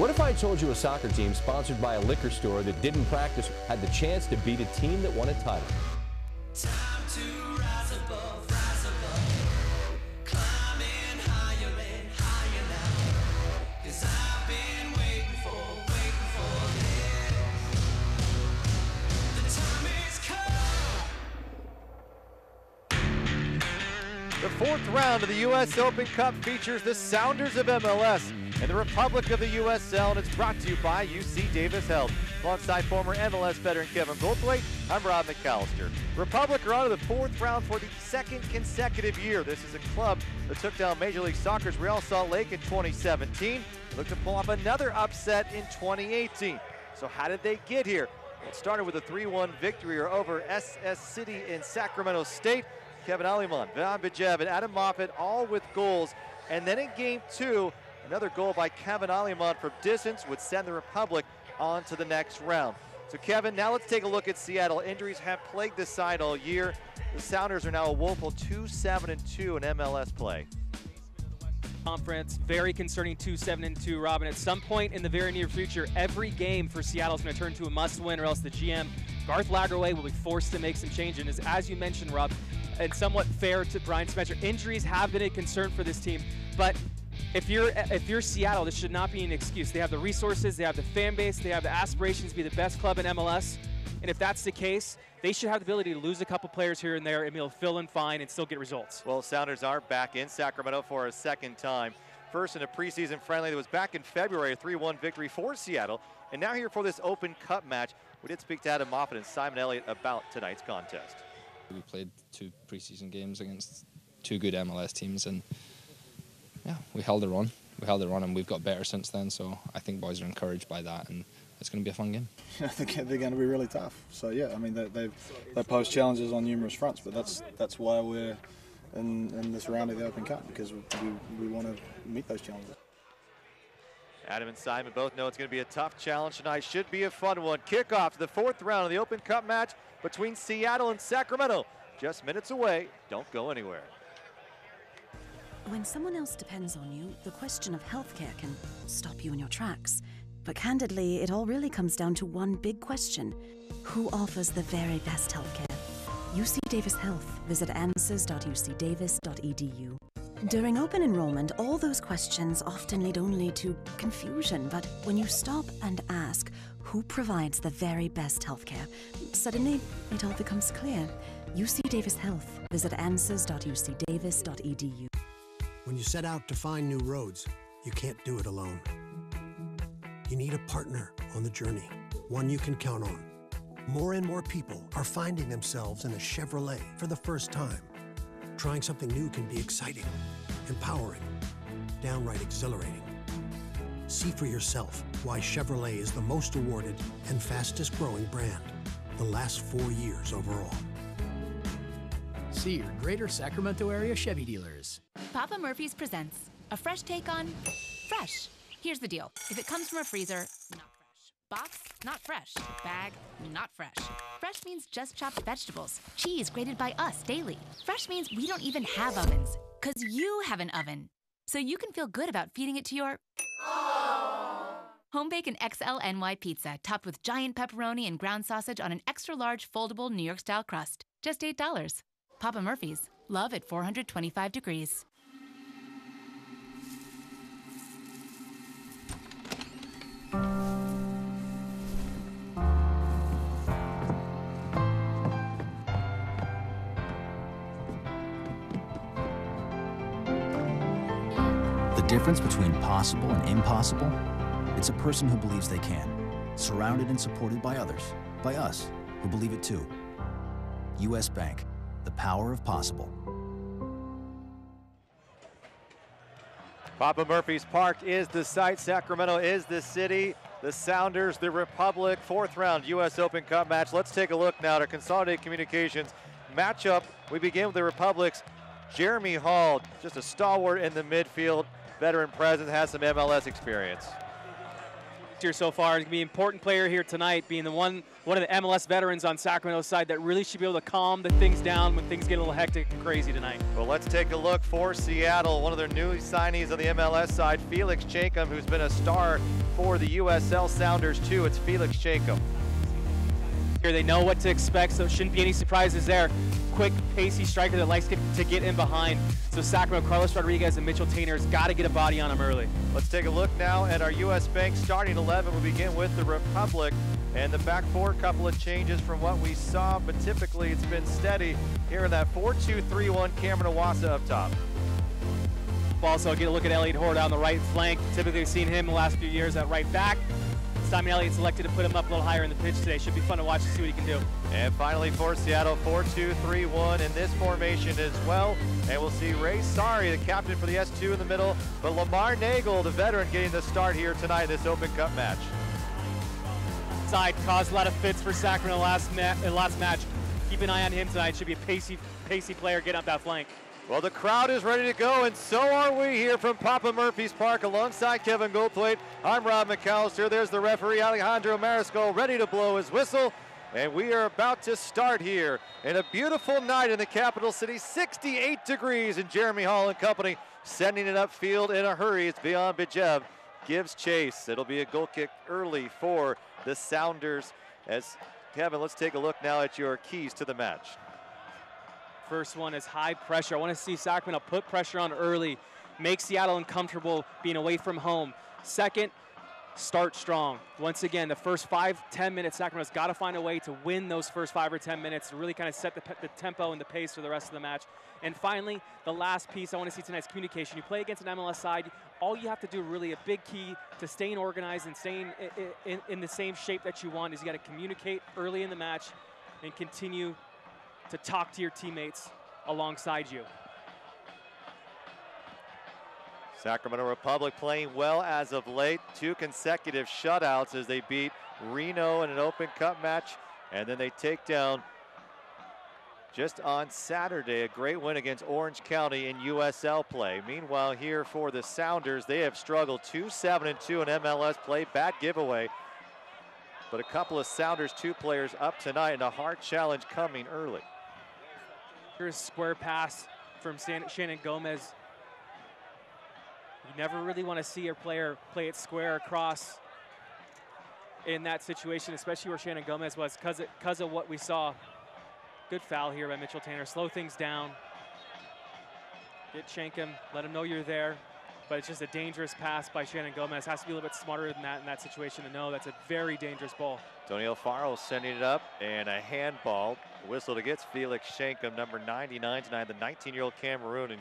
What if I told you a soccer team sponsored by a liquor store that didn't practice had the chance to beat a team that won a title? Time to rise above, climbing higher and higher now. 'Cause I've been waiting for this. The time has come. The fourth round of the U.S. Open Cup features the Sounders of MLS and the Republic of the USL, and it's brought to you by UC Davis Health. Alongside former MLS veteran Kevin Goldthwait, I'm Rob McAllister. Republic are on to the fourth round for the second consecutive year. This is a club that took down Major League Soccer's Real Salt Lake in 2017. They look to pull off another upset in 2018. So how did they get here? Well, it started with a 3-1 victory over SS City in Sacramento State. Kevin Aliman, Van Bijev, and Adam Moffat all with goals. And then in game two, another goal by Kevin Aliman from distance would send the Republic on to the next round. So Kevin, now let's take a look at Seattle. Injuries have plagued this side all year. The Sounders are now a woeful 2-7-2 in MLS play. Conference, very concerning 2-7-2, Robin. At some point in the very near future, every game for Seattle is going to turn to a must-win, or else the GM, Garth Lagerwey, will be forced to make some changes. And as you mentioned, Rob, and somewhat fair to Brian Spencer, injuries have been a concern for this team. But if you're Seattle, this should not be an excuse. They have the resources, they have the fan base, they have the aspirations to be the best club in MLS. And if that's the case, they should have the ability to lose a couple players here and there and be able to fill in fine and still get results. Well, Sounders are back in Sacramento for a second time. First in a preseason friendly that was back in February, a 3-1 victory for Seattle. And now here for this Open Cup match. We did speak to Adam Moffat and Simon Elliott about tonight's contest. We played 2 preseason games against 2 good MLS teams, and yeah, we held it on. And we've got better since then, so I think boys are encouraged by that, and it's going to be a fun game. They're going to be really tough. So yeah, I mean they pose challenges on numerous fronts, but that's why we're in this round of the Open Cup, because we want to meet those challenges. Adam and Simon both know it's going to be a tough challenge tonight. Should be a fun one. Kickoff to the fourth round of the Open Cup match between Seattle and Sacramento. Just minutes away. Don't go anywhere. When someone else depends on you, the question of healthcare can stop you in your tracks. But candidly, it all really comes down to one big question. Who offers the very best healthcare? UC Davis Health. Visit answers.ucdavis.edu. During open enrollment, all those questions often lead only to confusion. But when you stop and ask, who provides the very best healthcare, suddenly it all becomes clear. UC Davis Health. Visit answers.ucdavis.edu. When you set out to find new roads, you can't do it alone. You need a partner on the journey, one you can count on. More and more people are finding themselves in a Chevrolet for the first time. Trying something new can be exciting, empowering, downright exhilarating. See for yourself why Chevrolet is the most awarded and fastest growing brand the last 4 years overall. See your Greater Sacramento area Chevy dealers. Papa Murphy's presents a fresh take on fresh. Here's the deal. If it comes from a freezer, not fresh. Box, not fresh. Bag, not fresh. Fresh means just chopped vegetables. Cheese grated by us daily. Fresh means we don't even have ovens, because you have an oven. So you can feel good about feeding it to your home bacon XL NY pizza, topped with giant pepperoni and ground sausage on an extra large foldable New York style crust. Just $8. Papa Murphy's. Love at 425 degrees. The difference between possible and impossible? It's a person who believes they can, surrounded and supported by others, by us, who believe it too. U.S. Bank, the power of possible. Papa Murphy's Park is the site. Sacramento is the city. The Sounders, the Republic, fourth round U.S. Open Cup match. Let's take a look now at our Consolidated Communications matchup. We begin with the Republic's Jeremy Hall, just a stalwart in the midfield, veteran presence, has some MLS experience. Here so far, he's going to be an important player here tonight, being the one of the MLS veterans on Sacramento's side that really should be able to calm the things down when things get a little hectic and crazy tonight. Well, let's take a look for Seattle. One of their new signees on the MLS side, Felix Jacob, who's been a star for the USL Sounders 2, it's Felix Shankum. Here they know what to expect, so it shouldn't be any surprises there. Quick, pacey striker that likes to get in behind. So Sacramento, Carlos Rodriguez and Mitchell Tainter's got to get a body on him early. Let's take a look now at our U.S. Bank starting 11. We'll begin with the Republic. And the back four, a couple of changes from what we saw, but typically it's been steady here in that 4-2-3-1. Cameron Iwasa up top. We'll also get a look at Elliot Horde on the right flank. Typically we've seen him in the last few years at right back. Simon Elliott selected to put him up a little higher in the pitch today. Should be fun to watch to see what he can do. And finally for Seattle, 4-2-3-1 in this formation as well. And we'll see Ray Sari, the captain for the S2 in the middle, but Lamar Nagel, the veteran, getting the start here tonight in this Open Cup match. Side caused a lot of fits for Sacramento last match. Keep an eye on him tonight. Should be a pacey player getting up that flank. Well, the crowd is ready to go, and so are we here from Papa Murphy's Park alongside Kevin Goldthwait. I'm Rob McAllister. There's the referee, Alejandro Mariscal, ready to blow his whistle. And we are about to start here in a beautiful night in the capital city, 68 degrees in Jeremy Hall and company. Sending it upfield in a hurry. It's Beyond Bijev. Gives chase. It'll be a goal kick early for the Sounders. As Kevin, let's take a look now at your keys to the match. First one is high pressure. I want to see Sacramento put pressure on early, make Seattle uncomfortable being away from home. Second, start strong. Once again, the first 5-10 minutes, Sacramento's got to find a way to win those first 5 or 10 minutes to really kind of set the tempo and the pace for the rest of the match. And finally, the last piece I want to see tonight's communication. You play against an MLS side, all you have to do, really a big key to staying organized and staying in the same shape that you want, is you got to communicate early in the match and continue to talk to your teammates alongside you. Sacramento Republic playing well as of late. 2 consecutive shutouts as they beat Reno in an Open Cup match. And then they take down, just on Saturday, a great win against Orange County in USL play. Meanwhile, here for the Sounders, they have struggled 2-7-2 in MLS play. Bad giveaway. But a couple of Sounders 2 players up tonight, and a hard challenge coming early. Here's a square pass from Shannon Gomez. You never really want to see a player play it square across in that situation, especially where Shannon Gomez was, because of what we saw. Good foul here by Mitchell Tainter. Slow things down. Get Shankum, let him know you're there. But it's just a dangerous pass by Shannon Gomez. Has to be a little bit smarter than that in that situation to know that's a very dangerous ball. Tony Alfaro sending it up, and a handball. Whistled against Felix Shankum, number 99 tonight, the 19-year-old Cameroonian.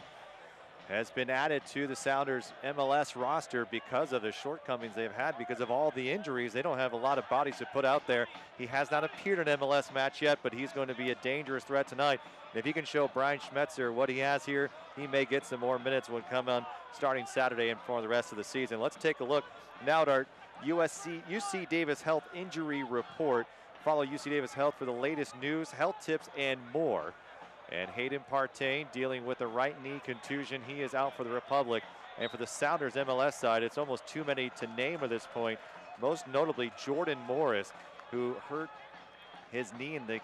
Has been added to the Sounders MLS roster because of the shortcomings they've had, because of all the injuries. They don't have a lot of bodies to put out there. He has not appeared in an MLS match yet, but he's going to be a dangerous threat tonight. And if he can show Brian Schmetzer what he has here, he may get some more minutes when come on starting Saturday and for the rest of the season. Let's take a look now at our UC Davis Health injury report. Follow UC Davis Health for the latest news, health tips, and more. And Hayden Partain dealing with a right knee contusion. He is out for the Republic. And for the Sounders MLS side, it's almost too many to name at this point. Most notably, Jordan Morris, who hurt his knee in the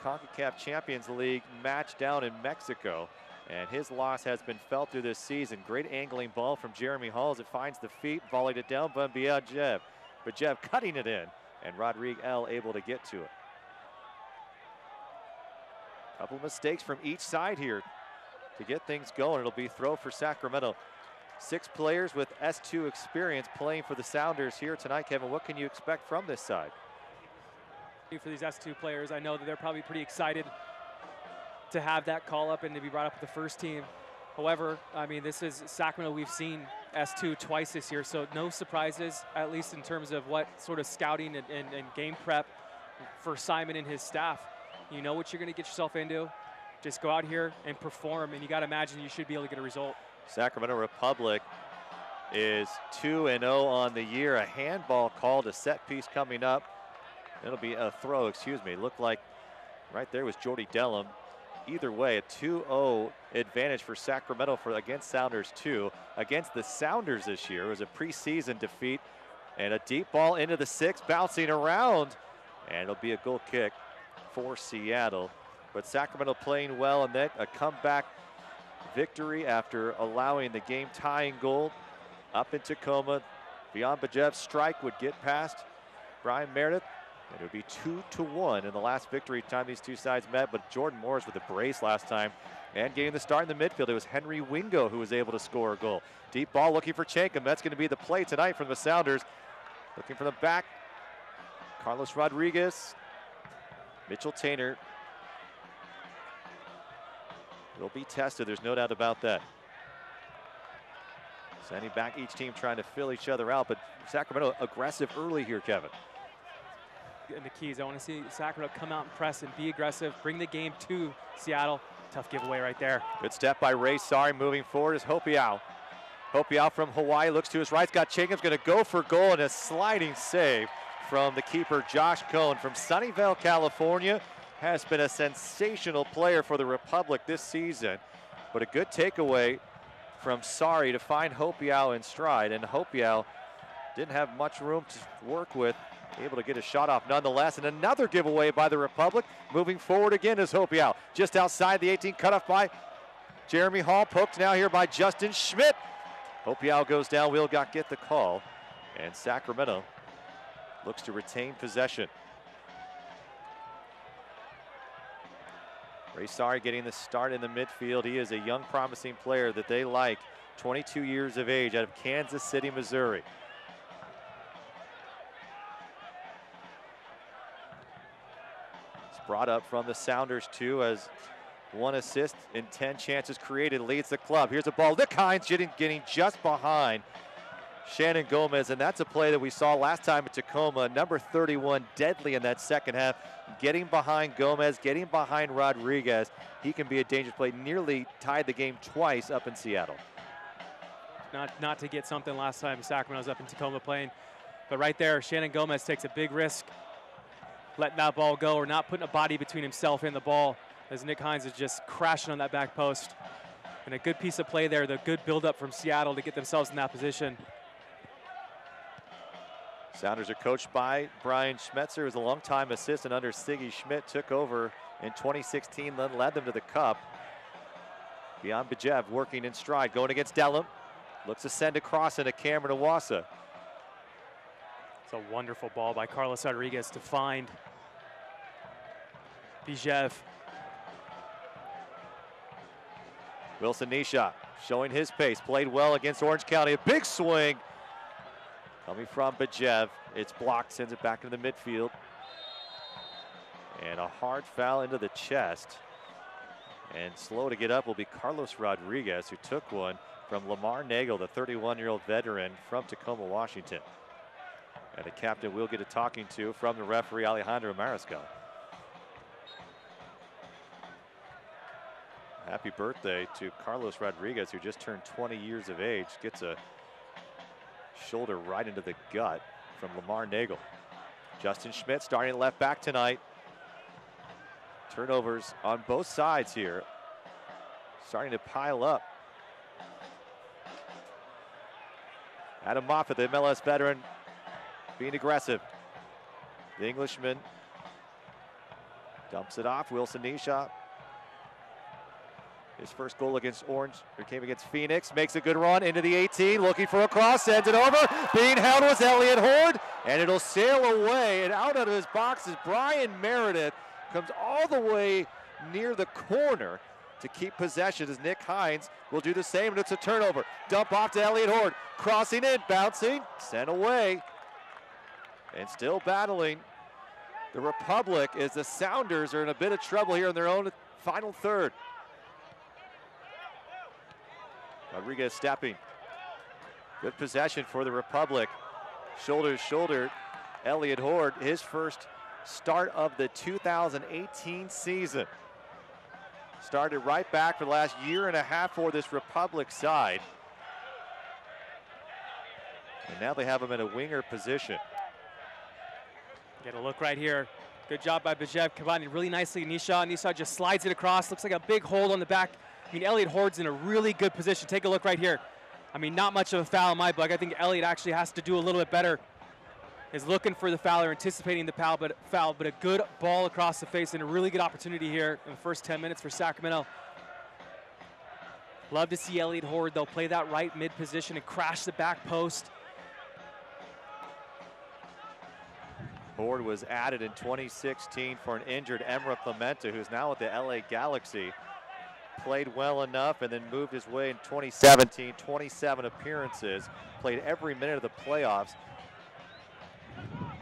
CONCACAF Champions League match down in Mexico. And his loss has been felt through this season. Great angling ball from Jeremy Hall as it finds the feet, volleyed it down by Bijev. Bijev cutting it in, and Rodrigue L able to get to it. Couple mistakes from each side here to get things going. It'll be throw for Sacramento. 6 players with S2 experience playing for the Sounders here tonight. Kevin, what can you expect from this side? For these S2 players, I know that they're probably pretty excited to have that call up and to be brought up with the first team. However, I mean, this is Sacramento. We've seen S2 twice this year, so no surprises, at least in terms of what sort of scouting and game prep for Simon and his staff. You know what you're going to get yourself into. Just go out here and perform, and you got to imagine you should be able to get a result. Sacramento Republic is 2-0 on the year. A handball called, a set piece coming up. It'll be a throw, excuse me. Looked like right there was Jordy Dellum. Either way, a 2-0 advantage for Sacramento against Sounders 2. Against the Sounders this year, it was a preseason defeat. And a deep ball into the 6, bouncing around. And it'll be a goal kick for Seattle. But Sacramento playing well, and then a comeback victory after allowing the game-tying goal up in Tacoma. Beyond Bajev's strike would get past Brian Meredith, and it would be 2-1 in the last victory time these two sides met. But Jordan Morris with a brace last time and getting the start in the midfield. It was Henry Wingo who was able to score a goal. Deep ball looking for Chankum. That's going to be the play tonight from the Sounders. Looking for the back. Carlos Rodriguez. Mitchell Tainer will be tested. There's no doubt about that. Sending back each team trying to fill each other out, but Sacramento aggressive early here, Kevin. And the keys, I want to see Sacramento come out and press and be aggressive, bring the game to Seattle. Tough giveaway right there. Good step by Ray Sari. Moving forward is Hopiau. Hopiau from Hawaii looks to his right. Got Chingham's going to go for goal, and a sliding save from the keeper, Josh Cohn from Sunnyvale, California. Has been a sensational player for the Republic this season, but a good takeaway from Sari to find Hopiau in stride, and Hopiau didn't have much room to work with, able to get a shot off nonetheless. And another giveaway by the Republic. Moving forward again is Hopiau, just outside the 18, cut off by Jeremy Hall, poked now here by Justin Schmidt. Hopiau goes down, Wilgott get the call, and Sacramento looks to retain possession. Ray Sari getting the start in the midfield. He is a young, promising player that they like. 22 years of age, out of Kansas City, Missouri. It's brought up from the Sounders too, as 1 assist in 10 chances created, leads the club. Here's a ball. Nick Hines getting just behind Shannon Gomez, and that's a play that we saw last time at Tacoma. Number 31, deadly in that second half, getting behind Gomez, getting behind Rodriguez. He can be a dangerous play. Nearly tied the game twice up in Seattle. Not to get something last time Sacramento's up in Tacoma playing, but right there, Shannon Gomez takes a big risk, letting that ball go, or not putting a body between himself and the ball, as Nick Hines is just crashing on that back post. And a good piece of play there, the good build-up from Seattle to get themselves in that position. Sounders are coached by Brian Schmetzer, who's a longtime assistant under Siggy Schmidt, took over in 2016, then led them to the Cup. Beyond Bajev working in stride, going against Dellum. Looks to send across into Cameron Iwasa. It's a wonderful ball by Carlos Rodriguez to find Bijev. Wilson Nisha showing his pace, played well against Orange County. A big swing coming from Bajev. It's blocked, sends it back into the midfield. And a hard foul into the chest. And slow to get up will be Carlos Rodriguez, who took one from Lamar Nagel, the 31-year-old veteran from Tacoma, Washington. And the captain will get a talking to from the referee, Alejandro Mariscal. Happy birthday to Carlos Rodriguez, who just turned 20 years of age. Gets a shoulder right into the gut from Lamar Nagel. Justin Schmidt starting at left back tonight. Turnovers on both sides here, starting to pile up. Adam Moffat, the MLS veteran, being aggressive. The Englishman dumps it off. Wilson Nisha, his first goal against Orange, or came against Phoenix, makes a good run into the 18, looking for a cross, sends it over. Being held was Elliott Horde, and it'll sail away, and out of his box is Brian Meredith. Comes all the way near the corner to keep possession, as Nick Hines will do the same, and it's a turnover. Dump off to Elliott Horde, crossing in, bouncing, sent away, and still battling. The Republic, as the Sounders are in a bit of trouble here in their own final third. Rodriguez stepping. Good possession for the Republic. Shoulder to shoulder, Elliott Horde, his first start of the 2018 season. Started right back for the last year and a half for this Republic side. And now they have him in a winger position. Get a look right here. Good job by Bajev, combining really nicely. Nisha just slides it across. Looks like a big hold on the back. I mean, Elliott Horde's in a really good position. Take a look right here. I mean, not much of a foul in my book. I think Elliott actually has to do a little bit better. Is looking for the foul or anticipating the foul, but a good ball across the face and a really good opportunity here in the first 10 minutes for Sacramento. Love to see Elliott Horde, though, play that right mid position and crash the back post. Horde was added in 2016 for an injured Emra Clemente, who's now with the LA Galaxy. Played well enough and then moved his way in 2017, 27 appearances, played every minute of the playoffs.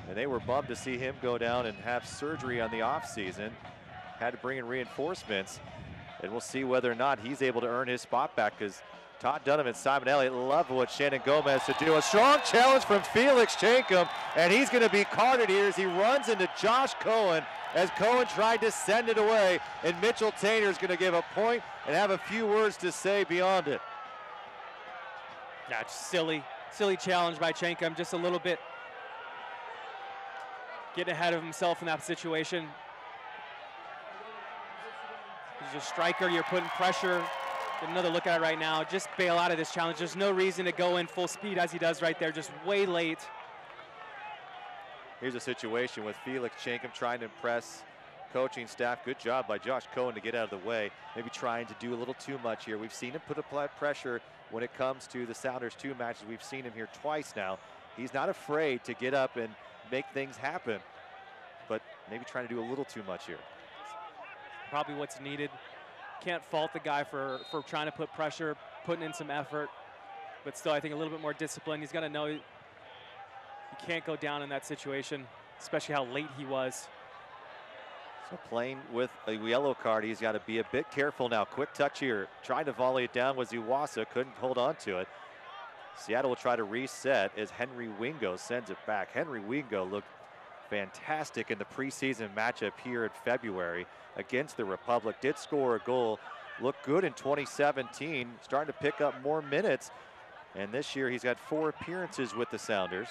And they were bummed to see him go down and have surgery on the offseason. Had to bring in reinforcements. And we'll see whether or not he's able to earn his spot back, because Todd Dunham and Simon Elliott love what Shannon Gomez to do. A strong challenge from Felix Chankum, and he's going to be carded here as he runs into Josh Cohen, as Cohen tried to send it away, and Mitchell Tainer is going to give a point and have a few words to say beyond it. Yeah, just silly challenge by Chankum, just a little bit getting ahead of himself in that situation. He's a striker, you're putting pressure. Get another look at it right now. Just bail out of this challenge. There's no reason to go in full speed as he does right there, just way late. Here's a situation with Felix Chankum trying to impress coaching staff. Good job by Josh Cohen to get out of the way. Maybe trying to do a little too much here. We've seen him put up pressure when it comes to the Sounders 2 matches. We've seen him here twice now. He's not afraid to get up and make things happen, but maybe trying to do a little too much here. Probably what's needed. Can't fault the guy for trying to put pressure, putting in some effort, but still I think a little bit more discipline. He's got to know he can't go down in that situation, especially how late he was. So playing with a yellow card, he's got to be a bit careful now. Quick touch here. Trying to volley it down was Iwasa, couldn't hold on to it. Seattle will try to reset as Henry Wingo sends it back. Henry Wingo looked fantastic in the preseason matchup here in February against the Republic. Did score a goal, looked good in 2017, starting to pick up more minutes. And this year he's got 4 appearances with the Sounders.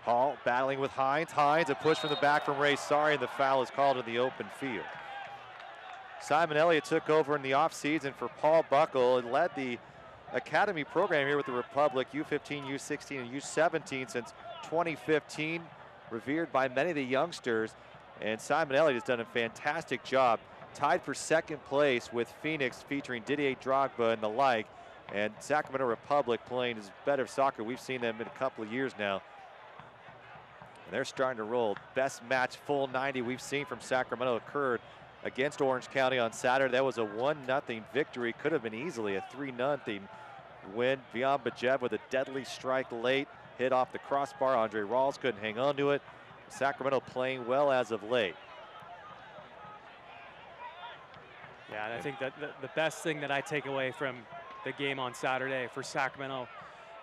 Hall battling with Hines. Hines, a push from the back from Ray Sari, and the foul is called in the open field. Simon Elliott took over in the offseason for Paul Buckle and led the academy program here with the Republic, U15, U16, and U17 since 2015. Revered by many of the youngsters, and Simon Elliott has done a fantastic job. Tied for second place with Phoenix featuring Didier Drogba and the like, and Sacramento Republic playing as better soccer we've seen them in a couple of years now. And they're starting to roll. Best match, full 90 we've seen from Sacramento occurred against Orange County on Saturday. That was a 1-0 victory. Could have been easily a 3-0 win. Vian Bajev with a deadly strike late. Hit off the crossbar. Andre Rawls couldn't hang on to it. Sacramento playing well as of late. Yeah, and I think that the best thing that I take away from the game on Saturday for Sacramento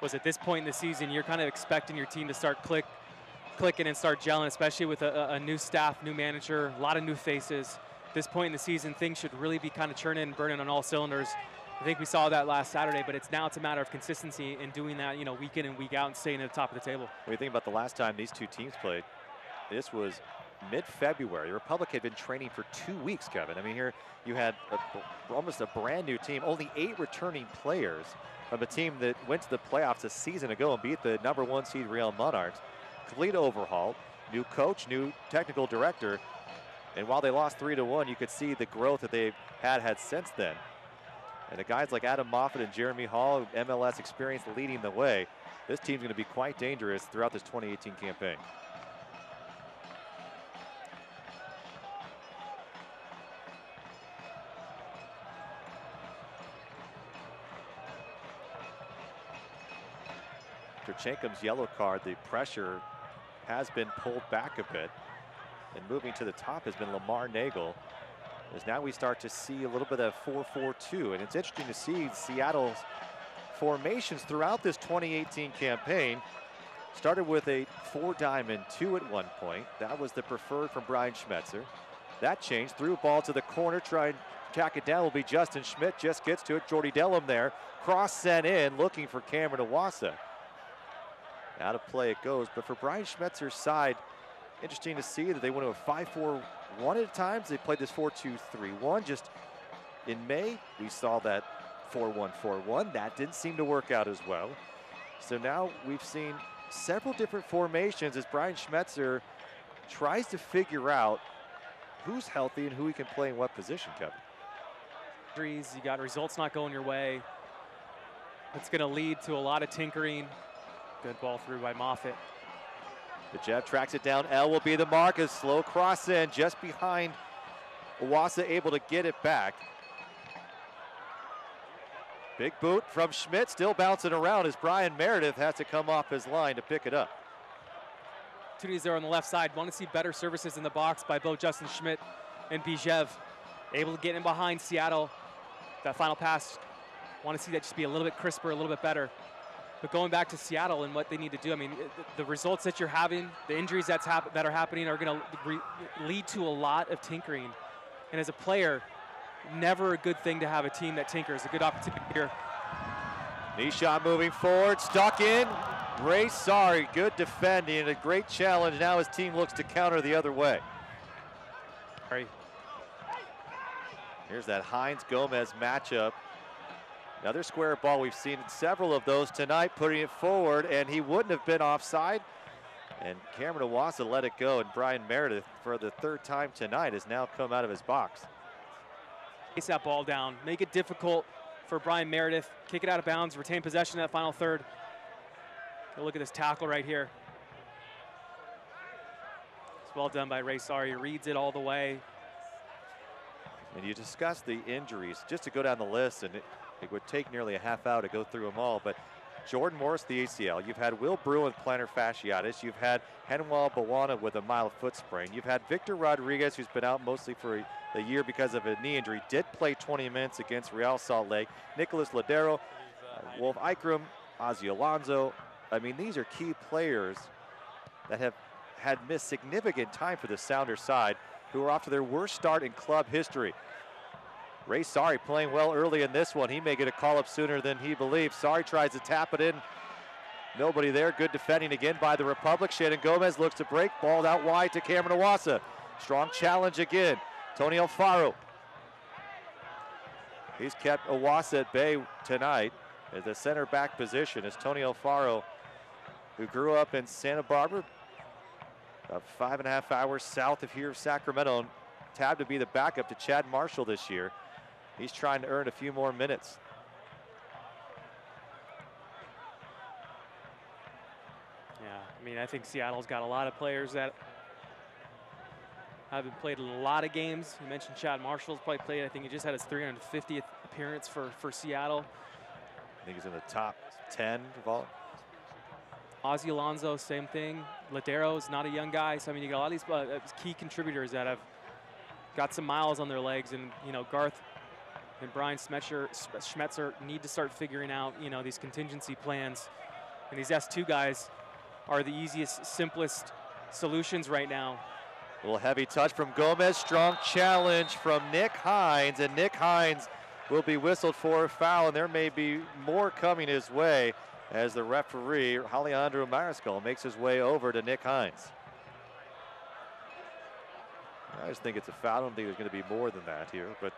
was at this point in the season, you're kind of expecting your team to start clicking and start gelling, especially with a new staff, new manager, a lot of new faces. At this point in the season, things should really be kind of churning and burning on all cylinders. I think we saw that last Saturday, but it's a matter of consistency in doing that, you know, week in and week out and staying at the top of the table. When you think about the last time these two teams played, this was mid-February. The Republic had been training for 2 weeks, Kevin. I mean, here you had almost a brand new team, only 8 returning players from a team that went to the playoffs a season ago and beat the #1 seed Real Monarchs. Complete overhaul, new coach, new technical director, and while they lost 3-1, you could see the growth that they've had since then. And the guys like Adam Moffat and Jeremy Hall, MLS experience leading the way, this team's going to be quite dangerous throughout this 2018 campaign. After Chankum's yellow card, the pressure has been pulled back a bit, and moving to the top has been Lamar Nagel, as now we start to see a little bit of 4-4-2, and it's interesting to see Seattle's formations throughout this 2018 campaign. Started with a 4-diamond 2 at one point. That was the preferred from Brian Schmetzer. That changed, threw a ball to the corner, tried to track it down will be Justin Schmidt, just gets to it. Jordy Dellum there, cross sent in, looking for Cameron Iwasa. Out of play it goes, but for Brian Schmetzer's side, interesting to see that they went to a 5-4-1 at times. They played this 4-2-3-1. Just in May, we saw that 4-1-4-1. That didn't seem to work out as well. So now we've seen several different formations as Brian Schmetzer tries to figure out who's healthy and who he can play in what position, Kevin. injuries, you got results not going your way. It's going to lead to a lot of tinkering. Good ball through by Moffitt. Jeff tracks it down. L will be the mark. A slow cross in just behind Owasso, able to get it back. Big boot from Schmidt, still bouncing around as Brian Meredith has to come off his line to pick it up. Opportunities there on the left side. Want to see better services in the box by both Justin Schmidt and Bijev. Able to get in behind Seattle. That final pass, want to see that just be a little bit crisper, a little bit better. But going back to Seattle and what they need to do, I mean, the results that you're having, the injuries that are happening are going to lead to a lot of tinkering. And as a player, never a good thing to have a team that tinkers. A good opportunity here. Nishan moving forward, stuck in. Ray Sorry, good defending and a great challenge. Now his team looks to counter the other way. Sorry. Here's that Hines-Gomez matchup. Another square ball. We've seen several of those tonight, putting it forward, and he wouldn't have been offside. And Cameron Owasso let it go, and Brian Meredith, for the third time tonight, has now come out of his box. Chase that ball down, make it difficult for Brian Meredith, kick it out of bounds, retain possession in that final third. Go look at this tackle right here. It's well done by Ray Sorry. He reads it all the way. And you discussed the injuries, just to go down the list, and it would take nearly a half hour to go through them all, but Jordan Morris, the ACL. You've had Will Brew with plantar fasciitis. You've had Henwell Bawana with a mild foot sprain. You've had Victor Rodriguez, who's been out mostly for a year because of a knee injury, did play 20 minutes against Real Salt Lake. Nicholas Ladero, Wolf Ikram, Ozzy Alonso. I mean, these are key players that have had missed significant time for the Sounders side, who are off to their worst start in club history. Ray Sorry playing well early in this one. He may get a call up sooner than he believes. Sorry tries to tap it in. Nobody there. Good defending again by the Republic. Shannon Gomez looks to break. Balled out wide to Cameron Owasso. Strong challenge again. Tony Alfaro. He's kept Owasso at bay tonight as the center back position as Tony Alfaro, who grew up in Santa Barbara, about 5.5 hours south of here of Sacramento, tabbed to be the backup to Chad Marshall this year. He's trying to earn a few more minutes. Yeah, I mean, I think Seattle's got a lot of players that haven't played a lot of games. You mentioned Chad Marshall's probably played, I think he just had his 350th appearance for Seattle. I think he's in the top 10 of all. Ozzy Alonso, same thing. Ladero's not a young guy, so I mean, you got a lot of these key contributors that have got some miles on their legs, and you know, Garth and Brian Schmetzer need to start figuring out, you know, these contingency plans. And these S2 guys are the easiest, simplest solutions right now. A little heavy touch from Gomez. Strong challenge from Nick Hines, and Nick Hines will be whistled for a foul, and there may be more coming his way as the referee, Alejandro Mariscal, makes his way over to Nick Hines. I just think it's a foul. I don't think there's going to be more than that here, but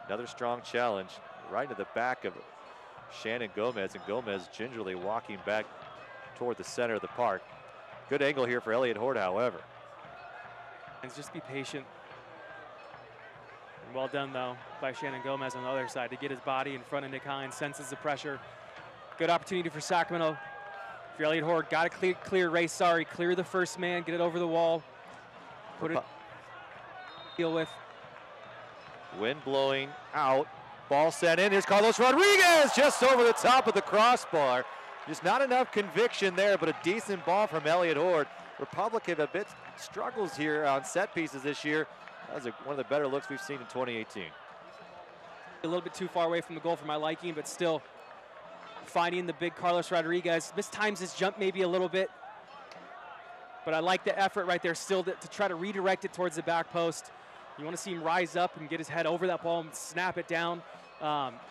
another strong challenge right into the back of Shannon Gomez, and Gomez gingerly walking back toward the center of the park. Good angle here for Elliott Horde, however. And just be patient. And well done, though, by Shannon Gomez on the other side to get his body in front of Nick Hines, senses the pressure. Good opportunity for Sacramento. For Elliott Horde, got to clear Ray Sorry, clear the first man, get it over the wall, put it, deal with. Wind blowing out, ball sent in. Here's Carlos Rodriguez just over the top of the crossbar. Just not enough conviction there, but a decent ball from Elliott Horde. Republic have a bit struggles here on set pieces this year. That was one of the better looks we've seen in 2018. A little bit too far away from the goal for my liking, but still finding the big Carlos Rodriguez. Mistimes his jump maybe a little bit, but I like the effort right there still to try to redirect it towards the back post. You want to see him rise up and get his head over that ball and snap it down.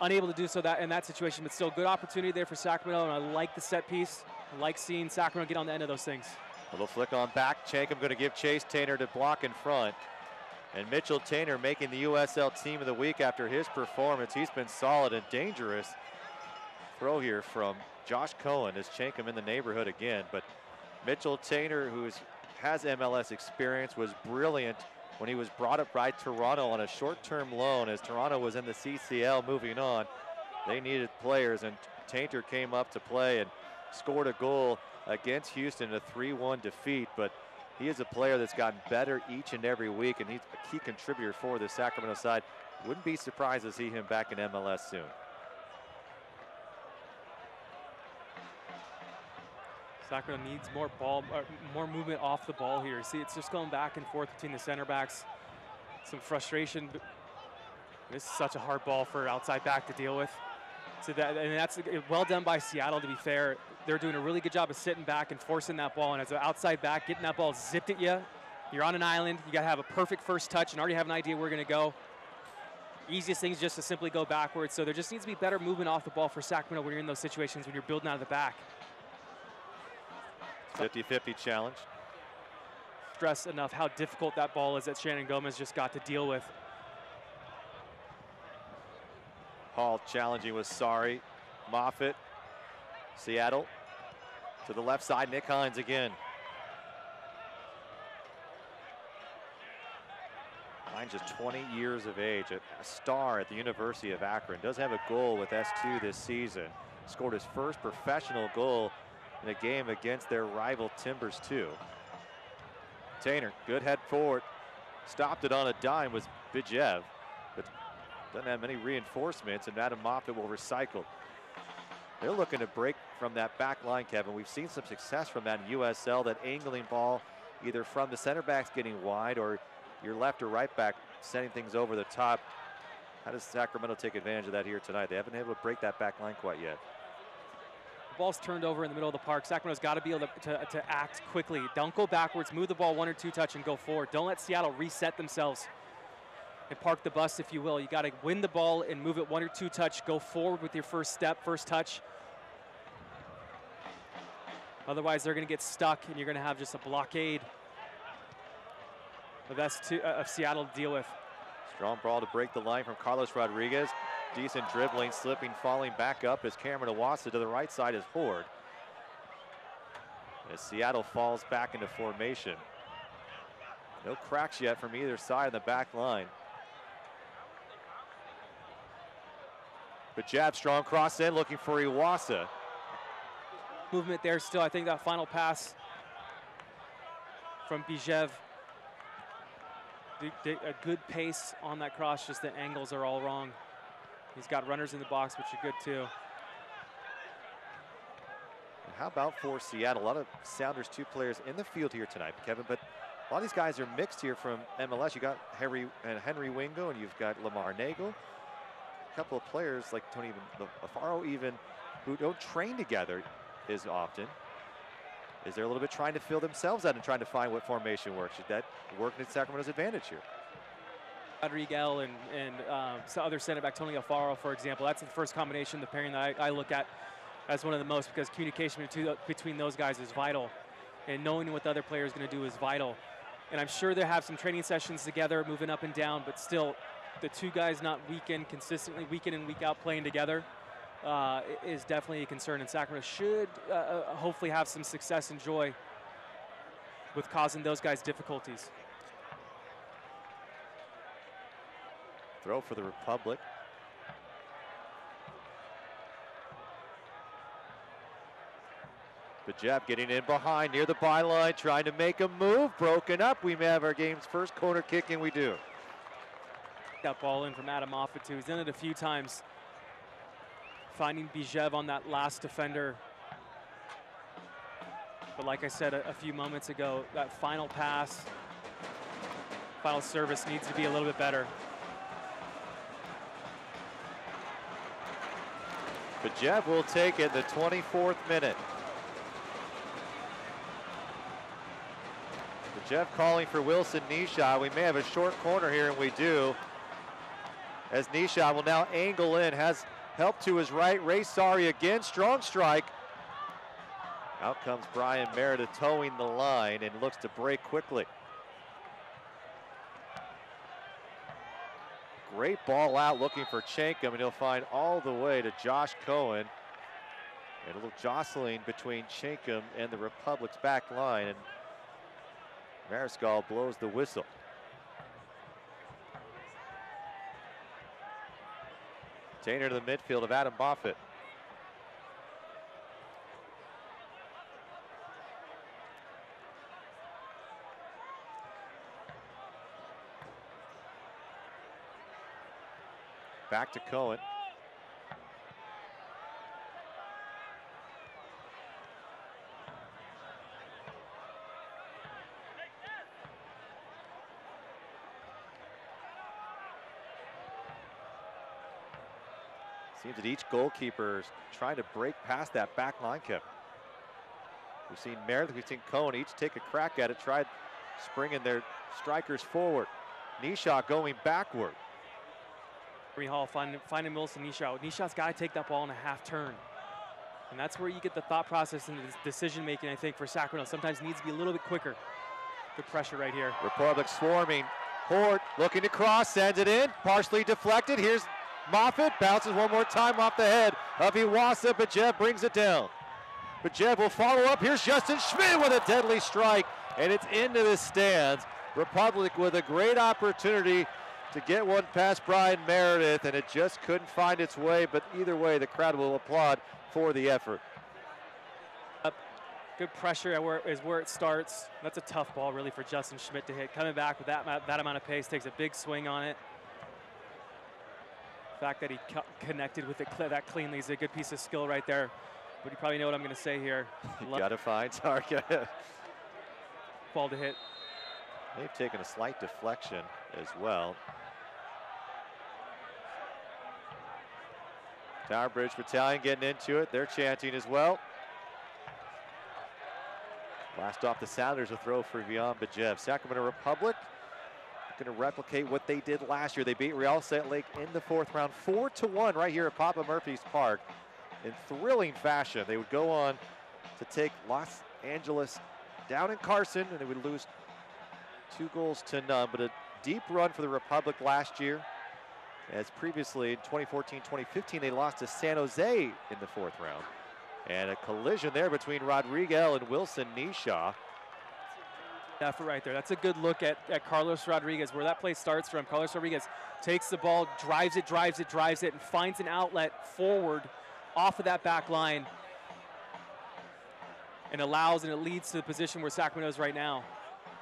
Unable to do so in that situation, but still good opportunity there for Sacramento, and I like the set piece. I like seeing Sacramento get on the end of those things. A little flick on back. Chankum going to give Chase Tainer to block in front. And Mitchell Tainer making the USL Team of the Week after his performance. He's been solid and dangerous. Throw here from Josh Cohen as Chankum in the neighborhood again. But Mitchell Tainer, who has MLS experience, was brilliant when he was brought up by Toronto on a short-term loan as Toronto was in the CCL moving on. They needed players, and Tainter came up to play and scored a goal against Houston, a 3-1 defeat. But he is a player that's gotten better each and every week, and he's a key contributor for the Sacramento side. Wouldn't be surprised to see him back in MLS soon. Sacramento needs more movement off the ball here. See, it's just going back and forth between the center backs. Some frustration. But this is such a hard ball for outside back to deal with. So that's well done by Seattle, to be fair. They're doing a really good job of sitting back and forcing that ball. And as an outside back, getting that ball zipped at you, you're on an island. You got to have a perfect first touch and already have an idea where we're going to go. Easiest thing is just to simply go backwards. So there just needs to be better movement off the ball for Sacramento when you're in those situations when you're building out of the back. 50-50 challenge. Stress enough how difficult that ball is that Shannon Gomez just got to deal with. Hall challenging with Sari. Moffitt. Seattle. To the left side, Nick Hines again. Hines just 20 years of age, a star at the University of Akron. Does have a goal with S2 this season. Scored his first professional goal in a game against their rival Timbers 2. Tainter, good head forward. Stopped it on a dime was Bijev, but doesn't have many reinforcements, and Adam Moffitt will recycle. They're looking to break from that back line, Kevin. We've seen some success from that in USL, that angling ball either from the center backs getting wide or your left or right back sending things over the top. How does Sacramento take advantage of that here tonight? They haven't been able to break that back line quite yet. Ball's turned over in the middle of the park. Sacramento's got to be able to act quickly. Don't go backwards. Move the ball 1 or 2 touch and go forward. Don't let Seattle reset themselves and park the bus, if you will. You got to win the ball and move it 1 or 2 touch. Go forward with your first step, first touch. Otherwise, they're going to get stuck, and you're going to have just a blockade of Seattle to deal with. Strong ball to break the line from Carlos Rodriguez. Decent dribbling, slipping, falling back up as Cameron Iwasa. To the right side is Horde. As Seattle falls back into formation. No cracks yet from either side of the back line. But jab, strong cross in, looking for Iwasa. Movement there still. I think that final pass from Bijev. A good pace on that cross, just the angles are all wrong. He's got runners in the box, which are good too. And how about for Seattle? A lot of Sounders 2 players in the field here tonight, Kevin, but a lot of these guys are mixed here from MLS. You got Henry Wingo, and you've got Lamar Nagel. A couple of players like Tony Alfaro even, who don't train together as often. Is there a little bit trying to fill themselves out and trying to find what formation works? Should that work in Sacramento's advantage here? Rodriguez and some other center back, Tony Alfaro, for example. That's the first combination, the pairing that I look at as one of the most, because communication between those guys is vital. And knowing what the other player is going to do is vital. And I'm sure they have some training sessions together, moving up and down, but still, the two guys not week in consistently, week in and week out playing together is definitely a concern. And Sacramento should hopefully have some success and joy with causing those guys difficulties. Throw for the Republic. Bijev getting in behind near the byline, trying to make a move. Broken up. We may have our game's first corner kick, and we do. That ball in from Adam Moffitt too. He's done it a few times. Finding Bijev on that last defender. But like I said a few moments ago, that final pass, final service needs to be a little bit better. Bijev will take it, the 24th minute. Bijev calling for Wilson Nisha. We may have a short corner here, and we do. As Nisha will now angle in, has help to his right. Ray Sari again, strong strike. Out comes Brian Merida towing the line and looks to break quickly. Great ball out looking for Chenkum, and he'll find all the way to Josh Cohen. And a little jostling between Chenkum and the Republic's back line, and Mariscal blows the whistle. Chainer to the midfield of Adam Moffett. Back to Cohen. Seems that each goalkeeper is trying to break past that back line, Kevin. We've seen Meredith, we've seen Cohen each take a crack at it, tried springing their strikers forward. Nisha going backward. Hall finding Wilson Nisha. Nisha's got to take that ball in a half turn. And that's where you get the thought process and the decision making, I think, for Sacramento. Sometimes needs to be a little bit quicker. Good pressure right here. Republic swarming. Hort looking to cross, sends it in, partially deflected. Here's Moffett, bounces one more time off the head of Iwasa. Bajev brings it down. Bajev will follow up. Here's Justin Schmidt with a deadly strike, and it's into the stands. Republic with a great opportunity to get one past Brian Meredith, and it just couldn't find its way, but either way, the crowd will applaud for the effort. Good pressure is where it starts. That's a tough ball, really, for Justin Schmidt to hit. Coming back with that amount of pace, takes a big swing on it. The fact that he connected with it that cleanly is a good piece of skill right there. But you probably know what I'm going to say here. You got to find target. Ball to hit. They've taken a slight deflection as well. Tower Bridge Battalion getting into it. They're chanting as well. Last off the Sounders, a throw for Vian Bajev. Sacramento Republic going to replicate what they did last year. They beat Real Salt Lake in the 4th round 4-1 right here at Papa Murphy's Park in thrilling fashion. They would go on to take Los Angeles down in Carson, and they would lose 2-0. But a deep run for the Republic last year. As previously in 2014-2015, they lost to San Jose in the 4th round. And a collision there between Rodriguez and Wilson Nisha. Effort right there. That's a good look at Carlos Rodriguez, where that play starts from. Carlos Rodriguez takes the ball, drives it, and finds an outlet forward off of that back line. And it leads to the position where Sacramento is right now.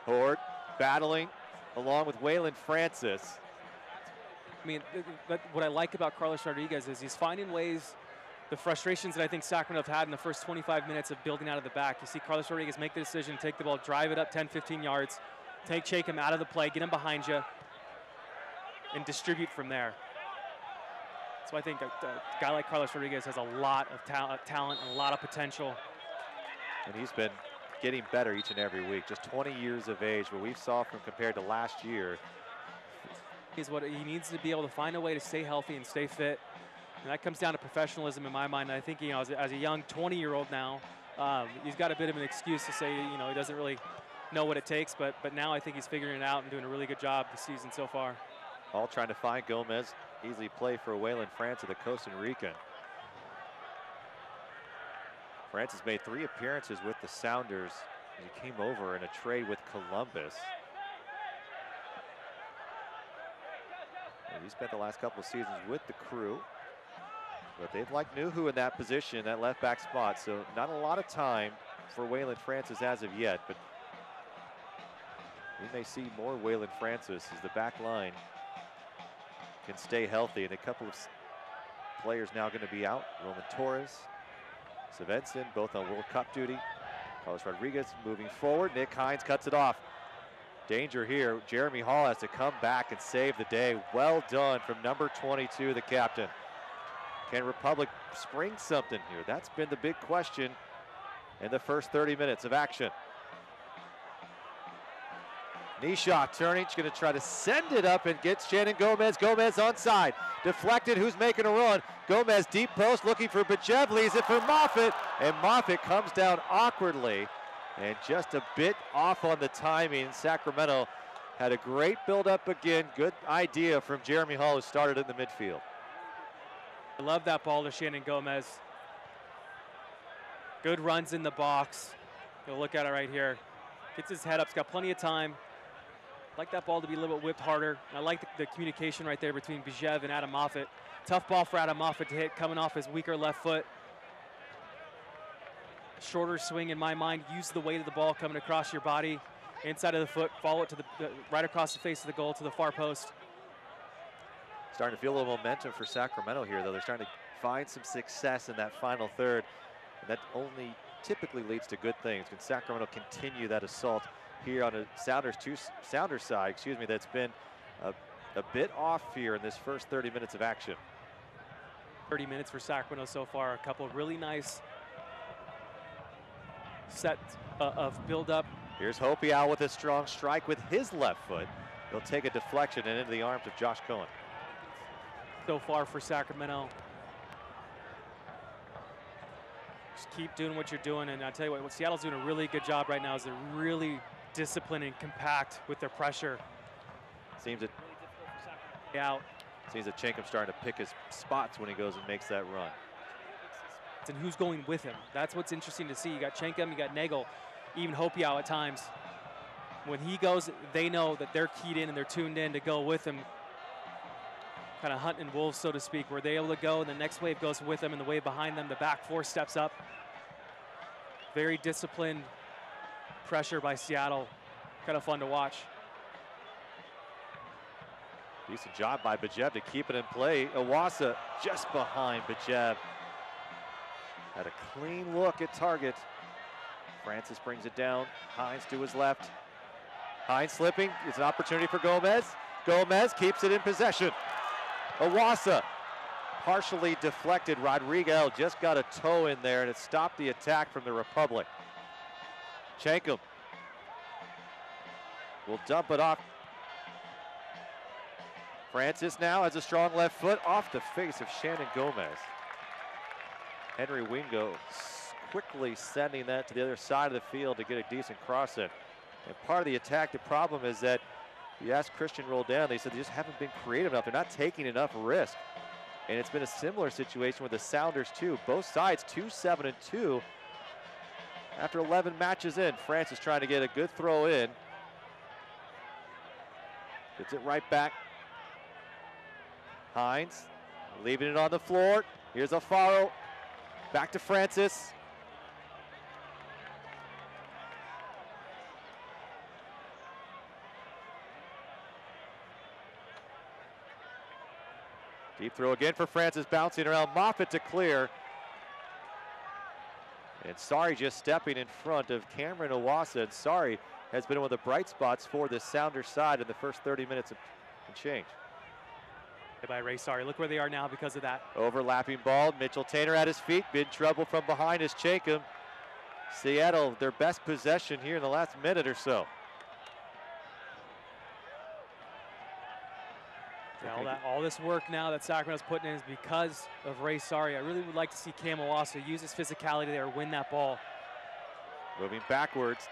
Hort battling along with Waylon Francis. I mean, what I like about Carlos Rodriguez is he's finding ways, the frustrations that I think Sacramento have had in the first 25 minutes of building out of the back. You see Carlos Rodriguez make the decision, take the ball, drive it up 10, 15 yards, shake him out of the play, get him behind you, and distribute from there. So I think a guy like Carlos Rodriguez has a lot of talent and a lot of potential. And he's been getting better each and every week. Just 20 years of age, what we saw from compared to last year. Is what he needs to be able to find a way to stay healthy and stay fit. And that comes down to professionalism in my mind. And I think, as a young 20-year-old now, he's got a bit of an excuse to say, he doesn't really know what it takes. But now I think he's figuring it out and doing a really good job this season so far. All trying to find Gomez. Easy play for Waylon Francis, the Costa Rican. Francis made 3 appearances with the Sounders. He came over in a trade with Columbus. And he spent the last couple of seasons with the Crew. But they've liked Nuhu in that position, that left back spot. So not a lot of time for Waylon Francis as of yet. But we may see more Waylon Francis as the back line can stay healthy. And a couple of players now going to be out. Roman Torres, Svensson, both on World Cup duty. Carlos Rodriguez moving forward. Nick Hines cuts it off. Danger here. Jeremy Hall has to come back and save the day. Well done from number 22, the captain. Can Republic spring something here? That's been the big question in the first 30 minutes of action. Nisha turning, she's going to try to send it up and get Shannon Gomez. Gomez onside. Deflected, who's making a run? Gomez deep post looking for Bajev, leaves it for Moffett. And Moffett comes down awkwardly and just a bit off on the timing. Sacramento had a great build-up again. Good idea from Jeremy Hall, who started in the midfield. I love that ball to Shannon Gomez. Good runs in the box. Go look at it right here. Gets his head up, he's got plenty of time. I like that ball to be a little bit whipped harder. I like the communication right there between Bajev and Adam Moffett. Tough ball for Adam Moffett to hit, coming off his weaker left foot. Shorter swing in my mind. Use the weight of the ball coming across your body, inside of the foot, follow it to the right across the face of the goal to the far post. Starting to feel a little momentum for Sacramento here, though. They're starting to find some success in that final third. And that only typically leads to good things. Can Sacramento continue that assault here on a Sounders side, that's been a bit off here in this first 30 minutes of action. 30 minutes for Sacramento so far. A couple of really nice set of build-up. Here's Hopial with a strong strike with his left foot. He'll take a deflection and into the arms of Josh Cohen. So far for Sacramento. Just keep doing what you're doing, and I'll tell you what Seattle's doing a really good job right now is they're really disciplined and compact with their pressure. Seems that out. Seems that Chenkam's starting to pick his spots when he goes and makes that run. And who's going with him? That's what's interesting to see. You got Chenkum, you got Nagel, even Hopial at times. When he goes, they know that they're keyed in and they're tuned in to go with him. Kind of hunting wolves, so to speak, where they're able to go, and the next wave goes with them, and the wave behind them, the back four steps up. Very disciplined pressure by Seattle. Kind of fun to watch. Decent job by Bajev to keep it in play. Iwasa just behind Bajev. Had a clean look at target. Francis brings it down. Hines to his left. Hines slipping. It's an opportunity for Gomez. Gomez keeps it in possession. Iwasa partially deflected. Rodriguez just got a toe in there, and it stopped the attack from the Republic. Chenkum will dump it off. Francis now has a strong left foot off the face of Shannon Gomez. Henry Wingo quickly sending that to the other side of the field to get a decent cross in. And part of the attack, the problem is that you asked Christian roll down, they said they just haven't been creative enough. They're not taking enough risk. And it's been a similar situation with the Sounders too. Both sides 2-7-2. After 11 matches in, Francis trying to get a good throw in. Gets it right back. Hines leaving it on the floor. Here's Alfaro. Back to Francis. Deep throw again for Francis, bouncing around. Moffett to clear. And Sari just stepping in front of Cameron Iwasa. And Sari has been one of the bright spots for the Sounders side in the first 30 minutes and change. By Ray Sari. Look where they are now because of that. Overlapping ball. Mitchell Tainer at his feet. Big trouble from behind is Chenkum. Seattle, their best possession here in the last minute or so. All this work now that Sacramento's putting in is because of Ray Sari. I really would like to see Cam Iwasa use his physicality there, win that ball. Moving backwards.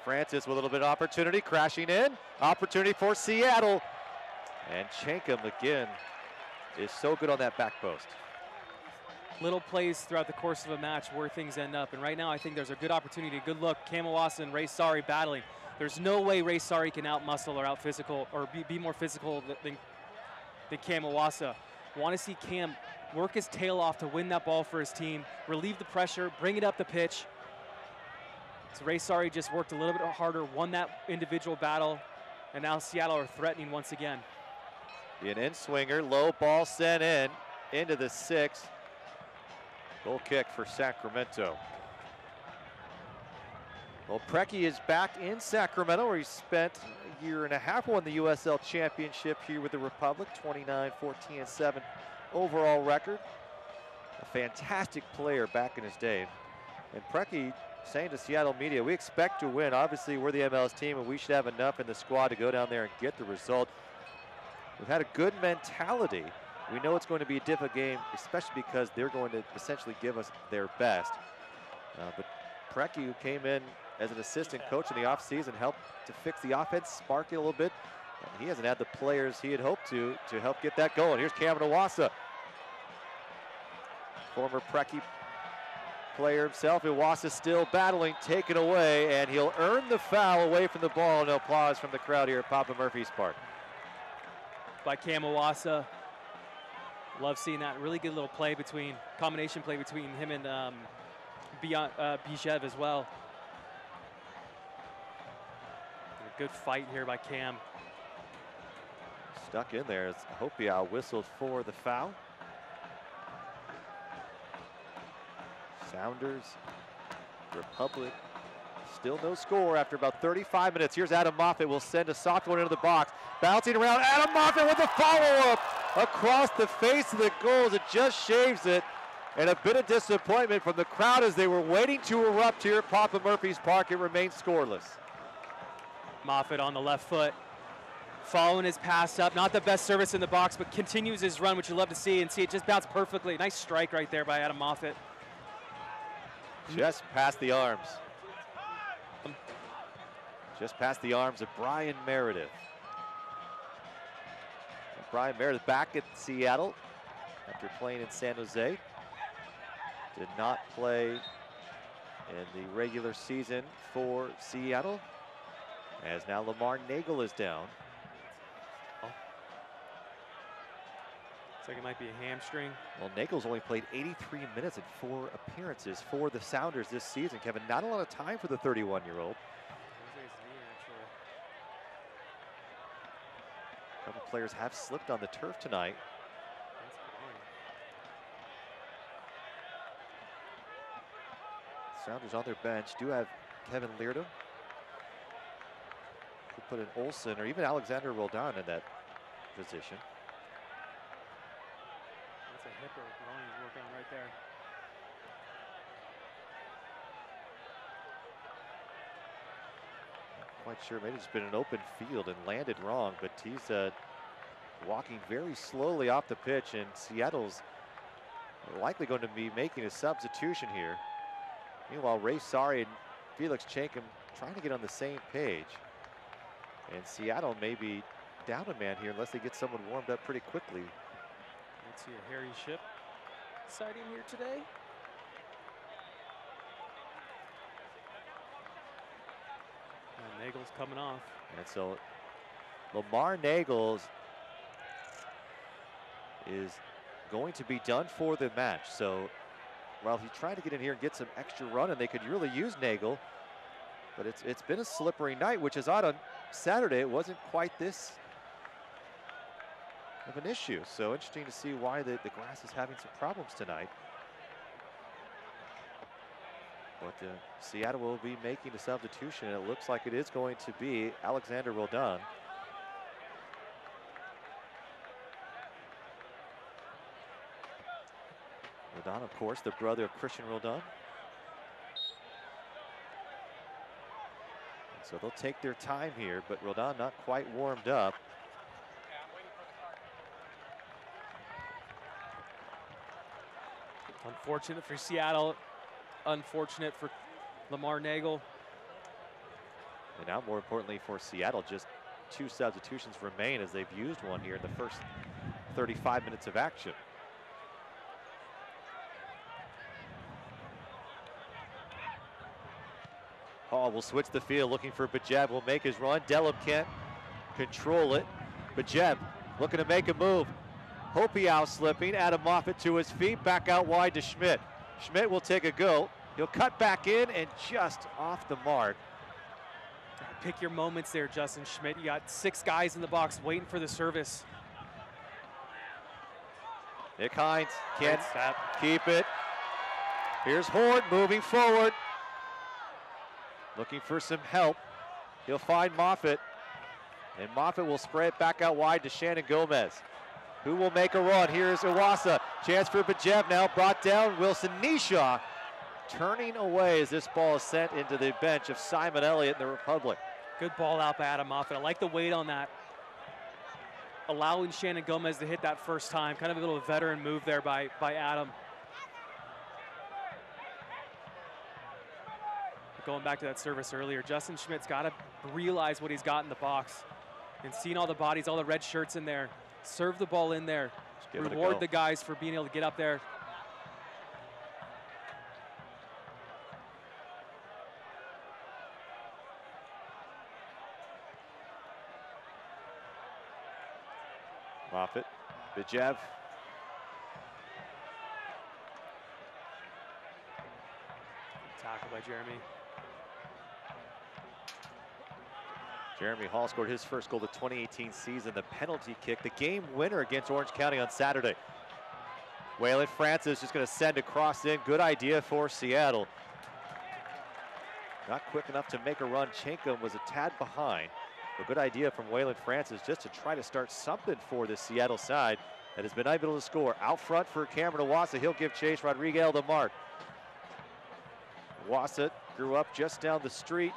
Francis with a little bit of opportunity, crashing in. Opportunity for Seattle. And Chenkum again is so good on that back post. Little plays throughout the course of a match where things end up. And right now I think there's a good opportunity, a good look. Cam Iwasa and Ray Sari battling. There's no way Ray Sari can out-muscle or out-physical or be more physical than Cam Iwasa. Want to see Cam work his tail off to win that ball for his team, relieve the pressure, bring it up the pitch. So Ray Sari just worked a little bit harder, won that individual battle, and now Seattle are threatening once again. An in-swinger, low ball sent in, into the 6. Goal kick for Sacramento. Well, Preki is back in Sacramento, where he spent a year and a half, won the USL Championship here with the Republic, 29-14-7 overall record. A fantastic player back in his day. And Preki saying to Seattle media, we expect to win. Obviously, we're the MLS team, and we should have enough in the squad to go down there and get the result. We've had a good mentality. We know it's going to be a difficult game, especially because they're going to essentially give us their best. But Preki, who came in as an assistant coach in the offseason, helped to fix the offense, spark it a little bit. He hasn't had the players he had hoped to help get that going. Here's Cameron Iwasa, former Preki player himself. Iwasa still battling, taken away, and he'll earn the foul away from the ball. And applause from the crowd here at Papa Murphy's Park. By Cam Iwasa. Love seeing that really good little play between, combination play between him and Bijev as well. A good fight here by Cam. Stuck in there as Hopia whistled for the foul. Sounders, Republic, still no score after about 35 minutes. Here's Adam Moffitt, will send a soft one into the box. Bouncing around, Adam Moffitt with a follow-up across the face of the goals. It just shaves it. And a bit of disappointment from the crowd as they were waiting to erupt here at Papa Murphy's Park. It remains scoreless. Moffitt on the left foot, following his pass up. Not the best service in the box, but continues his run, which you love to see, and see it just bounce perfectly. Nice strike right there by Adam Moffitt. Just past the arms. Just past the arms of Brian Meredith. And Brian Meredith back at Seattle after playing in San Jose. Did not play in the regular season for Seattle, as now Lamar Nagel is down. Looks like it might be a hamstring. Well, Nagel's only played 83 minutes in 4 appearances for the Sounders this season. Kevin, not a lot of time for the 31-year-old. A couple players have slipped on the turf tonight. Sounders on their bench do have Kevin Leardom. Could put in Olsen or even Alexander Roldan in that position. That's a hip or groin he's working on right there. Not quite sure, maybe it's been an open field and landed wrong, but he's walking very slowly off the pitch, and Seattle's likely going to be making a substitution here. Meanwhile, Ray Sari and Felix Chankum trying to get on the same page. And Seattle may be down a man here unless they get someone warmed up pretty quickly. Let's see a Harry Ship sighting here today. And Nagel's coming off. And so Lamar Nagel is going to be done for the match. So while he tried to get in here and get some extra run, and they could really use Nagel, but it's been a slippery night, which is odd. On Saturday, it wasn't quite this of an issue. So interesting to see why the grass is having some problems tonight. But Seattle will be making a substitution. It looks like it is going to be Alexander Roldan. Roldan, of course, the brother of Christian Roldan. So they'll take their time here, but Roldan not quite warmed up. Unfortunate for Seattle, unfortunate for Lamar Nagel. And now, more importantly for Seattle, just 2 substitutions remain, as they've used one here in the first 35 minutes of action. Hall will switch the field, looking for Bijev, will make his run. Delham can't control it. Bijev looking to make a move. Hopiow slipping, Adam Moffitt to his feet, back out wide to Schmidt. Schmidt will take a go. He'll cut back in and just off the mark. Pick your moments there, Justin Schmidt. You got 6 guys in the box waiting for the service. Nick Hines can't keep it. Here's Hort moving forward, looking for some help. He'll find Moffitt, and Moffitt will spray it back out wide to Shannon Gomez, who will make a run. Here's Iwasa, chance for Bijev now, brought down. Wilson Nishaw turning away as this ball is sent into the bench of Simon Elliott in the Republic. Good ball out by Adam Moffitt. I like the weight on that. Allowing Shannon Gomez to hit that first time. Kind of a little veteran move there by Adam. Going back to that service earlier, Justin Schmidt's got to realize what he's got in the box. And seeing all the bodies, all the red shirts in there, serve the ball in there. Reward the guys for being able to get up there. Moffitt, Bijev Tackle by Jeremy. Jeremy Hall scored his first goal of the 2018 season, the penalty kick, the game winner against Orange County on Saturday. Waylon Francis just going to send a cross in. Good idea for Seattle. Not quick enough to make a run. Chenkum was a tad behind. A good idea from Waylon Francis just to try to start something for this Seattle side that has been able to score. Out front for Cameron Iwasa. He'll give chase. Rodriguez the mark. Iwasa grew up just down the street.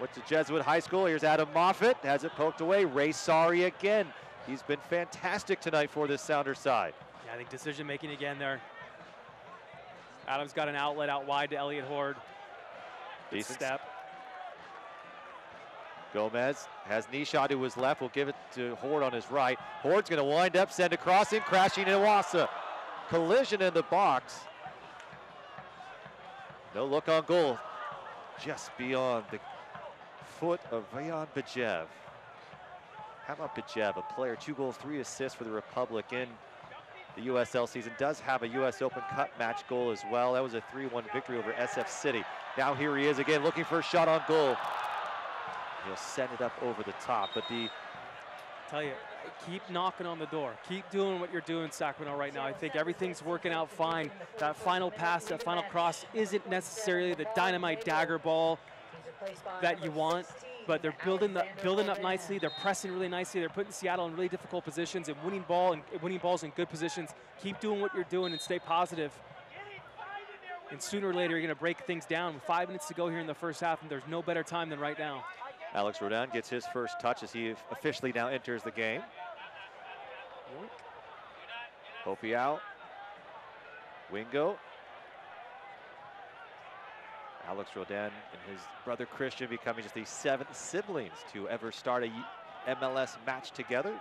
Went to Jesuit High School. Here's Adam Moffitt. Has it poked away. Ray Sari again. He's been fantastic tonight for this Sounders side. Yeah, I think decision making again there. Adams got an outlet out wide to Elliott Horde. Decent step. Gomez has Nisha to his left. Will give it to Horde on his right. Horde's going to wind up, send a crossing, crashing into Iwasa. Collision in the box. No look on goal. Just beyond the foot of Vayan Bajev. How about Bajev, a player, 2 goals, 3 assists for the Republic in the USL season. Does have a US Open Cup match goal as well. That was a 3-1 victory over SF City. Now here he is again, looking for a shot on goal. He'll send it up over the top, but Tell you, keep knocking on the door. Keep doing what you're doing, Sacramento, right now. I think everything's working out fine. That final pass, that final cross isn't necessarily the dynamite dagger ball that you want, but they're building up nicely. They're pressing really nicely. They're putting Seattle in really difficult positions and winning balls in good positions. Keep doing what you're doing and stay positive. And sooner or later, you're going to break things down. With 5 minutes to go here in the first half, and there's no better time than right now. Alex Rodin gets his first touch as he officially now enters the game. Hopi out. Wingo. Alex Rodin and his brother Christian becoming just the 7th siblings to ever start a MLS match together.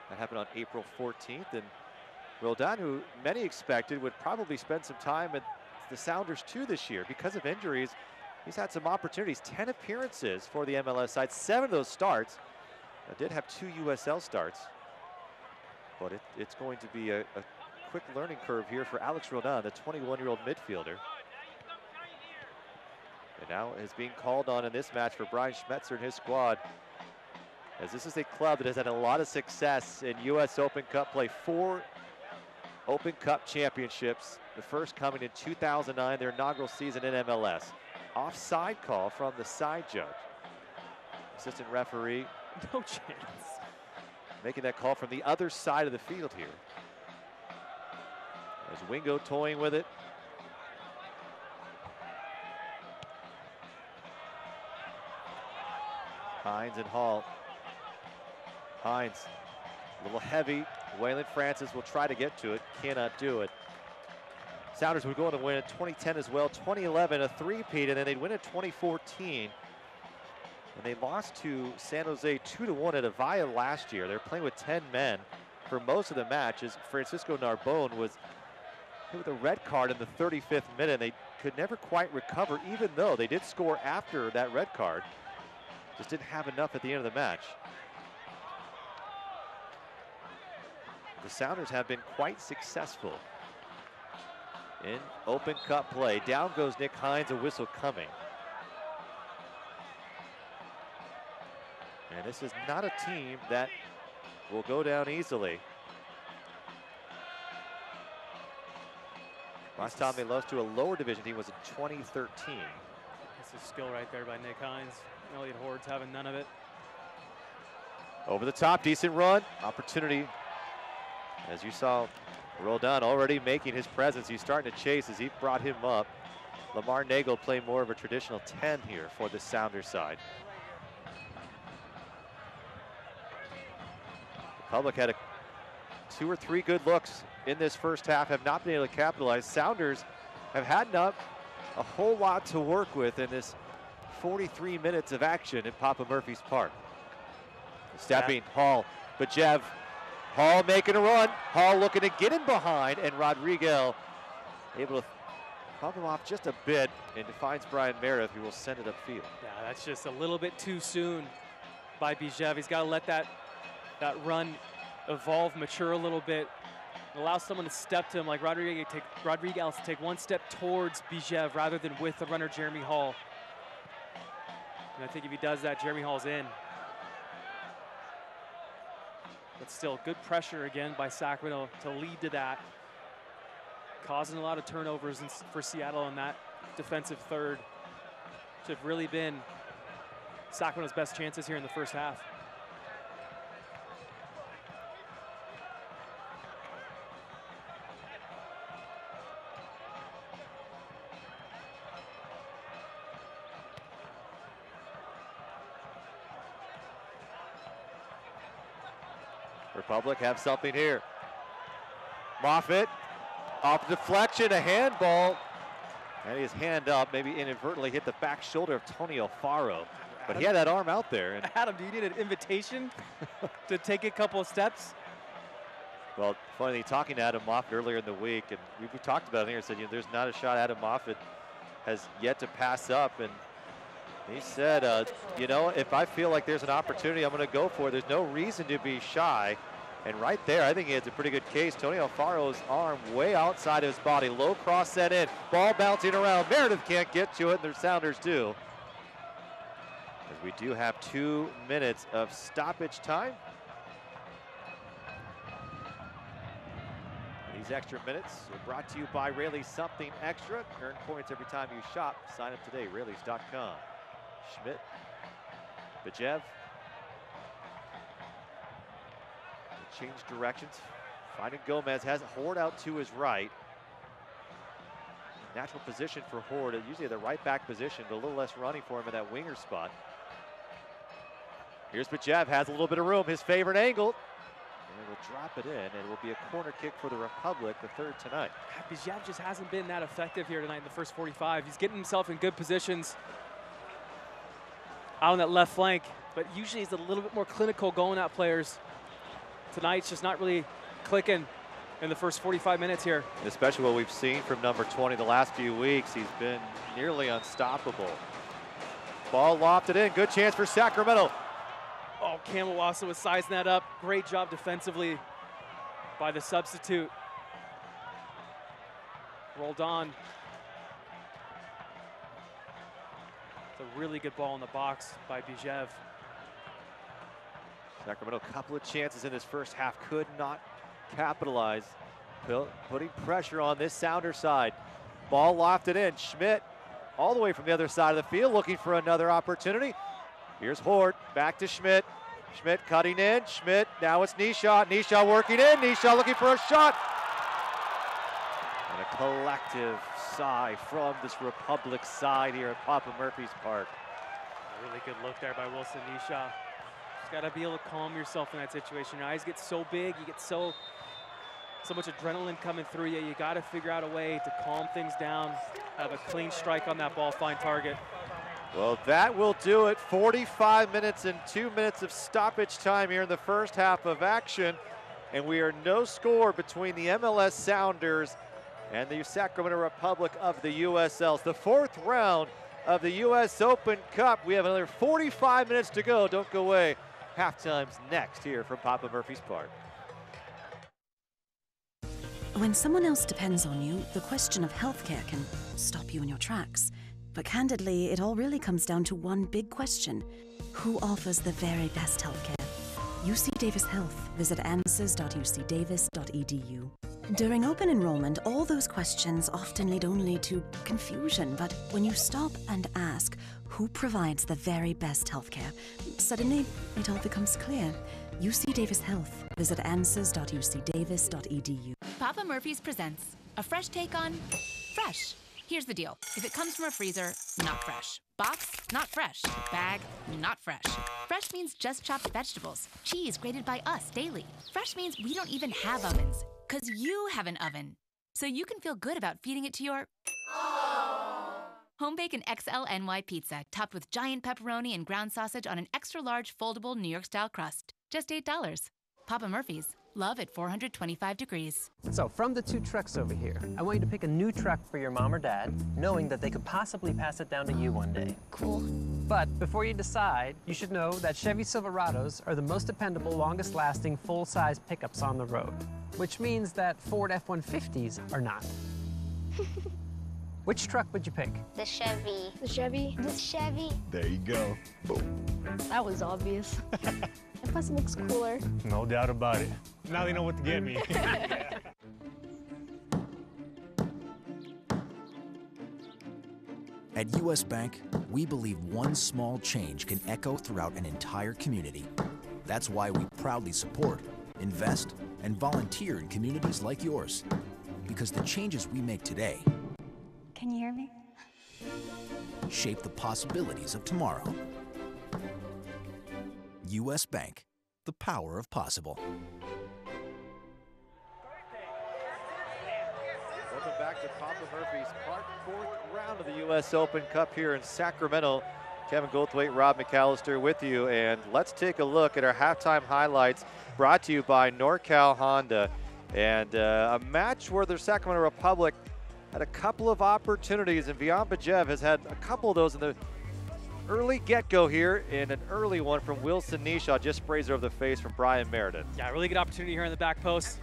That happened on April 14th. And Rodin, who many expected would probably spend some time at the Sounders too this year because of injuries, he's had some opportunities. 10 appearances for the MLS side, 7 of those starts. I did have 2 USL starts, but it's going to be a quick learning curve here for Alex Rodin, the 21-year-old midfielder. And now is being called on in this match for Brian Schmetzer and his squad, as this is a club that has had a lot of success in US Open Cup play. 4 Open Cup championships, the first coming in 2009, their inaugural season in MLS. Offside call from the side judge. Assistant referee. No chance. Making that call from the other side of the field here. As Wingo toying with it. Hines and Hall. Hines, a little heavy. Waylon Francis will try to get to it, cannot do it. Sounders would go on to win in 2010 as well, 2011 a three-peat, and then they'd win in 2014. And they lost to San Jose 2-1 at Avaya last year. They're playing with 10 men for most of the match, as Francisco Narbonne was hit with a red card in the 35th minute. They could never quite recover, even though they did score after that red card. Just didn't have enough at the end of the match. The Sounders have been quite successful in Open Cup play. Down goes Nick Hines, a whistle coming. And this is not a team that will go down easily. Last time they lost to a lower division team was in 2013. That's a skill right there by Nick Hines. Elliott Horde's having none of it. Over the top, decent run. Opportunity, as you saw, Roldan already making his presence. He's starting to chase as he brought him up. Lamar Nagel playing more of a traditional 10 here for the Sounders side. The Public had 2 or 3 good looks in this first half, have not been able to capitalize. Sounders have had not a whole lot to work with in this 43 minutes of action in Papa Murphy's Park. Stepping, Hall, Bajev. Hall making a run. Hall looking to get in behind, and Rodriguez able to pump him off just a bit, and finds Brian Meredith, who will send it upfield. Yeah, that's just a little bit too soon by Bajev. He's got to let that run evolve, mature a little bit. Allow someone to step to him like Rodriguez to take one step towards Bijev rather than with the runner Jeremy Hall. And I think if he does that, Jeremy Hall's in. But still, good pressure again by Sacramento to lead to that. Causing a lot of turnovers for Seattle in that defensive third. Which have really been Sacramento's best chances here in the first half. Republic have something here. Moffitt, off deflection, a handball. And his hand up, maybe inadvertently hit the back shoulder of Tony Alfaro. But he had that arm out there. And Adam, do you need an invitation to take a couple of steps? well, funny, talking to Adam Moffitt earlier in the week, and we talked about it here, said, you know, there's not a shot Adam Moffitt has yet to pass up. And he said, you know, if I feel like there's an opportunity, I'm going to go for it. There's no reason to be shy. And right there, I think he has a pretty good case. Tony Alfaro's arm way outside of his body. Low cross set in. Ball bouncing around. Meredith can't get to it, and their Sounders do. As we do have 2 minutes of stoppage time. These extra minutes are brought to you by Rayleigh's Something Extra. Earn points every time you shop. Sign up today, Rayleighs.com. Schmidt, Bijev. Change directions. Finding Gomez, has Horde out to his right. Natural position for Horde, usually the right back position, but a little less running for him in that winger spot. Here's Bijev, has a little bit of room, his favorite angle. And will drop it in, and it will be a corner kick for the Republic, the third tonight. Bijev just hasn't been that effective here tonight in the first 45. He's getting himself in good positions out on that left flank, but usually he's a little bit more clinical going at players. Tonight's just not really clicking in the first 45 minutes here. And especially what we've seen from number 20 the last few weeks, he's been nearly unstoppable. Ball lofted in, good chance for Sacramento. Oh, Kamawasa was sizing that up. Great job defensively by the substitute. Rolled on. It's a really good ball in the box by Bijev. Sacramento, a couple of chances in this first half, could not capitalize. Putting pressure on this Sounder side. Ball lofted in. Schmidt all the way from the other side of the field, looking for another opportunity. Here's Horde, back to Schmidt. Schmidt cutting in. Schmidt, now it's Nisha. Nisha working in. Nisha looking for a shot. And a collective sigh from this Republic side here at Papa Murphy's Park. A really good look there by Wilson Nisha. Got to be able to calm yourself in that situation. Your eyes get so big, you get so much adrenaline coming through you. You got to figure out a way to calm things down, have a clean strike on that ball, find target. Well, that will do it. 45 minutes and 2 minutes of stoppage time here in the first half of action. And we are no score between the MLS Sounders and the Sacramento Republic of the USLs. The fourth round of the US Open Cup. We have another 45 minutes to go. Don't go away. Halftime's next here from Papa Murphy's Park. When someone else depends on you, the question of healthcare can stop you in your tracks. But candidly, it all really comes down to one big question. Who offers the very best healthcare? UC Davis Health. Visit answers.ucdavis.edu. During open enrollment, all those questions often lead only to confusion. But when you stop and ask, who provides the very best healthcare, suddenly it all becomes clear. UC Davis Health. Visit answers.ucdavis.edu. Papa Murphy's presents a fresh take on fresh. Here's the deal. If it comes from a freezer, not fresh. Box, not fresh. Bag, not fresh. Fresh means just chopped vegetables. Cheese grated by us daily. Fresh means we don't even have ovens, because you have an oven. So you can feel good about feeding it to your home bake an XL NY pizza topped with giant pepperoni and ground sausage on an extra large foldable New York style crust. Just $8. Papa Murphy's. Love at 425 degrees. So from the two trucks over here, I want you to pick a new truck for your mom or dad, knowing that they could possibly pass it down to you one day. Cool. But before you decide, you should know that Chevy Silverados are the most dependable, longest-lasting, full-size pickups on the road. which means that Ford F-150s are not. Which truck would you pick? The Chevy. The Chevy. The Chevy. There you go. Boom. That was obvious. Plus it looks cooler. No doubt about it. Now they know what to get me. At U.S. Bank, we believe one small change can echo throughout an entire community. That's why we proudly support, invest, and volunteer in communities like yours. Because the changes we make today Can you hear me? shape the possibilities of tomorrow. U.S. Bank, the power of possible. Welcome back to Papa Murphy's Park, 4th round of the U.S. Open Cup here in Sacramento. Kevin Goldthwait, Rob McAllister with you, and let's take a look at our halftime highlights brought to you by NorCal Honda. And a match where the Sacramento Republic had a couple of opportunities, and Vian Bajev has had a couple of those in the early get-go here, and an early one from Wilson Nishaw just sprays her over the face from Brian Meredith. Yeah, really good opportunity here in the back post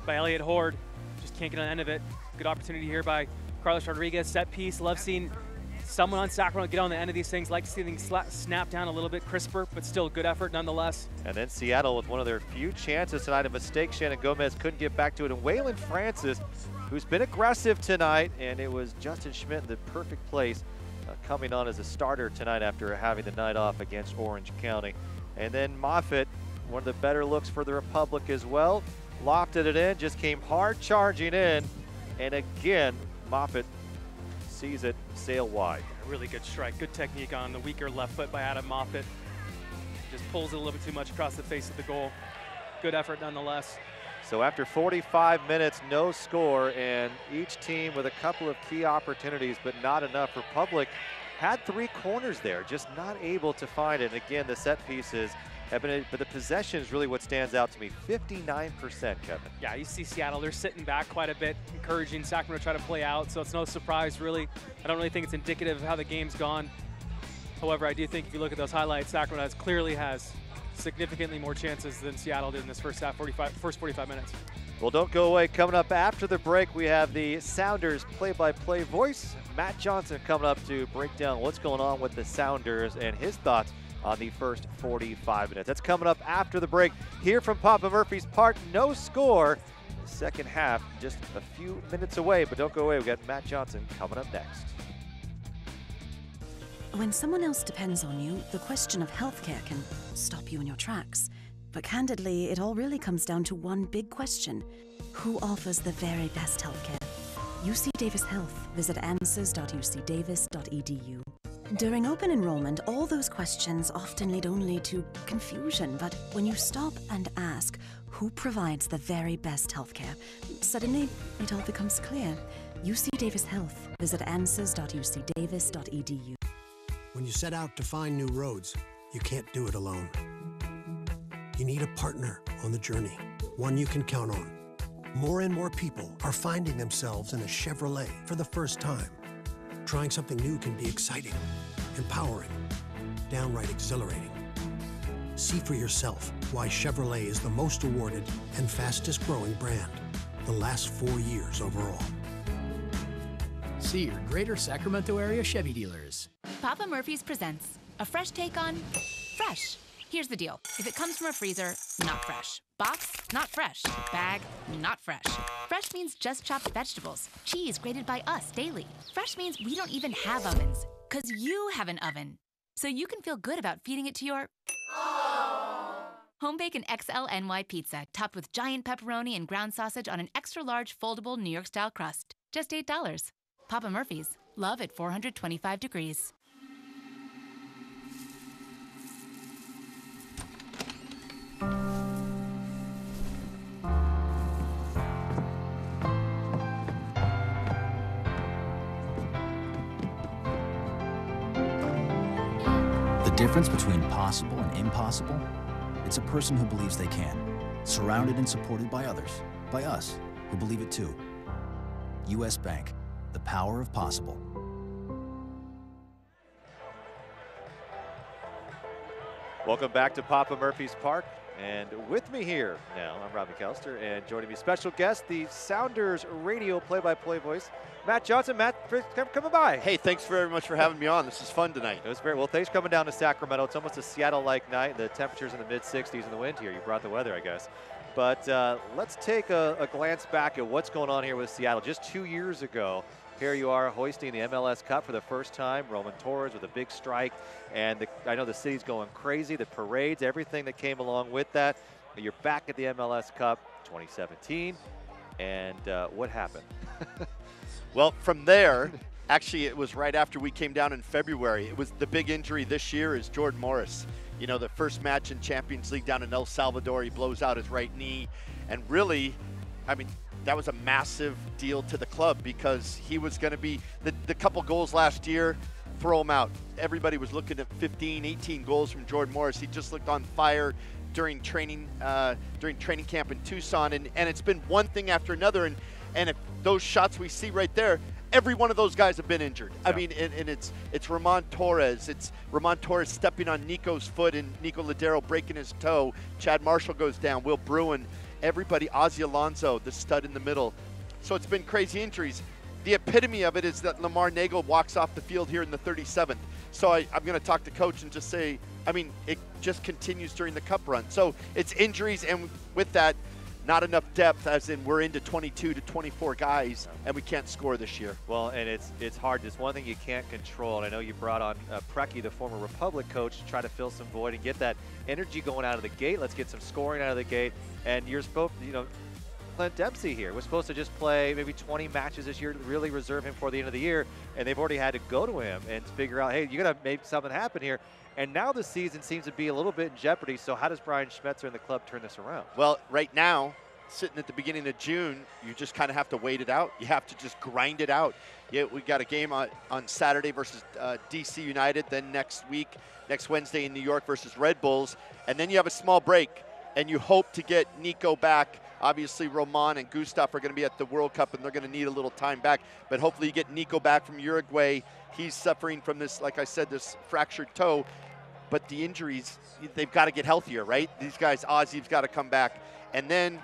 by Elliott Horde. Just can't get on the end of it. Good opportunity here by Carlos Rodriguez. Set piece. Love seeing someone on Sacramento get on the end of these things. Like to see things snap down a little bit crisper, but still good effort nonetheless. And then Seattle with one of their few chances tonight. A mistake. Shannon Gomez couldn't get back to it. And Waylon Francis, who's been aggressive tonight, and it was Justin Schmidt in the perfect place, coming on as a starter tonight after having the night off against Orange County. And then Moffitt, one of the better looks for the Republic as well. Lofted it in, just came hard charging in. And again, Moffitt sees it sail wide. A really good strike, good technique on the weaker left foot by Adam Moffitt. Just pulls it a little bit too much across the face of the goal. Good effort nonetheless. So after 45 minutes, no score, and each team with a couple of key opportunities, but not enough. Republic had 3 corners there, just not able to find it. And again, the set pieces have been, but the possession is really what stands out to me. 59%, Kevin. Yeah, you see Seattle, they're sitting back quite a bit, encouraging Sacramento to try to play out, so it's no surprise, really. I don't really think it's indicative of how the game's gone. However, I do think if you look at those highlights, Sacramento clearly has significantly more chances than Seattle did in this first 45 minutes. Well, don't go away. Coming up after the break, we have the Sounders play-by-play voice, Matt Johnson, coming up to break down what's going on with the Sounders and his thoughts on the first 45 minutes. That's coming up after the break here from Papa Murphy's Park. No score. The second half just a few minutes away, but don't go away. We've got Matt Johnson coming up next. When someone else depends on you, the question of healthcare can stop you in your tracks. But candidly, it all really comes down to one big question. Who offers the very best healthcare? UC Davis Health. Visit answers.ucdavis.edu. During open enrollment, all those questions often lead only to confusion. But when you stop and ask, who provides the very best healthcare, suddenly it all becomes clear. UC Davis Health. Visit answers.ucdavis.edu. When you set out to find new roads, you can't do it alone. You need a partner on the journey, one you can count on. More and more people are finding themselves in a Chevrolet for the first time. Trying something new can be exciting, empowering, downright exhilarating. See for yourself why Chevrolet is the most awarded and fastest growing brand the last 4 years overall. See your Greater Sacramento area Chevy dealers. Papa Murphy's presents a fresh take on fresh. Here's the deal. If it comes from a freezer, not fresh. Box, not fresh. Bag, not fresh. Fresh means just chopped vegetables. Cheese grated by us daily. Fresh means we don't even have ovens, because you have an oven. So you can feel good about feeding it to your home bacon XL NY pizza, topped with giant pepperoni and ground sausage on an extra large foldable New York style crust. Just $8. Papa Murphy's. Love at 425 degrees. The difference between possible and impossible? It's a person who believes they can, surrounded and supported by others, by us, who believe it too. U.S. Bank, the power of possible. Welcome back to Papa Murphy's Park. And with me here now, I'm Rob McAllister, and joining me, special guest, the Sounders radio play-by-play voice, Matt Johnson. Matt, for coming by. Hey, thanks very much for having me on. This is fun tonight. It was very well. Thanks for coming down to Sacramento. It's almost a Seattle-like night. The temperatures in the mid-60s and the wind here. You brought the weather, I guess. But let's take a glance back at what's going on here with Seattle. Just 2 years ago, here you are hoisting the MLS Cup for the first time. Roman Torres with a big strike. And I know the city's going crazy. The parades, everything that came along with that. You're back at the MLS Cup 2017. And what happened? Well, from there, actually, it was right after we came down in February. It was the big injury this year is Jordan Morris. You know, the first match in Champions League down in El Salvador, he blows out his right knee. And really, I mean, that was a massive deal to the club because he was going to be the couple goals last year, throw him out. Everybody was looking at 15, 18 goals from Jordan Morris. He just looked on fire during training camp in Tucson, and it's been one thing after another. And if those shots we see right there, every one of those guys have been injured. Yeah. I mean, and it's Roman Torres. It's Roman Torres stepping on Nico's foot and Nico Ladero breaking his toe. Chad Marshall goes down. Will Bruin. Everybody. Ozzy Alonso, the stud in the middle. So it's been crazy injuries. The epitome of it is that Lamar Nagel walks off the field here in the 37th. So I'm going to talk to coach and just say, I mean, it just continues during the cup run. So it's injuries, and with that, not enough depth, as in we're into 22 to 24 guys, and we can't score this year. Well, and it's hard. It's one thing you can't control. And I know you brought on Preki, the former Republic coach, to try to fill some void and get that energy going out of the gate. Let's get some scoring out of the gate. And you're supposed, Clint Dempsey here was supposed to just play maybe 20 matches this year, really reserve him for the end of the year, and they've already had to go to him and figure out, hey, you got to make something happen here. And now the season seems to be a little bit in jeopardy. So how does Brian Schmetzer and the club turn this around? Well, right now, sitting at the beginning of June, you just kind of have to wait it out. You have to just grind it out. Yeah, we got a game on Saturday versus DC United, then next Wednesday in New York versus Red Bulls, and then you have a small break, and you hope to get Nico back. Obviously, Roman and Gustav are going to be at the World Cup, and they're going to need a little time back. But hopefully you get Nico back from Uruguay. He's suffering from this, like I said, this fractured toe. But the injuries, they've got to get healthier, right? These guys, Ozzy's got to come back. And then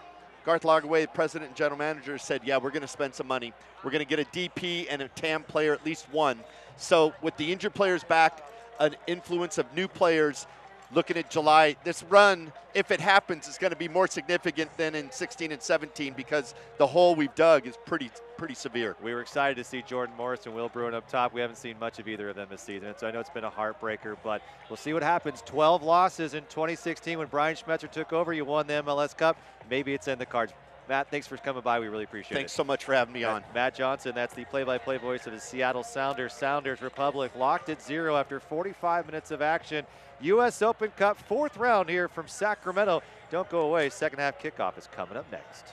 Garth Lagerwey, president and general manager, said, yeah, we're going to spend some money. We're going to get a DP and a TAM player, at least one. So with the injured players back, an influence of new players, looking at July, this run, if it happens, is going to be more significant than in 16 and 17 because the hole we've dug is pretty severe. We were excited to see Jordan Morris and Will Bruin up top. We haven't seen much of either of them this season, and so I know it's been a heartbreaker, but we'll see what happens. 12 losses in 2016 when Brian Schmetzer took over. You won the MLS Cup. Maybe it's in the cards. Matt, thanks for coming by. We really appreciate it. Thanks so much for having me on. Matt Johnson, that's the play-by-play voice of the Seattle Sounders. Sounders Republic locked at 0 after 45 minutes of action. U.S. Open Cup, 4th round here from Sacramento. Don't go away. Second half kickoff is coming up next.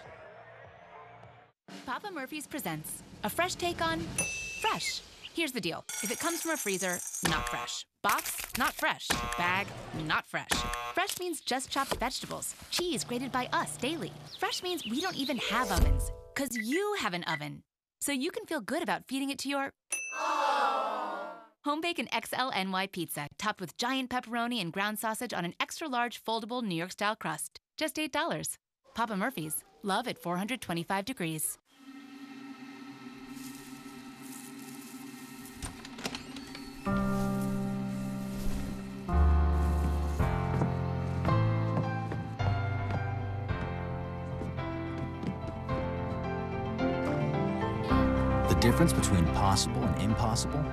Papa Murphy's presents a fresh take on fresh. Here's the deal. If it comes from a freezer, not fresh. Box, not fresh. Bag, not fresh. Fresh means just chopped vegetables. Cheese grated by us daily. Fresh means we don't even have ovens, because you have an oven. So you can feel good about feeding it to your home bacon XL NY pizza, topped with giant pepperoni and ground sausage on an extra large foldable New York style crust. Just $8. Papa Murphy's. Love at 425 degrees. The difference between possible and impossible?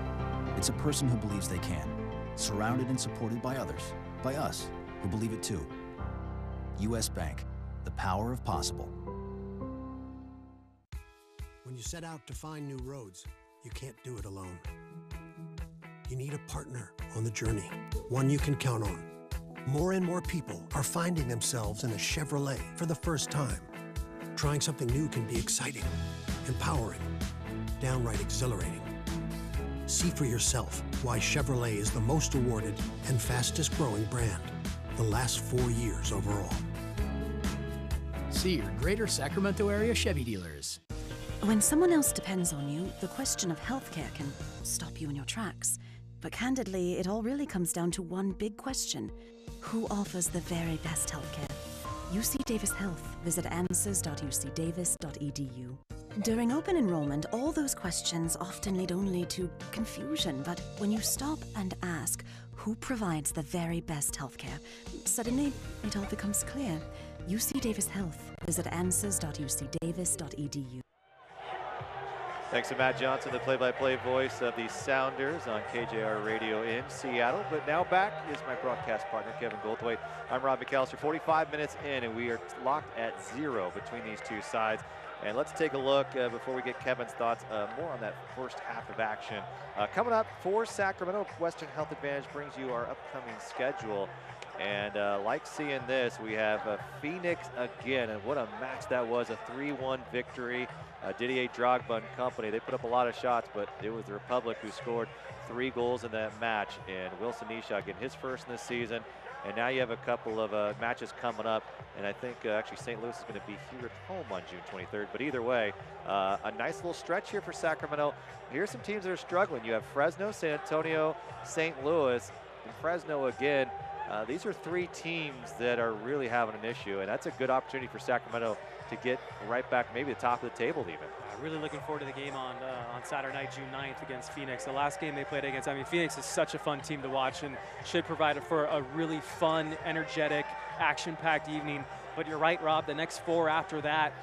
It's a person who believes they can, surrounded and supported by others, by us, who believe it too. U.S. Bank, the power of possible. When you set out to find new roads, you can't do it alone. You need a partner on the journey, one you can count on. More and more people are finding themselves in a Chevrolet for the first time. Trying something new can be exciting, empowering, downright exhilarating. See for yourself why Chevrolet is the most awarded and fastest growing brand the last 4 years overall. See your Greater Sacramento area Chevy dealers. When someone else depends on you, the question of healthcare can stop you in your tracks. But candidly, it all really comes down to one big question. Who offers the very best healthcare? UC Davis Health. Visit answers.ucdavis.edu. During open enrollment, all those questions often lead only to confusion, but when you stop and ask who provides the very best healthcare, suddenly it all becomes clear. UC Davis Health. Visit answers.ucdavis.edu. Thanks to Matt Johnson, the play-by-play voice of the Sounders on KJR Radio in Seattle. But now back is my broadcast partner, Kevin Goldthwait. I'm Rob McAllister, 45 minutes in, and we are locked at 0 between these two sides. And let's take a look before we get Kevin's thoughts more on that first half of action. Coming up for Sacramento, Western Health Advantage brings you our upcoming schedule. And like seeing this, we have Phoenix again, and what a match that was, a 3-1 victory. Didier Drogba and company, they put up a lot of shots, but it was the Republic who scored 3 goals in that match. And Wilson Ishak getting his first in this season. And now you have a couple of matches coming up, and I think actually St. Louis is going to be here at home on June 23rd. But either way, a nice little stretch here for Sacramento. Here's some teams that are struggling. You have Fresno, San Antonio, St. Louis, and Fresno again. These are 3 teams that are really having an issue, and that's a good opportunity for Sacramento to get right back, maybe the top of the table even. Really looking forward to the game on Saturday night, June 9th against Phoenix. The last game they played against, I mean, Phoenix is such a fun team to watch and should provide for a really fun, energetic, action-packed evening. But you're right, Rob, the next 4 after that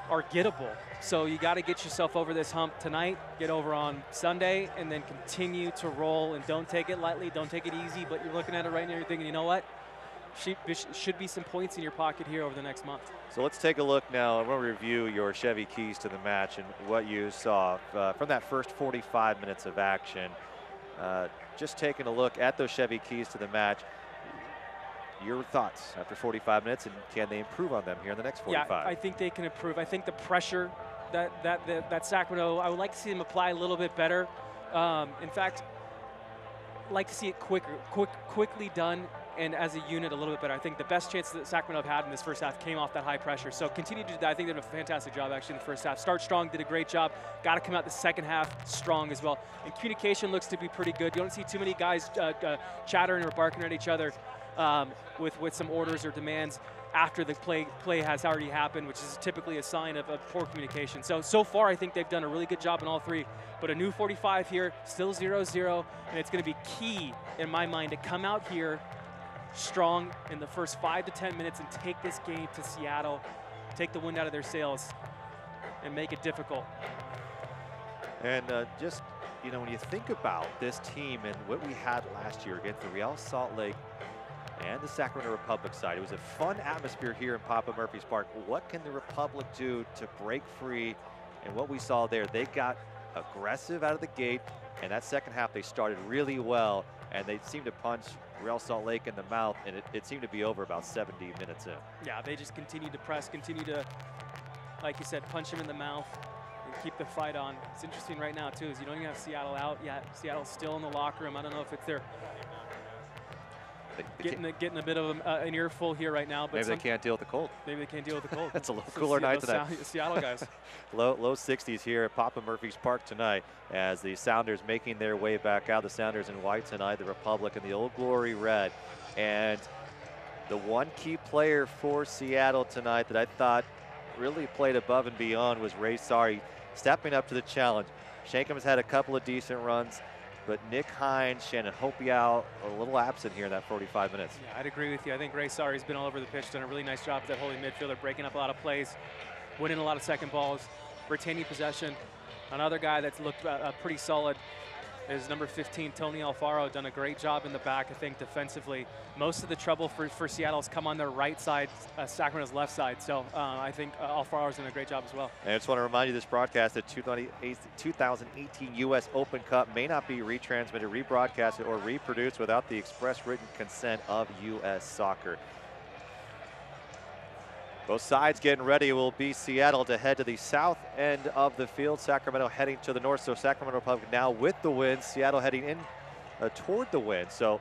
are gettable. So you got to get yourself over this hump tonight, get over on Sunday, and then continue to roll. And don't take it lightly, don't take it easy, but you're looking at it right now, you're thinking, you know what? Should be some points in your pocket here over the next month. So let's take a look now. I want to review your Chevy keys to the match and what you saw from that first 45 minutes of action. Just taking a look at those Chevy keys to the match. Your thoughts after 45 minutes, and can they improve on them here in the next 45? Yeah, I think they can improve. I think the pressure that Sacramento, I would like to see them apply a little bit better. In fact, I'd like to see it quickly done, and as a unit a little bit better. I think the best chance that Sacramento have had in this first half came off that high pressure. So continue to do that. I think they did a fantastic job actually in the first half. Start strong, did a great job. Got to come out the second half strong as well. And communication looks to be pretty good. You don't see too many guys chattering or barking at each other with some orders or demands after the play has already happened, which is typically a sign of poor communication. So far, I think they've done a really good job in all 3. But a new 45 here, still 0-0, and it's going to be key in my mind to come out here strong in the first 5 to 10 minutes and take this game to Seattle, take the wind out of their sails, and make it difficult. And just, you know, when you think about this team and what we had last year against the Real Salt Lake and the Sacramento Republic side, it was a fun atmosphere here in Papa Murphy's Park. What can the Republic do to break free? And what we saw there, they got aggressive out of the gate, and that second half they started really well, and they seemed to punch Real Salt Lake in the mouth, and it seemed to be over about 70 minutes in. Yeah, they just continued to press, continue to, like you said, punch him in the mouth and keep the fight on. It's interesting right now, too, is you don't even have Seattle out yet. Seattle's still in the locker room. I don't know if it's their getting a bit of an earful here right now. But maybe they can't deal with the cold. Maybe they can't deal with the cold. It's a little cooler night tonight. Seattle guys. Low 60s here at Papa Murphy's Park tonight as the Sounders making their way back out. The Sounders in white tonight, the Republic in the Old Glory red. And the one key player for Seattle tonight that I thought really played above and beyond was Ray Sari, stepping up to the challenge. Shankham has had a couple of decent runs, but Nick Hines, Shannon Hopiau, a little absent here in that 45 minutes. Yeah, I'd agree with you. I think Ray Sari's been all over the pitch, done a really nice job as that holding midfielder, breaking up a lot of plays, winning a lot of second balls, retaining possession. Another guy that's looked pretty solid is number 15, Tony Alfaro, done a great job in the back, I think, defensively. Most of the trouble for Seattle's come on their right side, Sacramento's left side. So I think Alfaro's done a great job as well. And I just want to remind you this broadcast, the 2018 U.S. Open Cup may not be retransmitted, rebroadcasted, or reproduced without the express written consent of U.S. Soccer. Both sides getting ready. It will be Seattle to head to the south end of the field. Sacramento heading to the north. So Sacramento Republic now with the win. Seattle heading in toward the win. So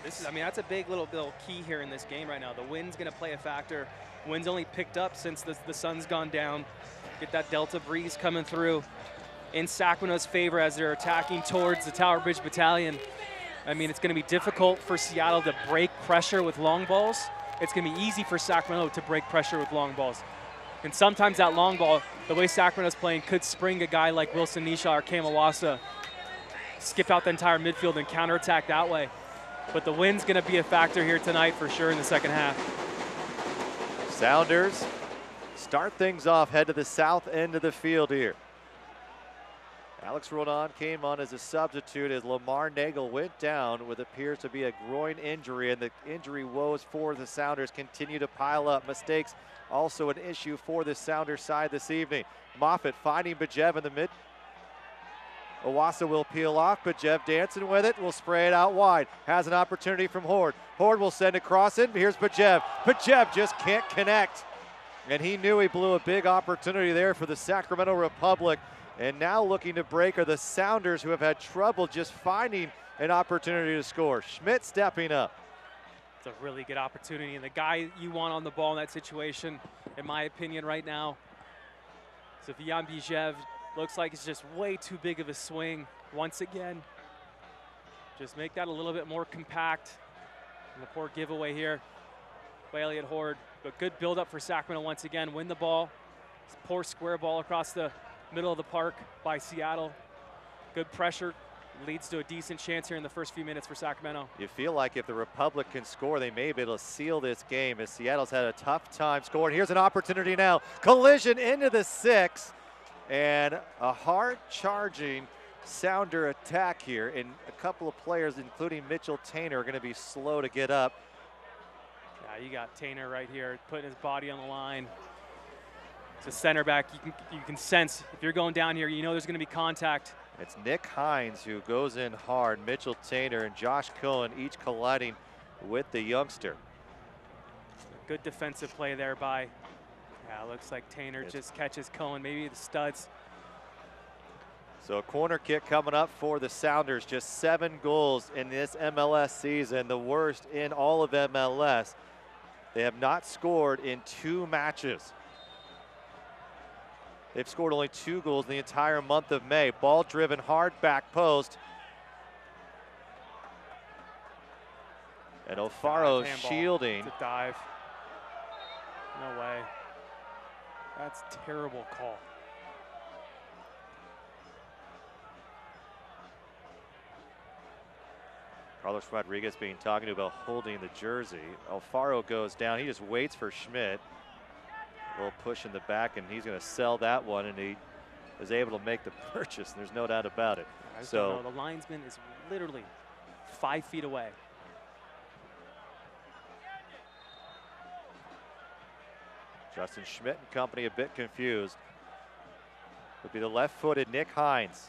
this is, I mean, that's a big little key here in this game right now. The wind's going to play a factor. Wind's only picked up since the sun's gone down. Get that delta breeze coming through in Sacramento's favor as they're attacking towards the Tower Bridge Battalion. I mean, it's going to be difficult for Seattle to break pressure with long balls. It's going to be easy for Sacramento to break pressure with long balls. And sometimes that long ball, the way Sacramento's playing, could spring a guy like Wilson Nisha or Kamawasa, skip out the entire midfield and counterattack that way. But the wind's going to be a factor here tonight for sure in the second half. Sounders start things off, head to the south end of the field here. Alex Rodon came on as a substitute as Lamar Nagel went down with appears to be a groin injury, and the injury woes for the Sounders continue to pile up. Mistakes also an issue for the Sounders side this evening. Moffitt finding Bajev in the mid. Owasa will peel off. Bajev dancing with it, will spray it out wide. Has an opportunity from Horde. Horde will send a cross in. Here's Bajev. Bajev just can't connect. And he knew he blew a big opportunity there for the Sacramento Republic. And now looking to break are the Sounders, who have had trouble just finding an opportunity to score. Schmidt stepping up. It's a really good opportunity, and the guy you want on the ball in that situation, in my opinion right now, Sofian Bajev, looks like it's just way too big of a swing once again. Just make that a little bit more compact. And the poor giveaway here by Elliott Horde. But good build up for Sacramento once again. Win the ball. Poor square ball across the middle of the park by Seattle. Good pressure leads to a decent chance here in the first few minutes for Sacramento. You feel like if the Republic can score, they may be able to seal this game, as Seattle's had a tough time scoring. Here's an opportunity now. Collision into the 6, and a hard charging Sounder attack here. And a couple of players, including Mitchell Tainer, are going to be slow to get up. Yeah, you got Tainer right here putting his body on the line. It's a center back. You can sense if you're going down here, you know there's going to be contact. It's Nick Hines who goes in hard. Mitchell Tainer and Josh Cohen each colliding with the youngster. Good defensive play there by, yeah, looks like Tainer just catches Cohen, maybe the studs. So a corner kick coming up for the Sounders. Just 7 goals in this MLS season, the worst in all of MLS. They have not scored in 2 matches. They've scored only 2 goals in the entire month of May. Ball driven hard back post. And O'Farrell shielding. It's a dive. No way. That's a terrible call. Carlos Rodriguez being talking about holding the jersey. Alfaro goes down. He just waits for Schmidt. A little push in the back, and he's going to sell that one, and he is able to make the purchase. There's no doubt about it. So the linesman is literally 5 feet away. Justin Schmidt and company a bit confused. Would be the left-footed Nick Hines.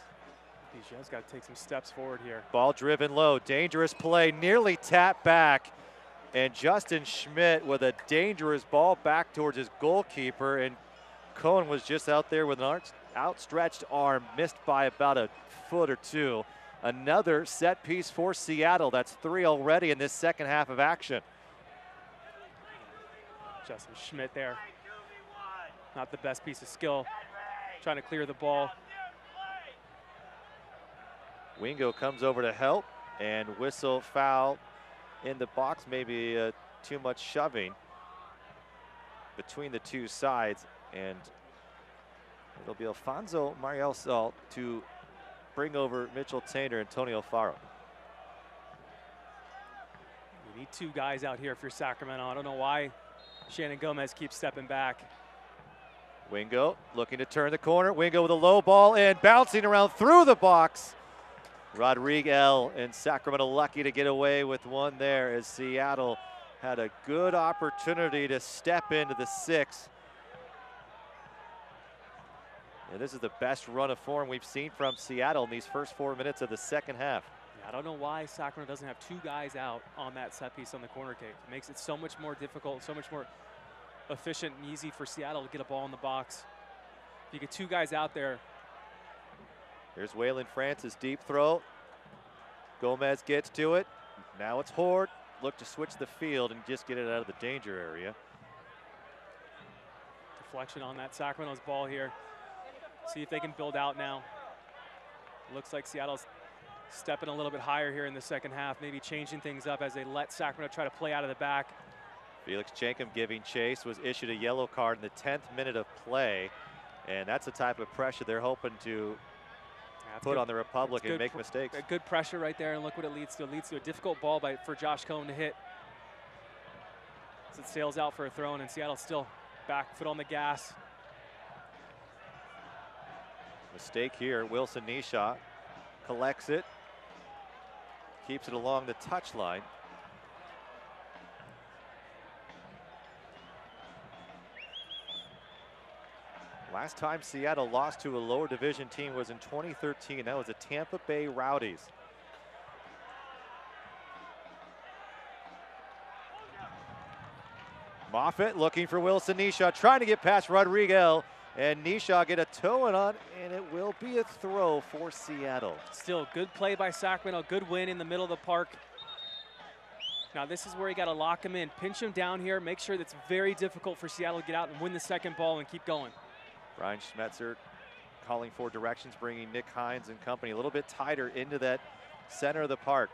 Bijev's got to take some steps forward here. Ball driven low, dangerous play, nearly tapped back. And Justin Schmidt with a dangerous ball back towards his goalkeeper, and Cohen was just out there with an outstretched arm, missed by about a foot or 2. Another set piece for Seattle. That's 3 already in this second half of action. Justin Schmidt there. Not the best piece of skill. Trying to clear the ball. Wingo comes over to help, and whistle foul in the box. Maybe too much shoving between the 2 sides, and it'll be Alfonso Marielsal to bring over Mitchell Tainer and Tony Alfaro. You need 2 guys out here for Sacramento. I don't know why Shannon Gomez keeps stepping back. Wingo looking to turn the corner. Wingo with a low ball and bouncing around through the box. Rodriguez and Sacramento lucky to get away with one there, as Seattle had a good opportunity to step into the 6. And this is the best run of form we've seen from Seattle in these first 4 minutes of the second half. Yeah, I don't know why Sacramento doesn't have 2 guys out on that set piece on the corner kick. It makes it so much more difficult, so much more efficient and easy for Seattle to get a ball in the box. If you get 2 guys out there. Here's Waylon Francis, deep throw. Gomez gets to it. Now it's Horde. Look to switch the field and just get it out of the danger area. Deflection on that Sacramento's ball here. See if they can build out now. Looks like Seattle's stepping a little bit higher here in the second half, maybe changing things up as they let Sacramento try to play out of the back. Felix Jankum giving chase, was issued a yellow card in the 10th minute of play. And that's the type of pressure they're hoping to put on the Republic and make mistakes. Good pressure right there, and look what it leads to. It leads to a difficult ball for Josh Cohn to hit. As it sails out for a throw, and Seattle still back foot on the gas. Mistake here. Wilson Nisha collects it, keeps it along the touchline. Last time Seattle lost to a lower division team was in 2013. That was the Tampa Bay Rowdies. Moffitt looking for Wilson Nisha, trying to get past Rodriguez, and Nisha get a toe in on, and it will be a throw for Seattle. Still good play by Sacramento, good win in the middle of the park. Now this is where you got to lock him in, pinch him down here, make sure that's very difficult for Seattle to get out and win the second ball and keep going. Brian Schmetzer calling for directions, bringing Nick Hines and company a little bit tighter into that center of the park.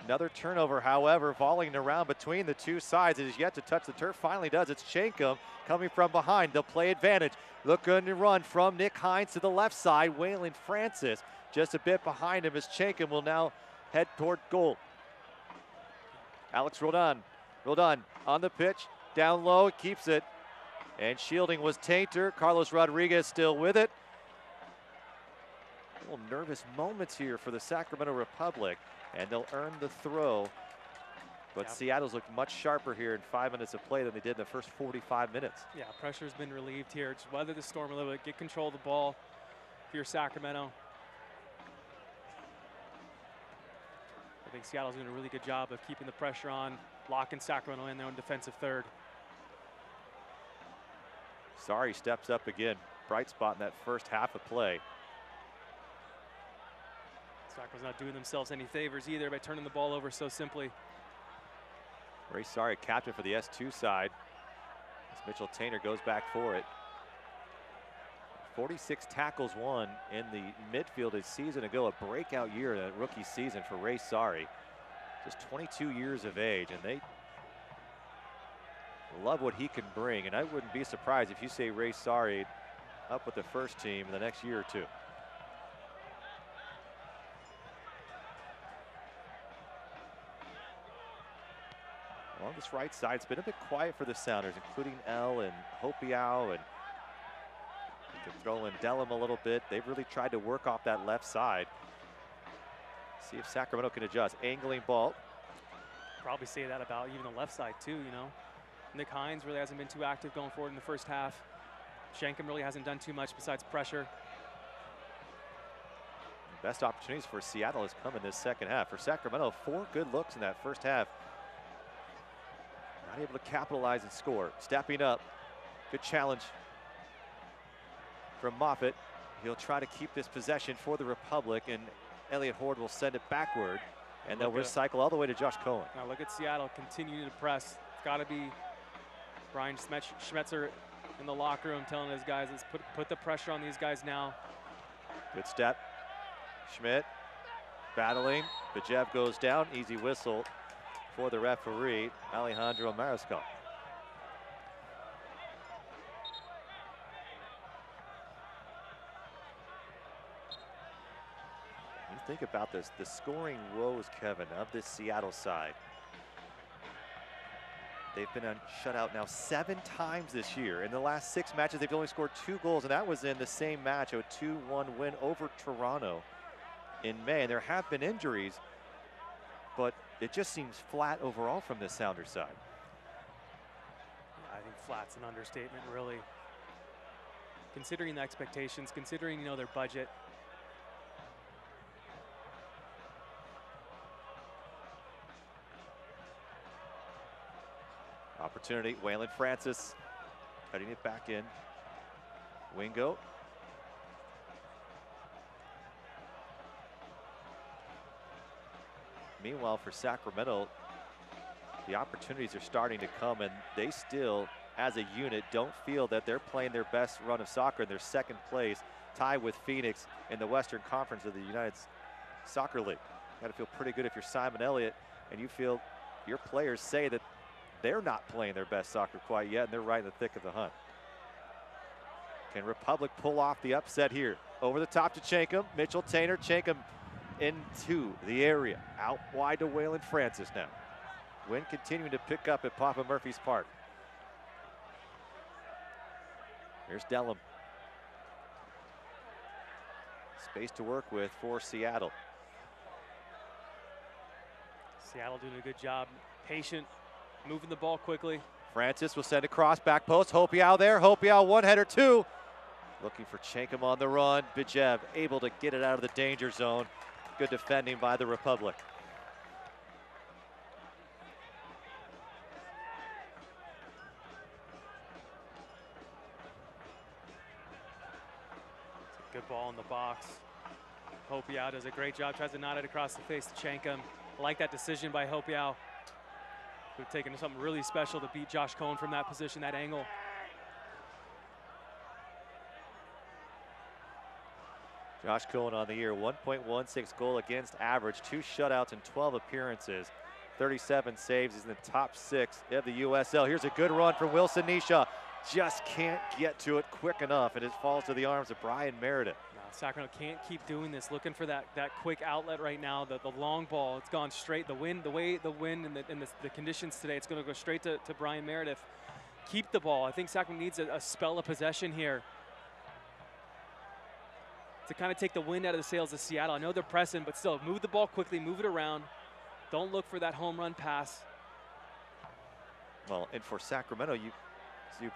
Another turnover, however, volleying around between the two sides. It is yet to touch the turf. Finally does. It's Shankum coming from behind. They'll play advantage. Looking to run from Nick Hines to the left side. Waylon Francis just a bit behind him as Shankum will now head toward goal. Alex Roldan on the pitch. Down low, keeps it. And shielding was Tainter. Carlos Rodriguez still with it. A little nervous moments here for the Sacramento Republic, and they'll earn the throw. But Seattle's looked much sharper here in 5 minutes of play than they did in the first 45 minutes. Yeah, pressure's been relieved here. Just weather the storm a little bit, get control of the ball if you're Sacramento. I think Seattle's doing a really good job of keeping the pressure on, locking Sacramento in their own defensive third. Sorry steps up again. Bright spot in that first half of play. Sacramento's not doing themselves any favors either by turning the ball over so simply. Ray Sorry, captain for the S2 side. As Mitchell Tainter goes back for it. 46 tackles won in the midfield a season ago, a breakout year in that rookie season for Ray Sorry. Just 22 years of age, and they love what he can bring, and I wouldn't be surprised if you say Ray Sorry up with the first team in the next year or two. Along this right side, it's been a bit quiet for the Sounders, including El and Hopiao, and you can throw in Dellum a little bit. They've really tried to work off that left side. See if Sacramento can adjust. Angling ball. Probably say that about even the left side too, you know. Nick Hines really hasn't been too active going forward in the first half. Shankum really hasn't done too much besides pressure. Best opportunities for Seattle has come in this second half. For Sacramento, 4 good looks in that first half. Not able to capitalize and score. Stepping up. Good challenge from Moffitt. He'll try to keep this possession for the Republic, and Elliott Horde will send it backward, and they'll recycle all the way to Josh Cohen. Now look at Seattle continuing to press. It's got to be Brian Schmetzer in the locker room telling his guys, let's put the pressure on these guys now. Good step. Schmidt battling. Bajev goes down. Easy whistle for the referee, Alejandro Mariscal. You think about this, the scoring woes, Kevin, of this Seattle side. They've been shut out now 7 times this year. In the last 6 matches, they've only scored 2 goals, and that was in the same match, a 2-1 win over Toronto in May. And there have been injuries, but it just seems flat overall from the Sounders side. I think flat's an understatement, really. Considering the expectations, considering, you know, their budget. Opportunity, Waylon Francis cutting it back in. Wingo. Meanwhile, for Sacramento, the opportunities are starting to come, and they still, as a unit, don't feel that they're playing their best run of soccer in their second place, tied with Phoenix in the Western Conference of the United Soccer League. Got to feel pretty good if you're Simon Elliott and you feel your players say that they're not playing their best soccer quite yet, and they're right in the thick of the hunt. Can Republic pull off the upset here? Over the top to Chenkum. Mitchell Tainer. Chenkum into the area. Out wide to Waylon Francis now. Wind continuing to pick up at Papa Murphy's Park. Here's Dellum. Space to work with for Seattle. Seattle doing a good job. Patient, moving the ball quickly. Francis will send a cross, back post. Hopiao there. Hopiao, one header, two. Looking for Chenkum on the run. Bijev able to get it out of the danger zone. Good defending by the Republic. Good ball in the box. Hopiao does a great job, tries to knot it across the face to Chenkum. I like that decision by Hopiao. Could have taken something really special to beat Josh Cohen from that position, that angle. Josh Cohen on the year, 1.16 goal against average, 2 shutouts in 12 appearances, 37 saves. He's in the top 6 of the USL. Here's a good run from Wilson Nisha. Just can't get to it quick enough, and it falls to the arms of Brian Meredith. No, Sacramento can't keep doing this, looking for that quick outlet right now. The long ball, it's gone straight. The wind and the conditions today, it's going to go straight to Brian Meredith. Keep the ball. I think Sacramento needs a spell of possession here to kind of take the wind out of the sails of Seattle. I know they're pressing, but still, move the ball quickly, move it around. Don't look for that home run pass. Well, and for Sacramento, you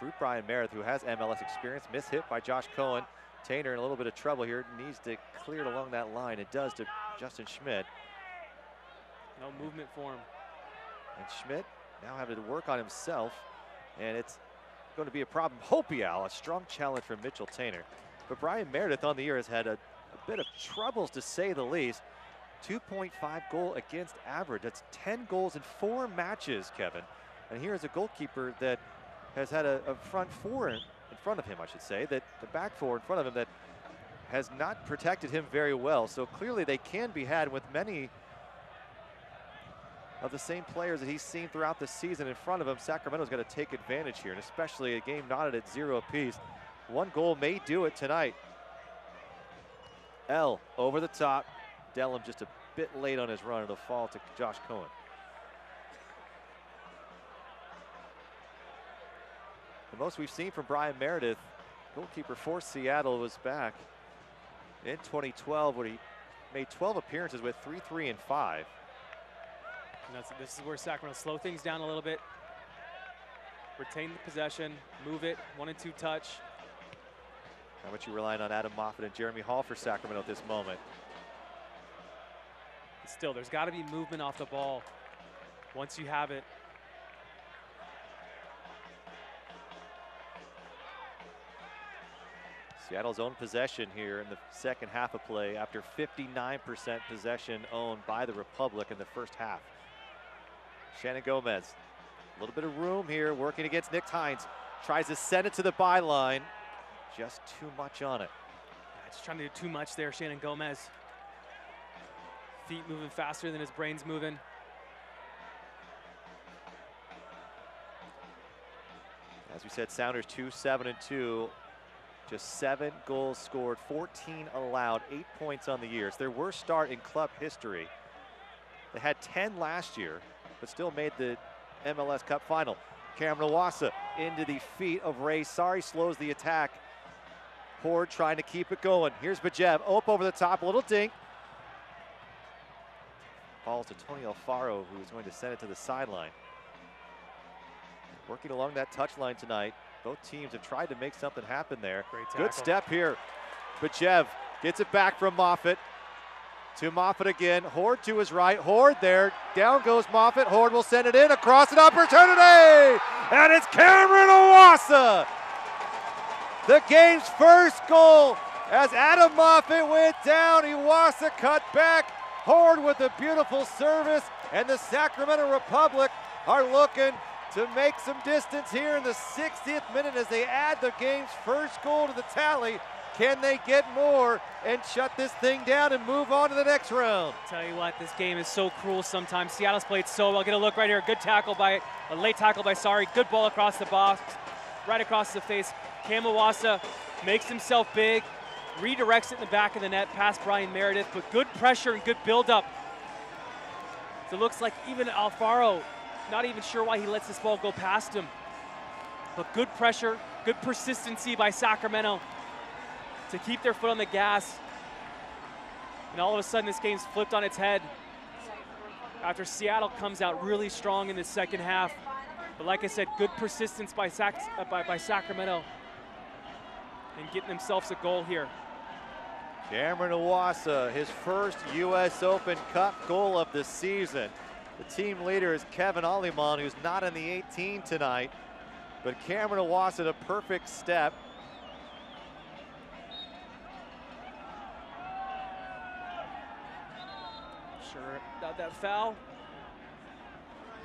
root Brian Meredith, who has MLS experience, mishit by Josh Cohen. Tainer in a little bit of trouble here, needs to clear it along that line. It does to Justin Schmidt. No movement for him. And Schmidt now having to work on himself, and it's going to be a problem. Hopiao, a strong challenge from Mitchell Tainer. But Brian Meredith on the year has had a bit of troubles, to say the least. 2.5 goal against average. That's 10 goals in 4 matches, Kevin. And here's a goalkeeper that has had a front four in front of him, I should say, that the back four in front of him that has not protected him very well. So clearly they can be had with many of the same players that he's seen throughout the season in front of him. Sacramento's got to take advantage here, and especially a game knotted at 0 apiece. 1 goal may do it tonight. L over the top. Dellum just a bit late on his run. It'll fall to Josh Cohen. The most we've seen from Brian Meredith, goalkeeper for Seattle, was back in 2012 when he made 12 appearances with 3, 3, and 5. And this is where Sacramento slow things down a little bit. Retain the possession, move it, 1 and 2 touch. How much you relying on Adam Moffat and Jeremy Hall for Sacramento at this moment? Still, there's got to be movement off the ball once you have it. Seattle's own possession here in the second half of play after 59% possession owned by the Republic in the first half. Shannon Gomez, a little bit of room here, working against Nick Hines. Tries to send it to the byline. Just too much on it. Yeah, just trying to do too much there, Shannon Gomez. Feet moving faster than his brain's moving. As we said, Sounders 2-7-2. Just 7 goals scored, 14 allowed, 8 points on the year. It's their worst start in club history. They had 10 last year, but still made the MLS Cup final. Cameron Iwasa into the feet of Ray Sari, slows the attack. Horde trying to keep it going. Here's Bijev, over the top, a little dink. Falls to Tony Alfaro, who is going to send it to the sideline. Working along that touchline tonight. Both teams have tried to make something happen there. Good step here. Bijev gets it back from Moffat. To Moffat again. Horde to his right. Horde there. Down goes Moffat. Horde will send it in. Across an opportunity. And it's Cameron Iwasa. The game's first goal as Adam Moffat went down. Iwasa cut back. Horde with a beautiful service. And the Sacramento Republic are looking to make some distance here in the 60th minute as they add the game's first goal to the tally. can they get more and shut this thing down and move on to the next round? Tell you what, this game is so cruel sometimes. Seattle's played so well. Get a look right here. Good tackle by, a late tackle by Sari. Good ball across the box, right across the face. Cam Iwasa makes himself big, redirects it in the back of the net past Brian Meredith, but good pressure and good build-up. So it looks like even Alfaro, not even sure why he lets this ball go past him. But good pressure, good persistency by Sacramento to keep their foot on the gas. And all of a sudden this game's flipped on its head after Seattle comes out really strong in the second half. But like I said, good persistence by Sacramento and getting themselves a goal here. Cameron Iwasa, his first U.S. Open Cup goal of the season. The team leader is Kevin Aliman, who's not in the 18 tonight. But Cameron Iwasa, a perfect step. Sure, that foul.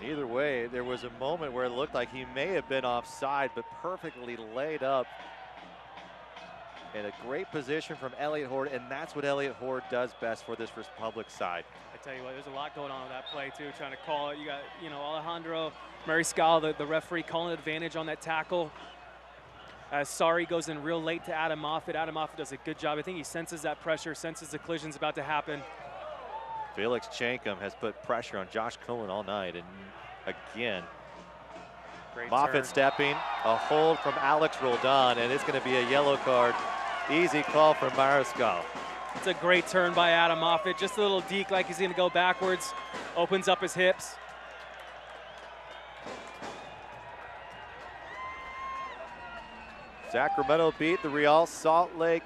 Either way, there was a moment where it looked like he may have been offside, but perfectly laid up. And a great position from Elliot Horde, and that's what Elliot Horde does best for this Republic side. I tell you what, there's a lot going on with that play too, trying to call it. You got, Alejandro Mariscal, the referee, calling advantage on that tackle. As Sari goes in real late to Adam Moffat. Adam Moffat does a good job. I think he senses that pressure, senses the collision's about to happen. Felix Chankum has put pressure on Josh Cohen all night, and again, great Moffat turn. stepping, a hold from Alex Roldan, and it's going to be a yellow card. Easy call from Mariscal. It's a great turn by Adam Moffat. Just a little deke like he's going to go backwards. Opens up his hips. Sacramento beat the Real Salt Lake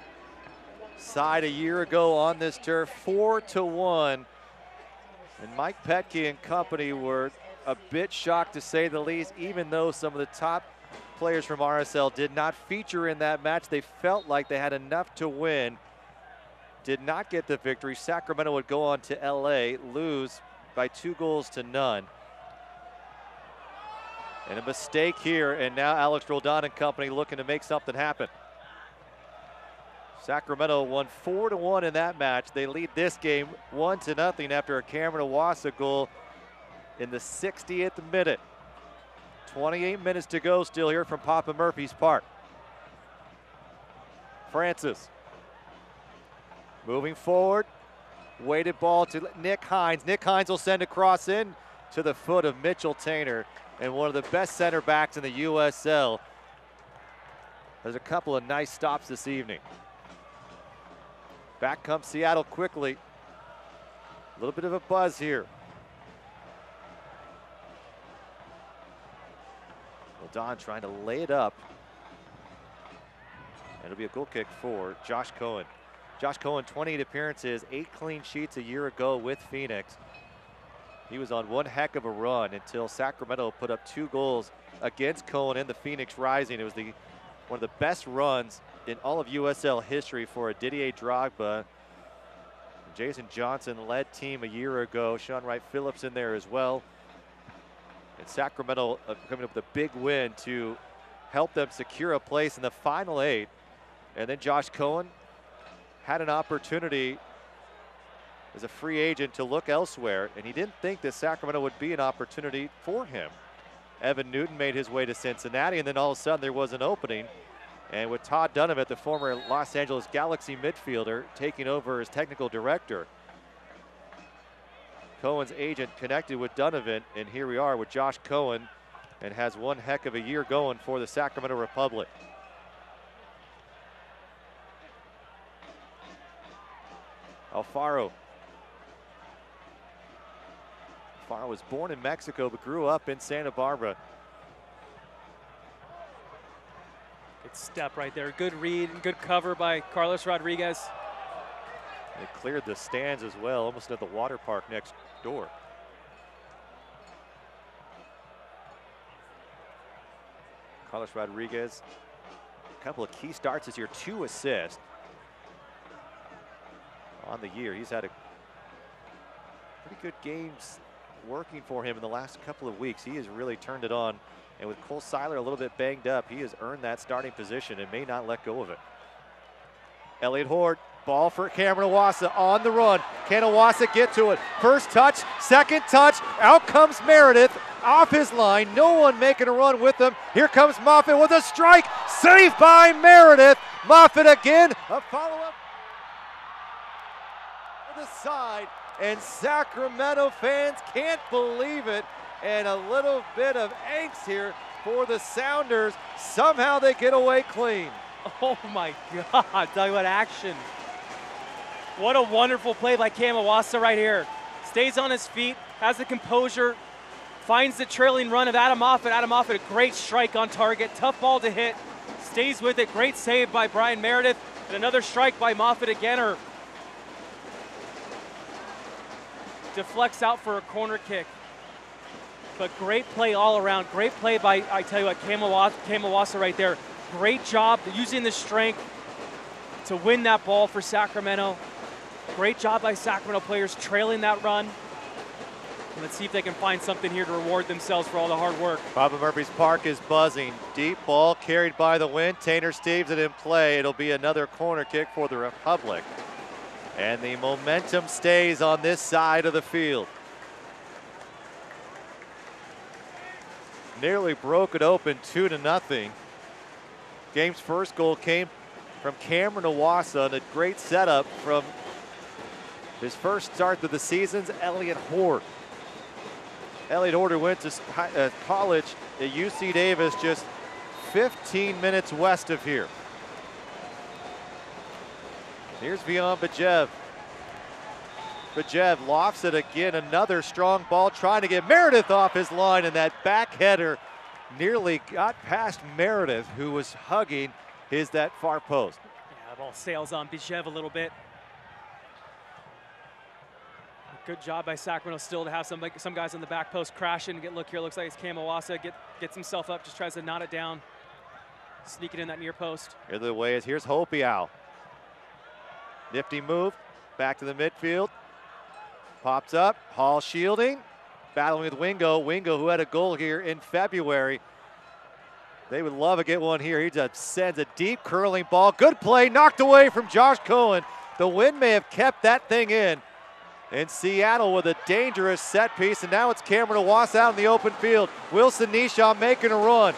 side a year ago on this turf, 4-1. And Mike Petke and company were a bit shocked, to say the least, even though some of the top players from RSL did not feature in that match. They felt like they had enough to win. Did not get the victory. Sacramento would go on to LA, lose by 2-0. And a mistake here, and now Alex Roldan and company looking to make something happen. Sacramento won 4-1 in that match. They lead this game 1-0 after a Cameron Iwasa goal in the 60th minute. 28 minutes to go still here from Papa Murphy's Park. Francis moving forward. Weighted ball to Nick Hines. Nick Hines will send a cross in to the foot of Mitchell Tainter, and one of the best center backs in the USL. There's a couple of nice stops this evening. Back comes Seattle quickly. A little bit of a buzz here. Don trying to lay it up. It'll be a goal kick for Josh Cohen. Josh Cohen, 28 appearances, 8 clean sheets a year ago with Phoenix. He was on one heck of a run until Sacramento put up 2 goals against Cohen in the Phoenix Rising. It was one of the best runs in all of USL history for a Didier Drogba. Jason Johnson led team a year ago. Sean Wright Phillips in there as well. And Sacramento coming up with a big win to help them secure a place in the final 8. And then Josh Cohen had an opportunity as a free agent to look elsewhere, and he didn't think that Sacramento would be an opportunity for him. Evan Newton made his way to Cincinnati, and then all of a sudden there was an opening. And with Todd Dunham, the former Los Angeles Galaxy midfielder, taking over as technical director, Cohen's agent connected with Donovan, and here we are with Josh Cohen, and has one heck of a year going for the Sacramento Republic. Alfaro. Alfaro was born in Mexico but grew up in Santa Barbara. Good step right there. Good read and good cover by Carlos Rodriguez. They cleared the stands as well, almost at the water park next door. Carlos Rodriguez, a couple of key starts this year, 2 assists on the year. He's had a pretty good games working for him in the last couple of weeks. He has really turned it on. And with Cole Seiler a little bit banged up, he has earned that starting position and may not let go of it. Elliott Horde, ball for Cameron Iwasa on the run. Can Iwasa get to it? First touch, second touch, out comes Meredith off his line. No one making a run with him. Here comes Moffitt with a strike, saved by Meredith. Moffitt again, a follow-up to the side, and Sacramento fans can't believe it, and a little bit of angst here for the Sounders. Somehow they get away clean. Oh my God, talk about action. What a wonderful play by Cam Iwasa right here. Stays on his feet, has the composure, finds the trailing run of Adam Moffitt. Adam Moffitt, a great strike on target, tough ball to hit, stays with it. Great save by Brian Meredith, and another strike by Moffitt again, or deflects out for a corner kick. But great play all around. Great play by, I tell you what, Cam Iwasa right there. Great job using the strength to win that ball for Sacramento. Great job by Sacramento players trailing that run. Let's see if they can find something here to reward themselves for all the hard work. Papa Murphy's Park is buzzing. Deep ball carried by the wind. Tanner Steves it in play. It'll be another corner kick for the Republic. And the momentum stays on this side of the field. Nearly broke it open 2-0. Game's first goal came from Cameron Iwasa, and a great setup from his first start to the season's Elliott Horde. Elliott Horde went to college at UC Davis, just 15 minutes west of here. Here's Vian Bajev. Bajev lofts it again, another strong ball trying to get Meredith off his line, and that back header nearly got past Meredith, who was hugging that far post. Yeah, the ball sails on Bajev a little bit. Good job by Sacramento still to have some guys on the back post crashing. Look here, looks like it's Cam Iwasa, gets himself up, just tries to knot it down, sneak it in that near post. Here the way is, here's Hopiau. Nifty move, back to the midfield. Pops up, Hall shielding, battling with Wingo. Wingo, who had a goal here in February. They would love to get one here. He just sends a deep curling ball. Good play, knocked away from Josh Cohen. The wind may have kept that thing in. And Seattle with a dangerous set piece, and now it's Cameron Iwasa out in the open field. Wilson Nishaw making a run.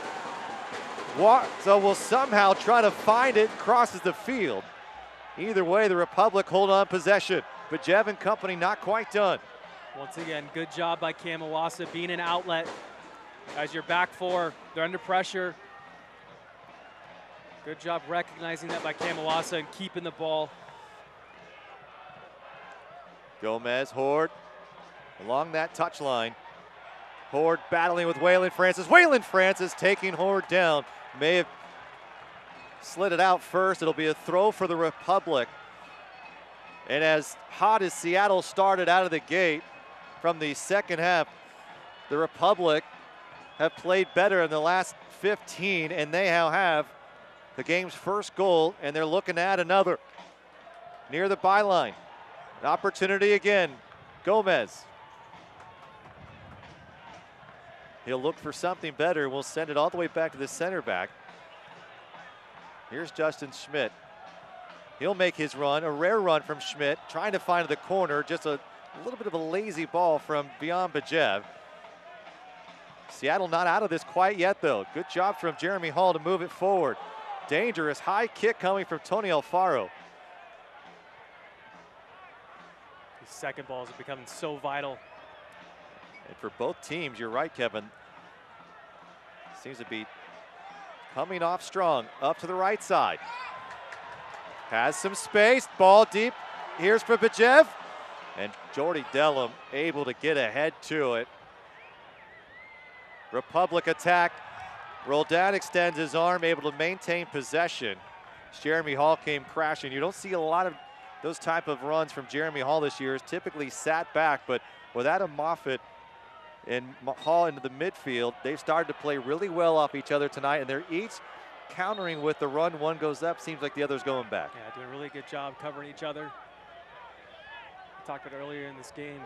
So will somehow try to find it, crosses the field. Either way, the Republic hold on possession, but Jev and company not quite done. Once again, good job by Cam Iwasa being an outlet. As your back four, they're under pressure. Good job recognizing that by Cam Iwasa and keeping the ball. Gomez, Horde, along that touch line. Horde battling with Waylon Francis. Waylon Francis taking Horde down. May have slid it out first. It'll be a throw for the Republic. And as hot as Seattle started out of the gate from the second half, the Republic have played better in the last 15, and they now have the game's first goal, and they're looking at another near the byline. An opportunity again. Gomez. He'll look for something better. We'll send it all the way back to the center back. Here's Justin Schmidt. He'll make his run, a rare run from Schmidt, trying to find the corner. Just a little bit of a lazy ball from Vian Bajev. Seattle not out of this quite yet, though. Good job from Jeremy Hall to move it forward. Dangerous high kick coming from Tony Alfaro. These second balls are becoming so vital. And for both teams, you're right, Kevin. Seems to be coming off strong, up to the right side. Has some space, ball deep. Here's for Bajev. And Jordy Dellum able to get ahead to it. Republic attack. Roldan extends his arm, able to maintain possession. Jeremy Hall came crashing. You don't see a lot of those type of runs from Jeremy Hall this year. He's typically sat back, but with Adam Moffitt and Hall into the midfield, they've started to play really well off each other tonight, and they're each countering with the run. One goes up, seems like the other's going back. Yeah, doing a really good job covering each other. We talked about earlier in this game,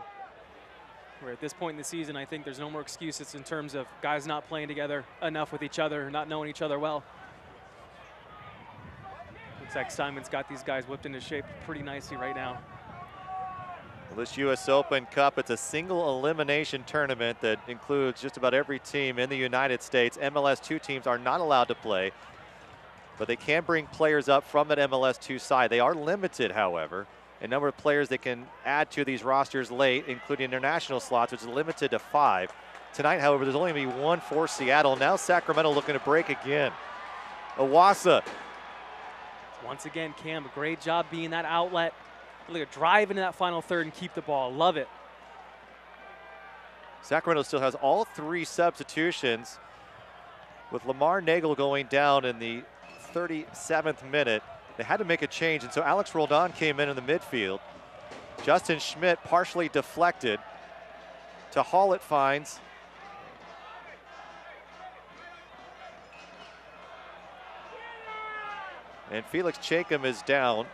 where at this point in the season, I think there's no more excuses in terms of guys not playing together enough with each other, not knowing each other well. Looks like Simon's got these guys whipped into shape pretty nicely right now. Well, this U.S. Open Cup, it's a single elimination tournament that includes just about every team in the United States. MLS 2 teams are not allowed to play, but they can bring players up from that MLS 2 side. They are limited, however, in number of players they can add to these rosters late, including international slots, which is limited to 5. Tonight, however, there's only going to be 1 for Seattle. Now Sacramento looking to break again. Iwasa. Once again, Cam, a great job being that outlet. Really a drive into that final third and keep the ball. Love it. Sacramento still has all 3 substitutions, with Lamar Nagel going down in the 37th minute. They had to make a change, and so Alex Roldan came in the midfield. Justin Schmidt partially deflected. To Hall it finds. And Felix Chacum is down.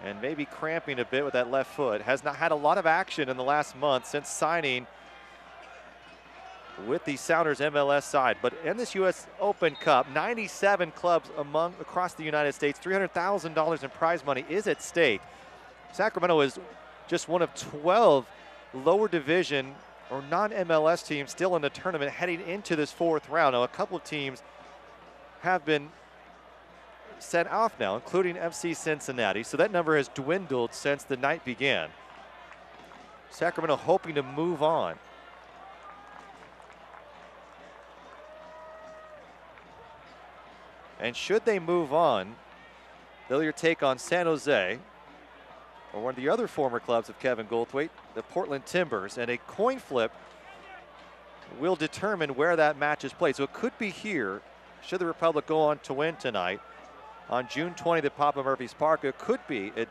And maybe cramping a bit with that left foot. Has not had a lot of action in the last month since signing with the Sounders MLS side. But in this U.S. Open Cup, 97 clubs across the United States, $300,000 in prize money is at stake. Sacramento is just one of 12 lower division or non-MLS teams still in the tournament heading into this 4th round. Now, a couple of teams have been sent off now, including FC Cincinnati. So that number has dwindled since the night began. Sacramento hoping to move on. And should they move on, they'll either take on San Jose or one of the other former clubs of Kevin Goldthwait, the Portland Timbers, and a coin flip will determine where that match is played. So it could be here, should the Republic go on to win tonight, on June 20th at Papa Murphy's Park. It could be at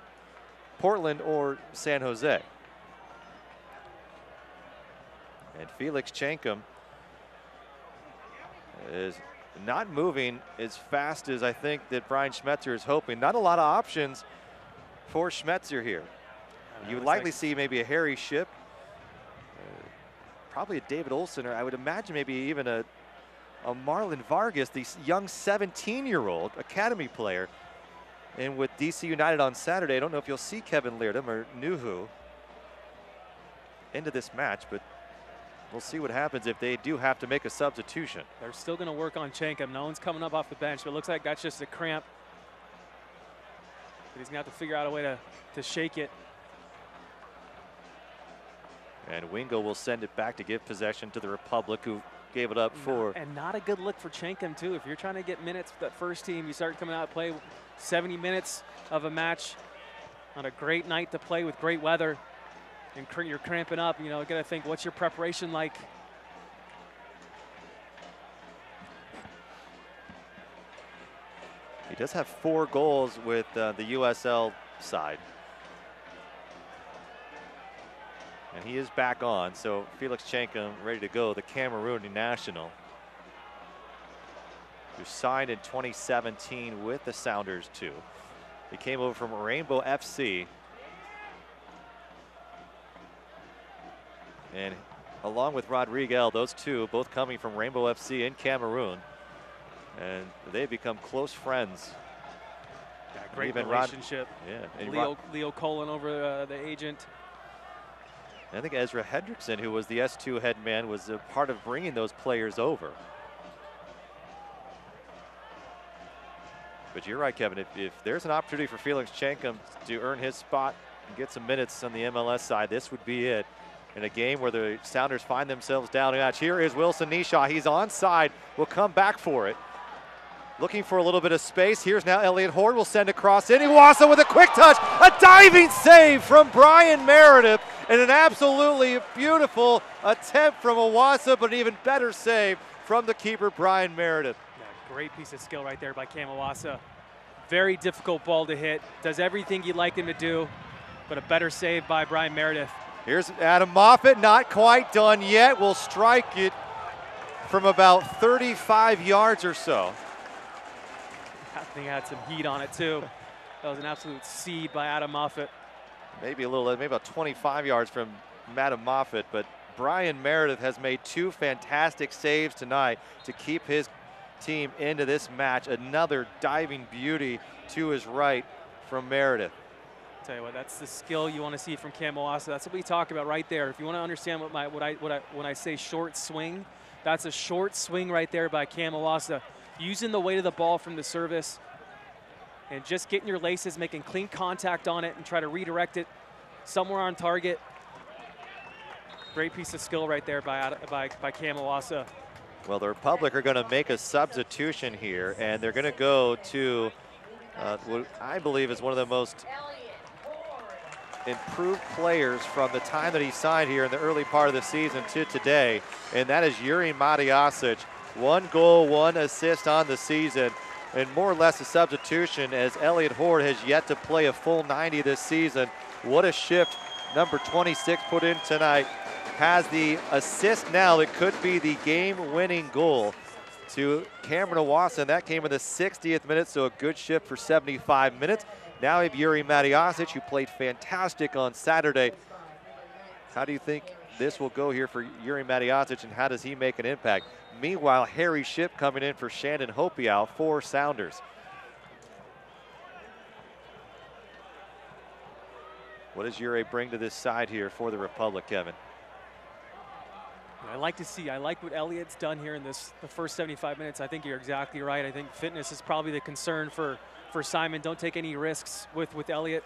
Portland or San Jose. And Felix Chacum is not moving as fast as I think that Brian Schmetzer is hoping. Not a lot of options for Schmetzer here. You would likely see maybe a Harry Shipp, probably a David Olson, or I would imagine maybe even a Marlon Vargas, the young 17-year-old academy player. And with DC United on Saturday, I don't know if you'll see Kevin Leardom or Nuhu into this match, but we'll see what happens if they do have to make a substitution. They're still going to work on Chacum. No one's coming up off the bench, but it looks like that's just a cramp. But he's going to have to figure out a way to shake it. And Wingo will send it back to give possession to the Republic, who gave it up for. And not a good look for Chacum, too. If you're trying to get minutes with that first team, you start coming out to play 70 minutes of a match on a great night to play with great weather, and you're cramping up, you got to think, what's your preparation like? He does have 4 goals with the USL side. And he is back on, so Felix Chacum ready to go, the Cameroonian national, who signed in 2017 with the Sounders too. He came over from Rainbow FC. And along with Rodriguez, those two both coming from Rainbow FC in Cameroon. And they've become close friends. Yeah, great relationship. And Leo Colin over the agent. I think Ezra Hendrickson, who was the S2 head man, was a part of bringing those players over. But you're right, Kevin. If there's an opportunity for Felix Chacum to earn his spot and get some minutes on the MLS side, this would be it. In a game where the Sounders find themselves down a match. Here is Wilson Nishaw. He's onside. Will come back for it. Looking for a little bit of space. Here's now Elliot Horde will send across. Iwasa with a quick touch. A diving save from Brian Meredith. And an absolutely beautiful attempt from Iwasa, but an even better save from the keeper, Brian Meredith. Yeah, great piece of skill right there by Cam Iwasa. Very difficult ball to hit. Does everything you'd like him to do, but a better save by Brian Meredith. Here's Adam Moffat, not quite done yet. Will strike it from about 35 yards or so. I think had some heat on it too. That was an absolute seed by Adam Moffat. Maybe about 25 yards from Adam Moffat, but Brian Meredith has made 2 fantastic saves tonight to keep his team into this match. Another diving beauty to his right from Meredith. Tell you what, that's the skill you want to see from Cam Oasa. That's what we talk about right there. If you want to understand when I say short swing, that's a short swing right there by Cam Oasa. Using the weight of the ball from the service and just getting your laces, making clean contact on it and try to redirect it somewhere on target. Great piece of skill right there by Cam Oasa. Well, the Republic are going to make a substitution here, and they're going to go to what I believe is one of the most improved players from the time that he signed here in the early part of the season to today, and that is Yuri Matiasic. 1 goal, 1 assist on the season, and more or less a substitution as Elliot Horde has yet to play a full 90 this season. What a shift number 26 put in tonight. Has the assist now that could be the game-winning goal to Cameron Oasa, and that came in the 60th minute, so a good shift for 75 minutes. Now we have Yuri Matiasic, who played fantastic on Saturday. How do you think this will go here for Yuri Matiasic, and how does he make an impact? Meanwhile, Harry Shipp coming in for Shandon Hopiau for Sounders. What does Yuri bring to this side here for the Republic, Kevin? I like what Elliott's done here in the first 75 minutes. I think you're exactly right. I think fitness is probably the concern for Simon. Don't take any risks with Elliott.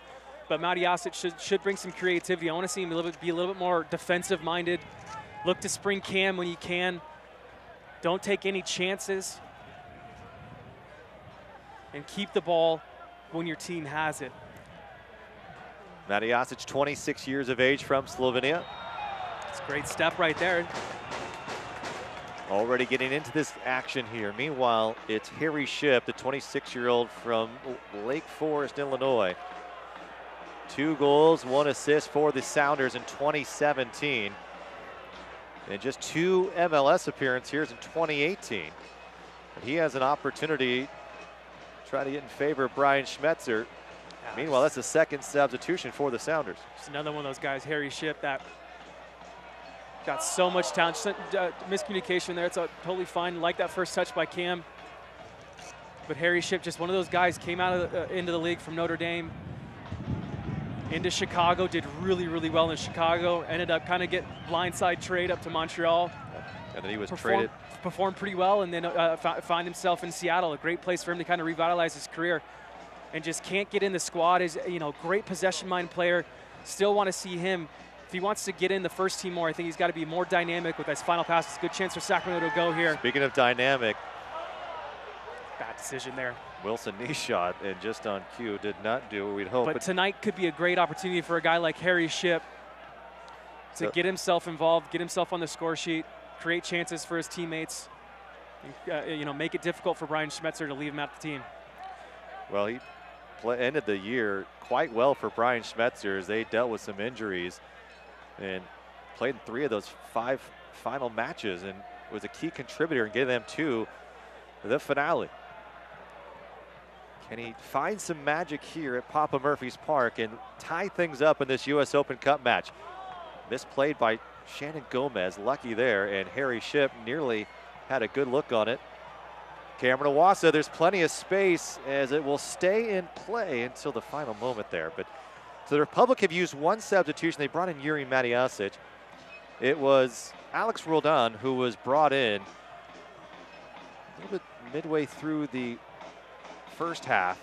But Matiasic should bring some creativity. I want to see him be a little bit more defensive-minded. Look to spring Cam when you can. Don't take any chances. And keep the ball when your team has it. Matiasic, 26 years of age from Slovenia. It's a great step right there. Already getting into this action here. Meanwhile, it's Harry Shipp, the 26-year-old from Lake Forest, Illinois. 2 goals, 1 assist for the Sounders in 2017. And just 2 MLS appearances here in 2018. But he has an opportunity to try to get in favor of Brian Schmetzer. Meanwhile, that's the second substitution for the Sounders. Just another one of those guys, Harry Shipp, that got so much talent. Miscommunication there. It's totally fine. Like that first touch by Cam. But Harry Shipp, just one of those guys, came out of into the league from Notre Dame, into Chicago, did really, really well in Chicago. Ended up kind of get blindside trade up to Montreal. And then he was traded. Performed pretty well, and then find himself in Seattle. A great place for him to kind of revitalize his career. And just can't get in the squad. Is, you know, great possession mind player. Still want to see him. If he wants to get in the first team more, I think he's got to be more dynamic with his final passes. Good chance for Sacramento to go here. Speaking of dynamic. Bad decision there. Wilson knee shot, and just on cue did not do what we'd hope. But tonight could be a great opportunity for a guy like Harry Shipp to get himself involved, get himself on the score sheet, create chances for his teammates, and, you know, make it difficult for Brian Schmetzer to leave him out the team. Well, he ended the year quite well for Brian Schmetzer as they dealt with some injuries and played in 3 of those 5 final matches and was a key contributor in getting them to the finale. Can he find some magic here at Papa Murphy's Park and tie things up in this U.S. Open Cup match? Misplayed by Shannon Gomez, lucky there, and Harry Shipp nearly had a good look on it. Cameron Oasa, there's plenty of space as it will stay in play until the final moment there. But so the Republic have used 1 substitution. They brought in Yuri Matiasic. It was Alex Roldan who was brought in a little bit midway through the first half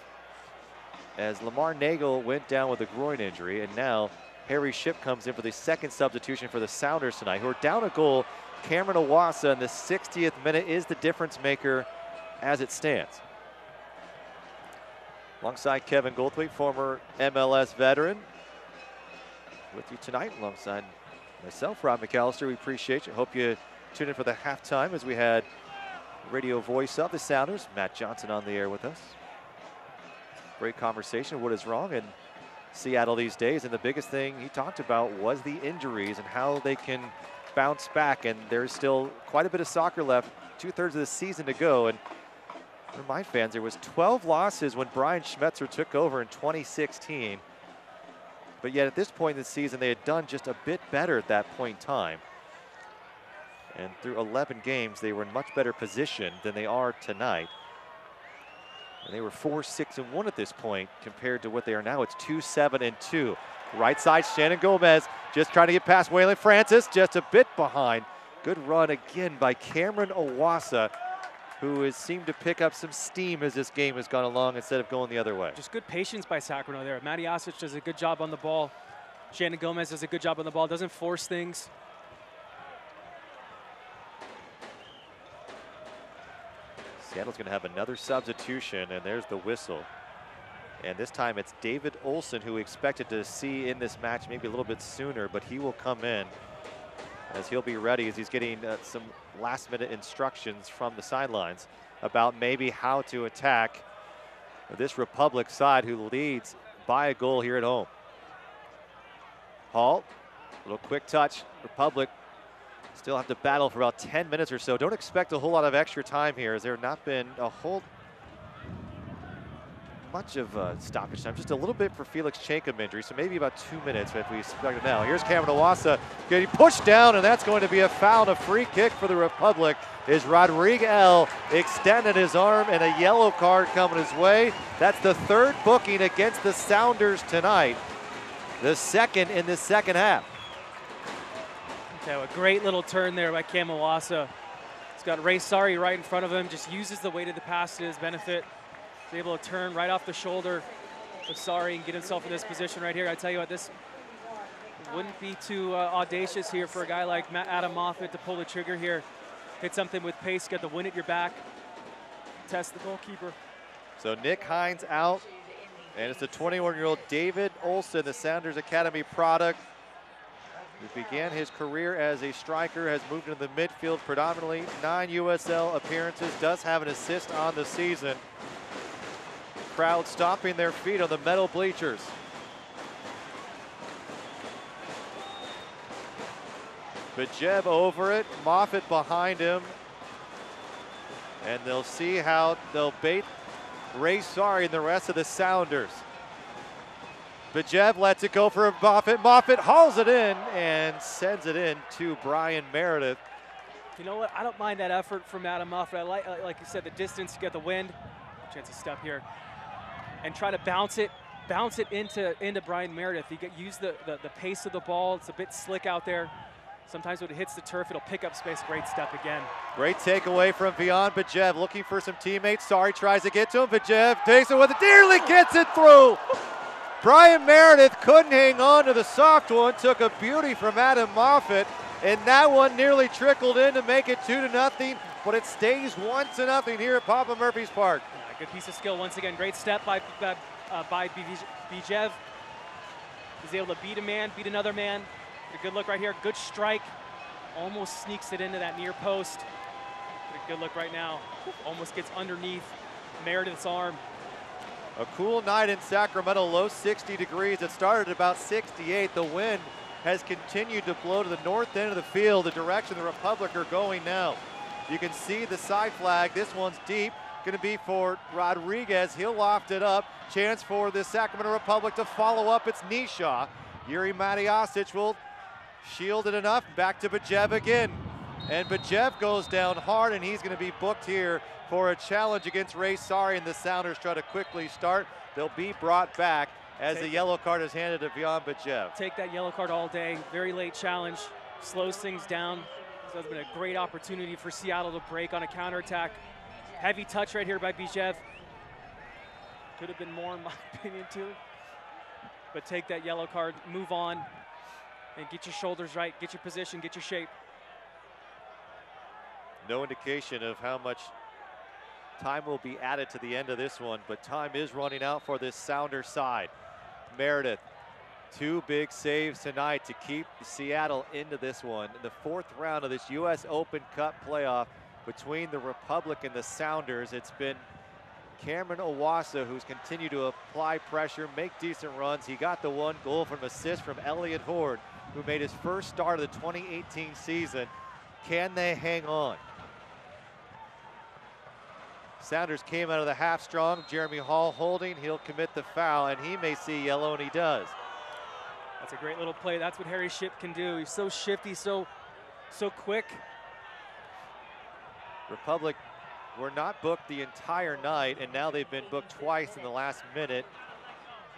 as Lamar Nagel went down with a groin injury, and now Harry Shipp comes in for the second substitution for the Sounders tonight, who are down a goal. Cameron Oasa in the 60th minute is the difference maker as it stands. Alongside Kevin Goldthwait, former MLS veteran, with you tonight alongside myself, Rob McAllister. We appreciate you. Hope you tuned in for the halftime as we had radio voice of the Sounders, Matt Johnson, on the air with us. Great conversation, what is wrong in Seattle these days, and the biggest thing he talked about was the injuries and how they can bounce back, and there's still quite a bit of soccer left, 2/3 of the season to go. And remind fans, there was 12 losses when Brian Schmetzer took over in 2016. But yet at this point in the season, they had done just a bit better at that point in time. And through 11 games, they were in much better position than they are tonight. And they were 4-6-1 at this point compared to what they are now. It's 2-7-2. Right side, Shannon Gomez just trying to get past Waylon Francis, just a bit behind. Good run again by Cameron Owasa, who has seemed to pick up some steam as this game has gone along instead of going the other way. Just good patience by Sacramento there. Matty Osic does a good job on the ball. Shannon Gomez does a good job on the ball, doesn't force things. Seattle's going to have another substitution, and there's the whistle. And this time it's David Olson, who we expected to see in this match maybe a little bit sooner, but he will come in as he'll be ready as he's getting some last-minute instructions from the sidelines about maybe how to attack this Republic side who leads by a goal here at home. Hall, little quick touch. Republic still have to battle for about 10 minutes or so. Don't expect a whole lot of extra time here, as there have not been a whole much of stoppage time. Just a little bit for Felix Chankum injury, so maybe about 2 minutes if we expect it now. Here's Cameron Owasa getting pushed down, and that's going to be a foul and a free kick for the Republic. Is Rodriguez extended his arm, and a yellow card coming his way. That's the third booking against the Sounders tonight. The second in the second half. Okay, a great little turn there by Cam Owasa. He's got Ray Sari right in front of him, just uses the weight of the pass to his benefit. He's able to turn right off the shoulder of Sari and get himself in this position right here. I tell you what, this wouldn't be too audacious here for a guy like Adam Moffat to pull the trigger here. Hit something with pace, get the wind at your back, test the goalkeeper. So Nick Hines out, and it's the 21-year-old David Olson, the Sounders Academy product, who began his career as a striker, has moved into the midfield predominantly. 9 USL appearances, does have an assist on the season. Crowd stomping their feet on the metal bleachers. Bajev over it, Moffat behind him. And they'll see how they'll bait Ray Sari and the rest of the Sounders. Bajev lets it go for Moffat. Moffat hauls it in and sends it in to Brian Meredith. You know what? I don't mind that effort from Adam Moffat. I like you said, the distance, you get the wind. Chance to step here. And try to bounce it into Brian Meredith. You use the pace of the ball. It's a bit slick out there. Sometimes when it hits the turf, it'll pick up space. Great step again. Great takeaway from beyond Bajev, looking for some teammates. Sari tries to get to him. Bajev takes it with it, nearly gets it through. Brian Meredith couldn't hang on to the soft one. Took a beauty from Adam Moffat, and that one nearly trickled in to make it 2-0. But it stays 1-0 here at Papa Murphy's Park. Good piece of skill once again. Great step by Bajev. He's able to beat a man, beat another man. A good look right here. Good strike. Almost sneaks it into that near post. A good look right now. Almost gets underneath Meredith's arm. A cool night in Sacramento, low 60 degrees. It started at about 68. The wind has continued to blow to the north end of the field, the direction the Republic are going now. You can see the side flag. This one's deep. Going to be for Rodriguez. He'll loft it up. Chance for the Sacramento Republic to follow up. It's Nisha. Yuri Matiasic will shield it enough. Back to Bajev again. And Bajev goes down hard, and he's going to be booked here for a challenge against Ray Sari, and the Sounders try to quickly start. They'll be brought back as the yellow card is handed to Beyond Bajev. Take that yellow card all day. Very late challenge. Slows things down. So it's been a great opportunity for Seattle to break on a counterattack. Heavy touch right here by Bajev. Could have been more in my opinion too. But take that yellow card, move on, and get your shoulders right, get your position, get your shape. No indication of how much time will be added to the end of this one, but time is running out for this Sounder side. Meredith, 2 big saves tonight to keep Seattle into this one. In the 4th round of this U.S. Open Cup playoff between the Republic and the Sounders, it's been Cameron Owasa who's continued to apply pressure, make decent runs. He got the 1 goal from assist from Elliot Horde, who made his first start of the 2018 season. Can they hang on? Sounders came out of the half strong. Jeremy Hall holding. He'll commit the foul, and he may see yellow, and he does. That's a great little play. That's what Harry Shipp can do. He's so shifty, so quick. Republic were not booked the entire night, and now they've been booked twice in the last minute.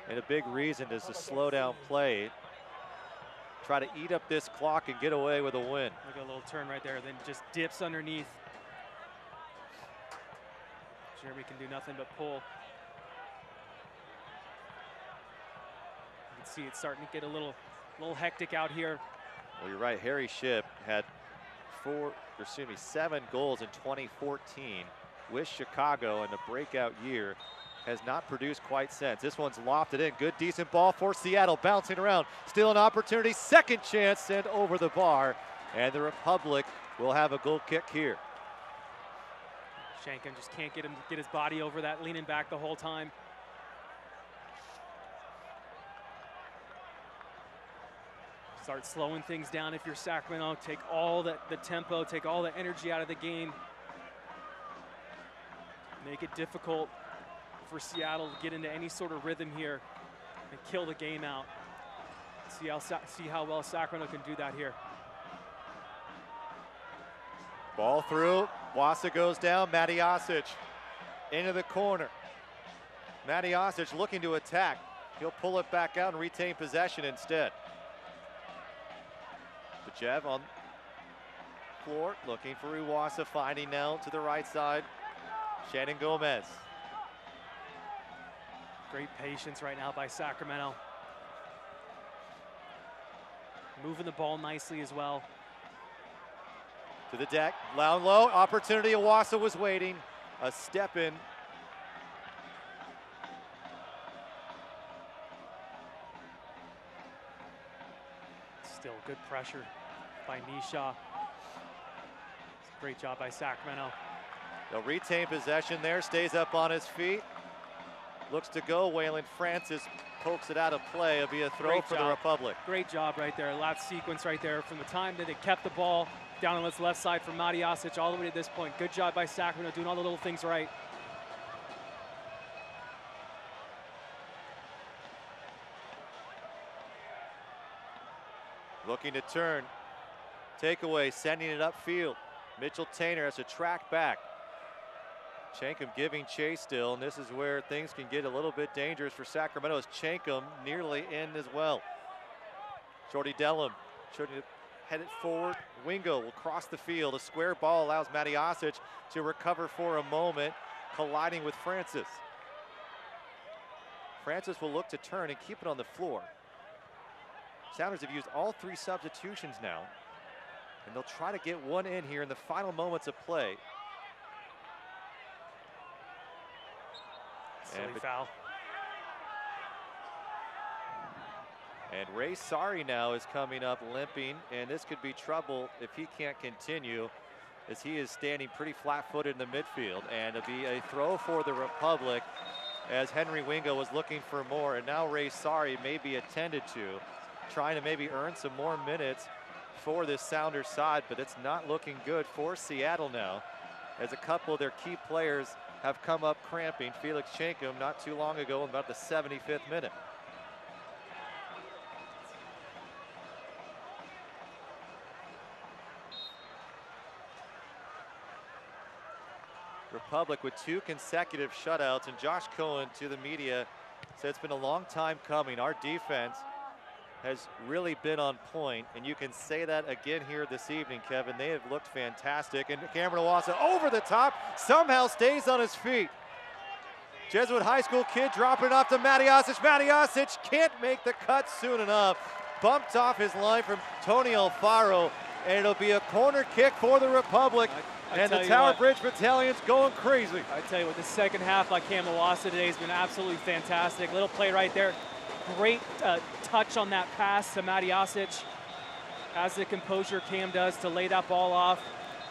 And a big reason is to slow down play. Try to eat up this clock and get away with a win. Look at a little turn right there, then just dips underneath. Jeremy can do nothing but pull. You can see it's starting to get a little hectic out here. Well, you're right. Harry Shipp had 7 goals in 2014 with Chicago in a breakout year. Has not produced quite since. This one's lofted in. Good, decent ball for Seattle. Bouncing around. Still an opportunity. Second chance sent over the bar. And the Republic will have a goal kick here. Shanken just can't get his body over that, leaning back the whole time. Start slowing things down if you're Sacramento. Take all the tempo, take all the energy out of the game. Make it difficult for Seattle to get into any sort of rhythm here and kill the game out. See how well Sacramento can do that here. Ball through. Wasa goes down. Matijasic into the corner. Matijasic looking to attack. He'll pull it back out and retain possession instead. Bajev on floor, looking for Iwasa, finding now to the right side. Shannon Gomez. Great patience right now by Sacramento. Moving the ball nicely as well. To the deck, down low, opportunity. Iwasa was waiting. A step in. Still good pressure by Nisha. Great job by Sacramento. They'll retain possession there, stays up on his feet. Looks to go. Waylon Francis pokes it out of play. It'll be a throw for the Republic. Great job right there. Last sequence right there from the time that they kept the ball down on this left side from Matijasic all the way to this point. Good job by Sacramento doing all the little things right. Looking to turn. Takeaway, sending it upfield. Mitchell Tainer has to track back. Chankum giving chase still, and this is where things can get a little bit dangerous for Sacramento as Chankum nearly in as well. Jordy Dellum should head it forward. Wingo will cross the field. A square ball allows Matijasic to recover for a moment, colliding with Francis. Francis will look to turn and keep it on the floor. Sounders have used all 3 substitutions now, and they'll try to get one in here in the final moments of play. Silly foul. And Ray Sari now is coming up limping, and this could be trouble if he can't continue, as he is standing pretty flat-footed in the midfield. And it'll be a throw for the Republic as Henry Wingo was looking for more, and now Ray Sari may be attended to, trying to maybe earn some more minutes for this Sounders side, but it's not looking good for Seattle now, as a couple of their key players have come up cramping. Felix Chankum not too long ago, in about the 75th minute. Republic with 2 consecutive shutouts, and Josh Cohen to the media said it's been a long time coming. Our defense has really been on point, and you can say that again here this evening, Kevin. They have looked fantastic, and Cameron Iwasa over the top, somehow stays on his feet. Jesuit High School kid dropping it off to Matijasic. Matijasic can't make the cut soon enough. Bumped off his line from Tony Alfaro, and it'll be a corner kick for the Republic. And the Tower Bridge Battalion's going crazy. I tell you what, the second half by Cam Iwasa today has been absolutely fantastic. Little play right there. Great touch on that pass to Matijasic. Has the composure Cam does to lay that ball off.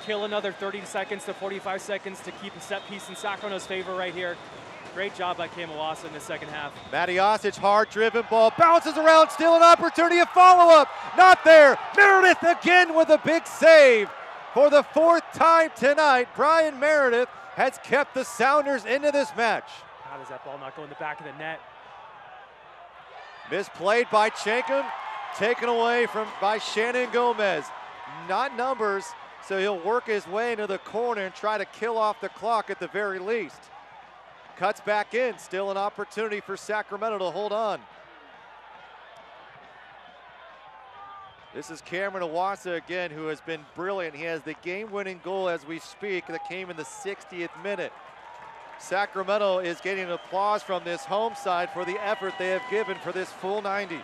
Kill another 30 seconds to 45 seconds to keep a set piece in Sacramento's favor right here. Great job by Cam Iwasa in the second half. Matijasic, hard-driven ball, bounces around, still an opportunity, a follow-up, not there. Meredith again with a big save. For the 4th time tonight, Brian Meredith has kept the Sounders into this match. How does that ball not go in the back of the net? Misplayed by Chankum, taken away by Shannon Gomez. Not numbers, So he'll work his way into the corner and try to kill off the clock at the very least. Cuts back in, still an opportunity for Sacramento to hold on. This is Cameron Iwasa again, who has been brilliant. He has the game-winning goal as we speak that came in the 60th minute. Sacramento is getting applause from this home side for the effort they have given for this full 90.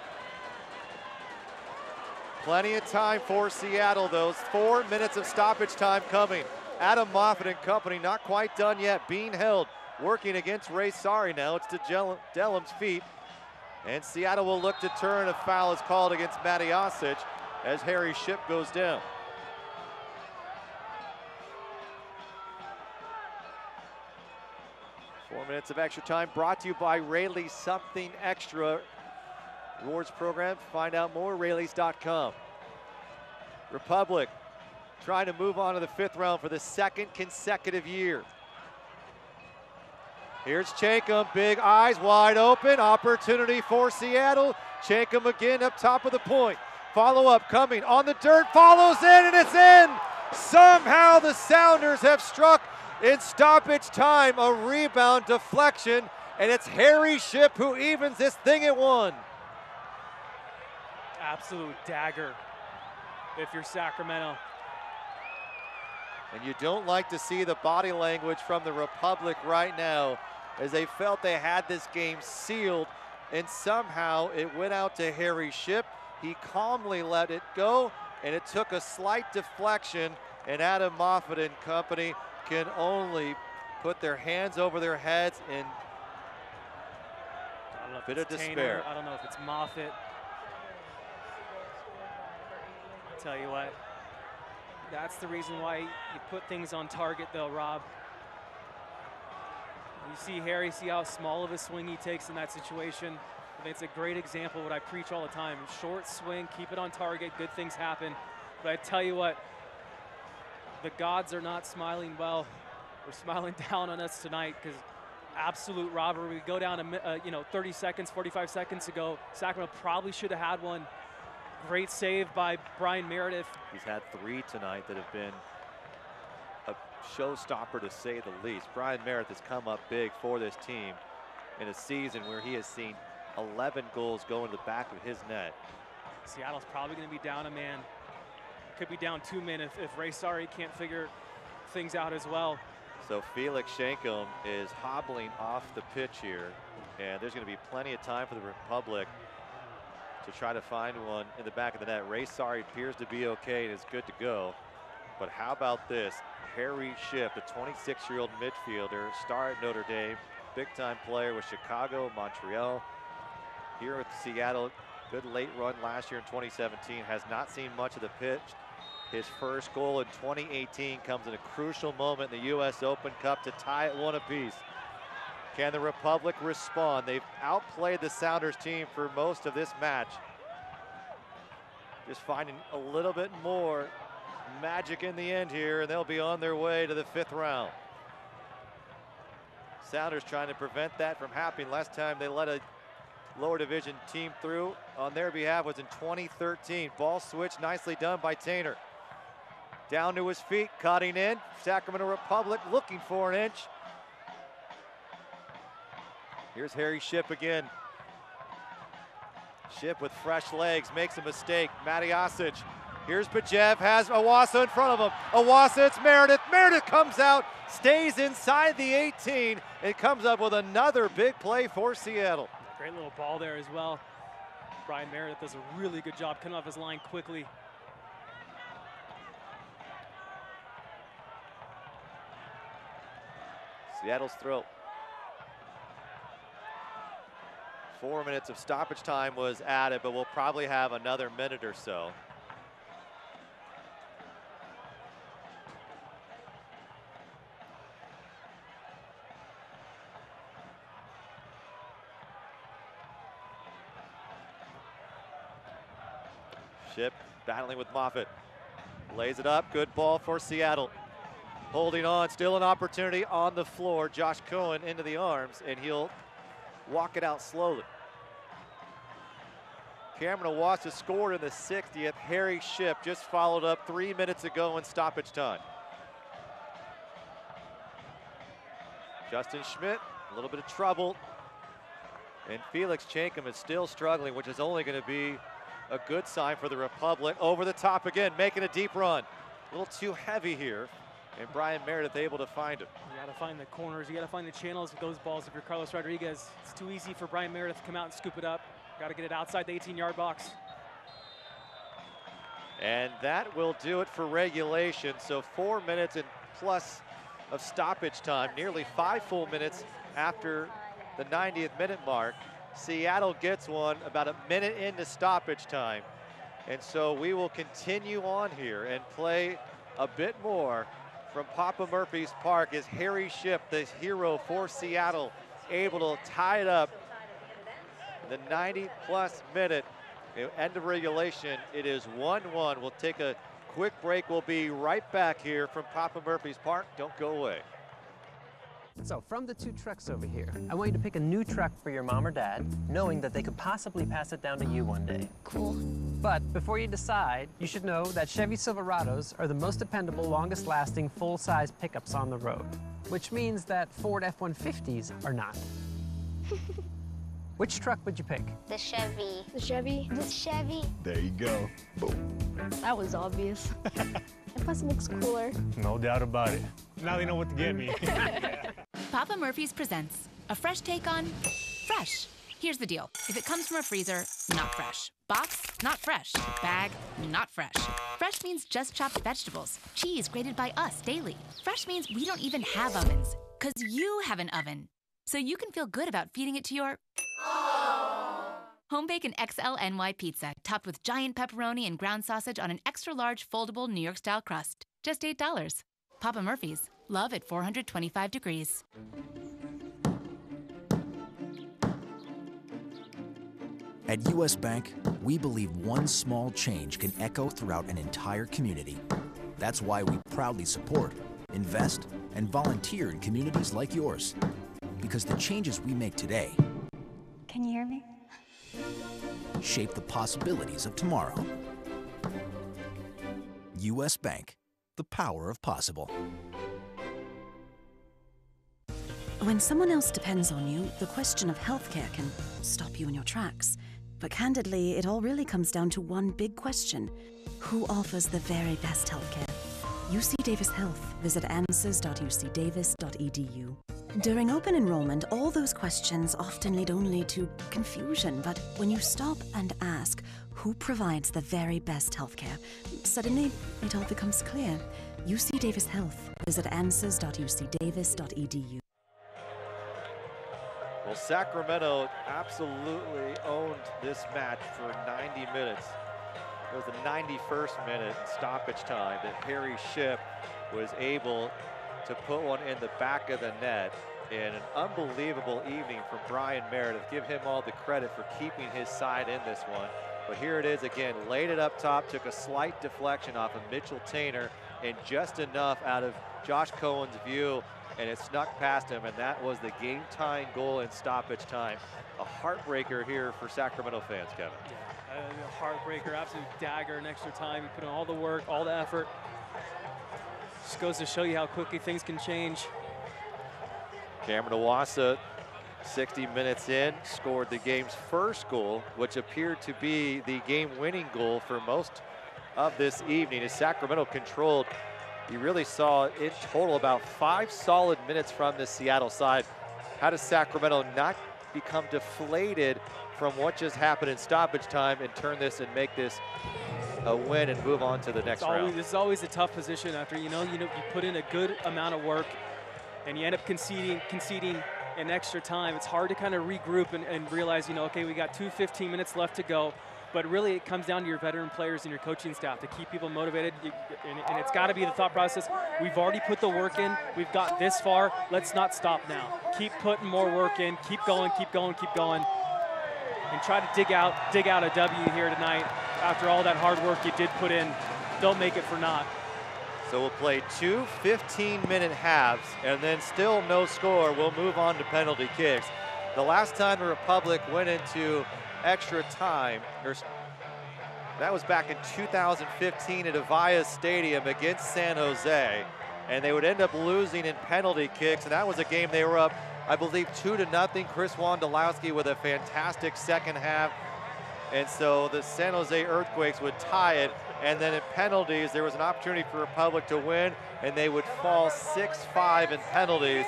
Plenty of time for Seattle, though. 4 minutes of stoppage time coming. Adam Moffat and company not quite done yet, being held. Working against Ray Sari now. It's to Delham's feet. And Seattle will look to turn. A foul is called against Matty Osic as Harry Shipp goes down. Four minutes of extra time brought to you by Rayleigh Something Extra rewards program. Find out more, Rayleighs.com. Republic trying to move on to the 5th round for the 2nd consecutive year. Here's Chankum, big eyes wide open, opportunity for Seattle. Chankum again up top of the point. Follow up coming on the dirt, follows in, and it's in! Somehow the Sounders have struck in stoppage time, a rebound deflection, and it's Harry Shipp who evens this thing at 1. Absolute dagger if you're Sacramento. And you don't like to see the body language from the Republic right now, as they felt they had this game sealed, and somehow it went out to Harry Shipp. He calmly let it go, and it took a slight deflection, and Adam Moffat and company can only put their hands over their heads in a bit of despair. I don't know if it's Moffat. I'll tell you what, that's the reason why you put things on target though, Rob. You see Harry, see how small of a swing he takes in that situation. I think it's a great example of what I preach all the time. Short swing, keep it on target, good things happen. But I tell you what, the gods are not smiling well. We're smiling down on us tonight because absolute robbery. We go down to 30 seconds, 45 seconds ago. Sacramento probably should have had one. Great save by Brian Meredith. He's had 3 tonight that have been a showstopper to say the least. Brian Meredith has come up big for this team in a season where he has seen 11 goals go into the back of his net. Seattle's probably going to be down a man. Could be down 2 men if Ray Sari can't figure things out as well. So Felix Shankum is hobbling off the pitch here, and there's going to be plenty of time for the Republic to try to find one in the back of the net. Ray Sari appears to be okay and is good to go. But how about this? Harry Shipp, the 26-year-old midfielder, star at Notre Dame, big-time player with Chicago, Montreal. Here with Seattle, good late run last year in 2017, has not seen much of the pitch. His first goal in 2018 comes in a crucial moment in the U.S. Open Cup to tie it 1 apiece. Can the Republic respond? They've outplayed the Sounders team for most of this match. Just finding a little bit more magic in the end here, and they'll be on their way to the 5th round. Sounders trying to prevent that from happening. Last time they let a lower division team through on their behalf was in 2013. Ball switch nicely done by Tainer. Down to his feet, cutting in. Sacramento Republic looking for an inch. Here's Harry Shipp again. Shipp with fresh legs, makes a mistake. Matty Osic. Here's Bajev, has Iwasa in front of him. Iwasa, it's Meredith. Meredith comes out, stays inside the 18, and comes up with another big play for Seattle. Great little ball there as well. Brian Meredith does a really good job coming off his line quickly. Seattle's throw. 4 minutes of stoppage time was added, but we'll probably have another minute or so. Shipp battling with Moffat. Lays it up, good ball for Seattle. Holding on, still an opportunity on the floor. Josh Cohen into the arms, and he'll walk it out slowly. Cameron Owasso scored in the 60th. Harry Shipp just followed up 3 minutes ago in stoppage time. Justin Schmidt, a little bit of trouble. And Felix Chankum is still struggling, which is only going to be a good sign for the Republic. Over the top again, making a deep run. A little too heavy here. And Brian Meredith able to find it. You got to find the corners. You got to find the channels with those balls. If you're Carlos Rodriguez, it's too easy for Brian Meredith to come out and scoop it up. Got to get it outside the 18-yard box. And that will do it for regulation. So 4 minutes and plus of stoppage time, nearly 5 full minutes after the 90th minute mark. Seattle gets one about a minute into stoppage time. And so we will continue on here and play a bit more from Papa Murphy's Park as Harry Shipp, the hero for Seattle, able to tie it up. The 90-plus minute, end of regulation, it is 1-1. We'll take a quick break. We'll be right back here from Papa Murphy's Park. Don't go away. So from the 2 trucks over here, I want you to pick a new truck for your mom or dad, knowing that they could possibly pass it down to you one day. Cool. But before you decide, you should know that Chevy Silverados are the most dependable, longest-lasting, full-size pickups on the road, which means that Ford F-150s are not. Which truck would you pick? The Chevy. The Chevy. The Chevy. There you go. Boom. That was obvious. And plus it looks cooler. No doubt about it. Now they know what to get me. Papa Murphy's presents a fresh take on fresh. Here's the deal. If it comes from a freezer, not fresh. Box, not fresh. Bag, not fresh. Fresh means just chopped vegetables. Cheese grated by us daily. Fresh means we don't even have ovens, because you have an oven. So you can feel good about feeding it to your home bake an XL NY pizza, topped with giant pepperoni and ground sausage on an extra large foldable New York style crust. Just $8. Papa Murphy's. Love at 425 degrees. At U.S. Bank, we believe one small change can echo throughout an entire community. That's why we proudly support, invest, and volunteer in communities like yours. Because the changes we make today Can you hear me? shape the possibilities of tomorrow. U.S. Bank, the power of possible. When someone else depends on you, the question of healthcare can stop you in your tracks. But candidly, it all really comes down to one big question. Who offers the very best healthcare? UC Davis Health. Visit answers.ucdavis.edu. During open enrollment, all those questions often lead only to confusion. But when you stop and ask, who provides the very best healthcare, suddenly it all becomes clear. UC Davis Health. Visit answers.ucdavis.edu. Well, Sacramento absolutely owned this match for 90 minutes. It was the 91st minute in stoppage time that Harry Shipp was able to put one in the back of the net. In an unbelievable evening from Brian Meredith. Give him all the credit for keeping his side in this one. But here it is again, laid it up top, took a slight deflection off of Mitchell Tainer, and just enough out of Josh Cohen's view, and it snuck past him, and that was the game-tying goal in stoppage time. A heartbreaker here for Sacramento fans, Kevin. Yeah, a heartbreaker, absolute dagger in extra time. You put in all the work, all the effort. Just goes to show you how quickly things can change. Cameron Owasso, 60 minutes in, scored the game's first goal, which appeared to be the game-winning goal for most of this evening. As Sacramento controlled, you really saw in total about 5 solid minutes from the Seattle side. How does Sacramento not become deflated from what just happened in stoppage time and turn this and make this a win and move on to the next round? This is always a tough position after you put in a good amount of work and you end up conceding in extra time. It's hard to kind of regroup and realize, okay, we got 15 minutes left to go. But really, it comes down to your veteran players and your coaching staff to keep people motivated. And it's got to be the thought process. We've already put the work in. We've got this far. Let's not stop now. Keep putting more work in. Keep going, keep going, keep going. And try to dig out a W here tonight after all that hard work you did put in. Don't make it for naught. So we'll play 2 15-minute halves, and then still no score. We'll move on to penalty kicks. The last time the Republic went into extra time, that was back in 2015 at Avaya Stadium against San Jose, and they would end up losing in penalty kicks, and that was a game they were up, I believe, 2-0. Chris Wondolowski with a fantastic second half, and so the San Jose Earthquakes would tie it, and then in penalties, there was an opportunity for Republic to win, and they would fall 6-5 in penalties,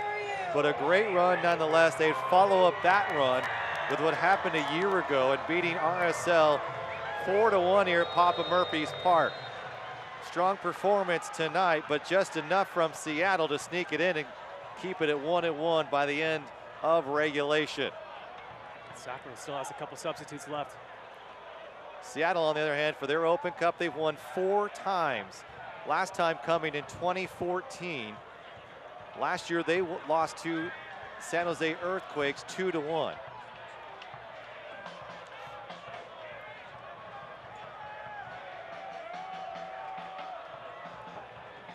but a great run nonetheless. They'd follow up that run with what happened a year ago and beating RSL 4-1 here at Papa Murphy's Park. Strong performance tonight, but just enough from Seattle to sneak it in and keep it at 1-1 by the end of regulation. Sacramento still has a couple substitutes left. Seattle, on the other hand, for their Open Cup, they've won 4 times. Last time coming in 2014. Last year, they lost to San Jose Earthquakes 2-1.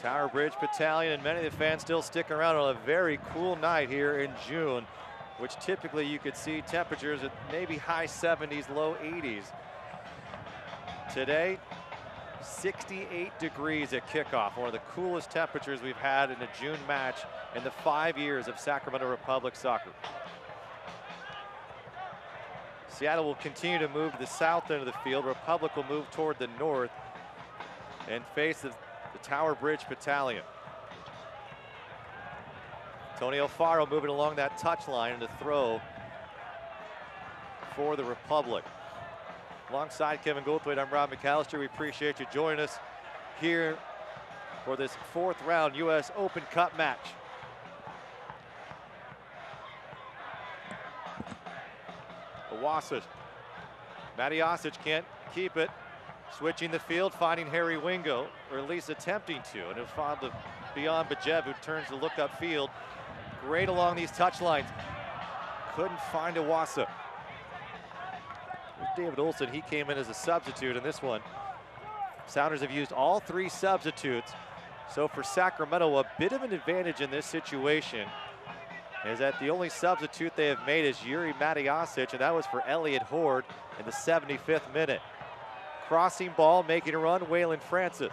Tower Bridge Battalion and many of the fans still stick around on a very cool night here in June, which typically you could see temperatures at maybe high 70s, low 80s. Today, 68 degrees at kickoff, one of the coolest temperatures we've had in a June match in the 5 years of Sacramento Republic soccer. Seattle will continue to move to the south end of the field. Republic will move toward the north and face the Tower Bridge Battalion. Tony Alfaro moving along that touchline and a throw for the Republic. Alongside Kevin Goldthwait, I'm Rob McAllister. We appreciate you joining us here for this 4th round U.S. Open Cup match. Owasic. Matty Osic can't keep it. Switching the field, finding Harry Wingo, or at least attempting to, and it found the beyond Bajev, who turns to look upfield. Great along these touch lines. Couldn't find Owasa. David Olson, he came in as a substitute in this one. Sounders have used all 3 substitutes. So for Sacramento, a bit of an advantage in this situation is that the only substitute they have made is Yuri Matiasic, and that was for Elliot Horde in the 75th minute. Crossing ball, making a run, Waylon Francis.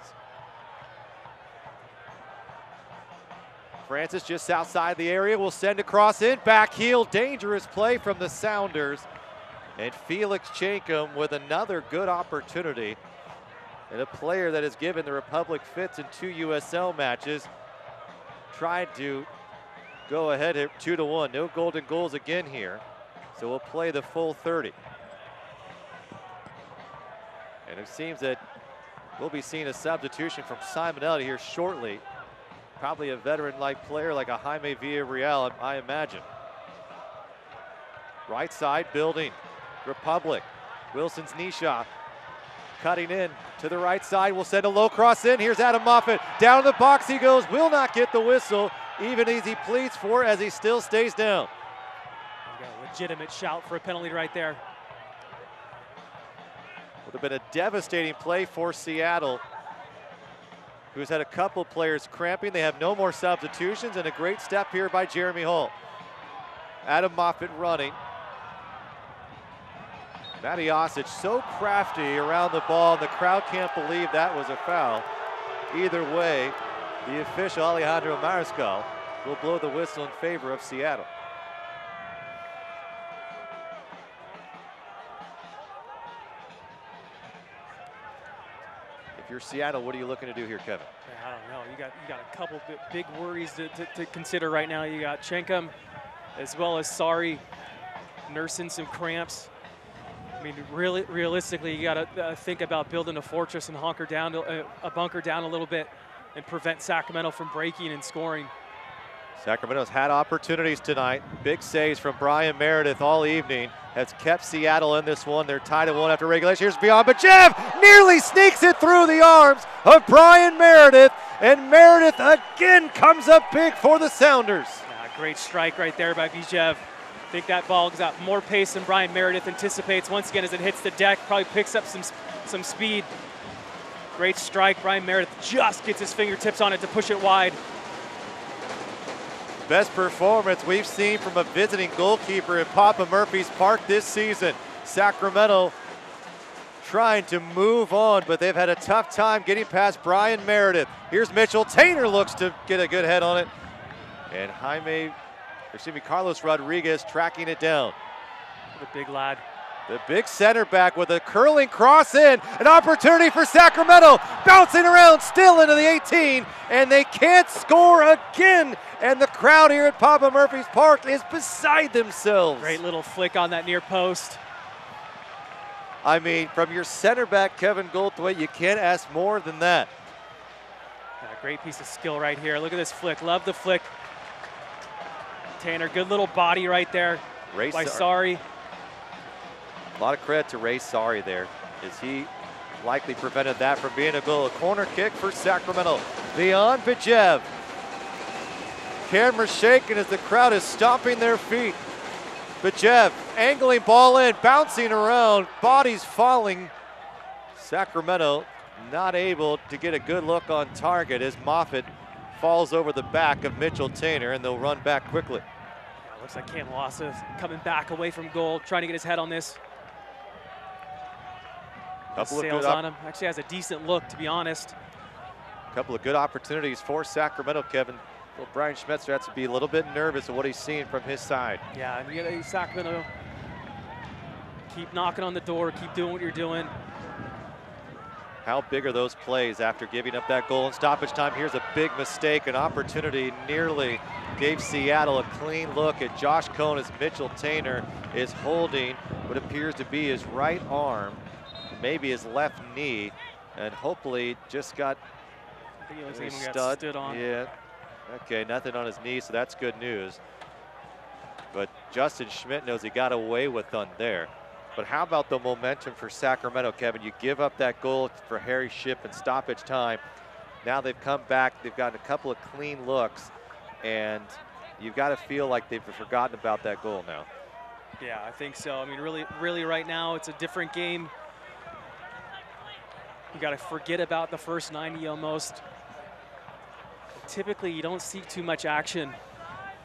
Francis just outside the area, will send a cross in, back heel, dangerous play from the Sounders. And Felix Chankum with another good opportunity. And a player that has given the Republic fits in 2 USL matches. Tried to go ahead at 2-1. No golden goals again here. So we'll play the full 30. And it seems that we'll be seeing a substitution from Simonelli here shortly. Probably a veteran-like player like a Jaime Villarreal, I imagine. Right side building. Republic. Wilson's knee shot. Cutting in to the right side. Will send a low cross in. Here's Adam Moffat. Down in the box he goes. Will not get the whistle, even as he pleads for it, as he still stays down. A legitimate shout for a penalty right there. Would have been a devastating play for Seattle, who's had a couple players cramping. They have no more substitutions, and a great step here by Jeremy Hall. Adam Moffat running. Matty Osic so crafty around the ball, and the crowd can't believe that was a foul. Either way, the official Alejandro Mariscal will blow the whistle in favor of Seattle. If you're Seattle, what are you looking to do here, Kevin? I don't know. You got a couple big worries to consider right now. You got Chankum as well as Sari nursing some cramps. I mean, really, realistically, you got to think about building a fortress and hunker down, a bunker down a little bit, and prevent Sacramento from breaking and scoring. Sacramento's had opportunities tonight. Big saves from Brian Meredith all evening has kept Seattle in this one. They're tied at 1 after regulation. Here's beyond, but Bajev nearly sneaks it through the arms of Brian Meredith, and Meredith again comes up big for the Sounders. Yeah, great strike right there by Bajev. I think that ball got more pace than Brian Meredith anticipates. Once again, as it hits the deck, probably picks up some speed. Great strike. Brian Meredith just gets his fingertips on it to push it wide. Best performance we've seen from a visiting goalkeeper at Papa Murphy's Park this season. Sacramento trying to move on, but they've had a tough time getting past Brian Meredith. Here's Mitchell. Tainer looks to get a good head on it. And Carlos Rodriguez tracking it down. What a big lad. The big center back with a curling cross in. An opportunity for Sacramento. Bouncing around still into the 18. And they can't score again. And the crowd here at Papa Murphy's Park is beside themselves. Great little flick on that near post. I mean, from your center back, Kevin Goldthwait, you can't ask more than that. Yeah, great piece of skill right here. Look at this flick. Love the flick. Tainer, good little body right there by Sari. A lot of credit to Ray Sari there, as he likely prevented that from being a goal. A corner kick for Sacramento. Leon Bajev. Camera shaking as the crowd is stomping their feet. Bajev angling ball in, bouncing around, bodies falling. Sacramento not able to get a good look on target as Moffitt falls over the back of Mitchell Tainer, and they'll run back quickly. Yeah, looks like Kamawasa coming back away from goal, trying to get his head on this. Sails on him. Actually has a decent look, to be honest. A couple of good opportunities for Sacramento, Kevin. Well, Brian Schmetzer has to be a little bit nervous of what he's seeing from his side. Yeah, and you got Sacramento. Keep knocking on the door. Keep doing what you're doing. How big are those plays after giving up that goal in stoppage time? Here's a big mistake. An opportunity nearly gave Seattle a clean look at Josh Cohn as Mitchell Tainer is holding what appears to be his right arm, maybe his left knee, and hopefully just got stood on. Yeah. Okay, nothing on his knee, so that's good news. But Justin Schmidt knows he got away with one there. But how about the momentum for Sacramento, Kevin? You give up that goal for Harry Shipp in stoppage time. Now they've come back. They've gotten a couple of clean looks, and you've got to feel like they've forgotten about that goal now. Yeah, I think so. I mean, really right now, it's a different game. You got to forget about the first 90 almost. Typically, you don't see too much action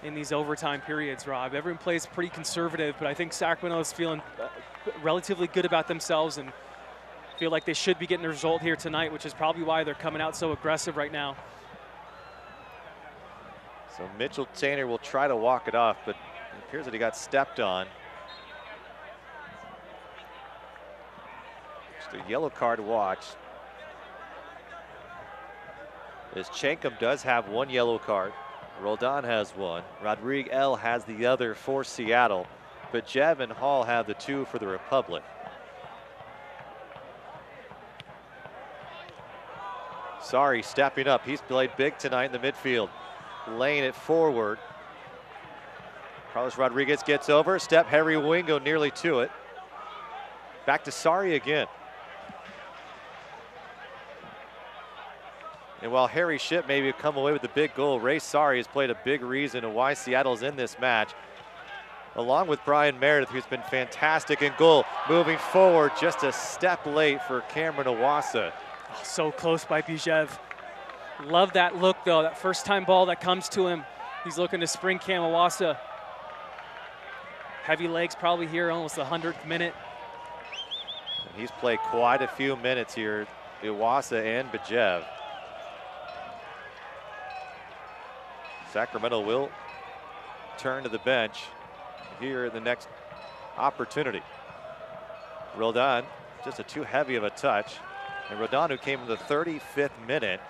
in these overtime periods, Rob. Everyone plays pretty conservative, but I think Sacramento's feeling relatively good about themselves and feel like they should be getting a result here tonight, which is probably why they're coming out so aggressive right now. So Mitchell Tainer will try to walk it off, but it appears that he got stepped on. Just a yellow card watch. As Chenkum does have one yellow card. Roldan has one. Rodriguez has the other for Seattle. But Jev and Hall have the two for the Republic. Sari stepping up. He's played big tonight in the midfield. Laying it forward. Carlos Rodriguez gets over. Step Harry Wingo nearly to it. Back to Sari again. And while Harry Shipp maybe come away with the big goal, Ray Sari has played a big reason of why Seattle's in this match, along with Brian Meredith, who's been fantastic in goal. Moving forward, just a step late for Cameron Owasa. Oh, so close by Bijev. Love that look, though. That first-time ball that comes to him. He's looking to spring Cam Owasa. Heavy legs probably here, almost the 100th minute. And he's played quite a few minutes here, Owasa and Bijev. Sacramento will turn to the bench here in the next opportunity. Roldan, just too heavy of a touch. And Roldan, who came in the 35th minute,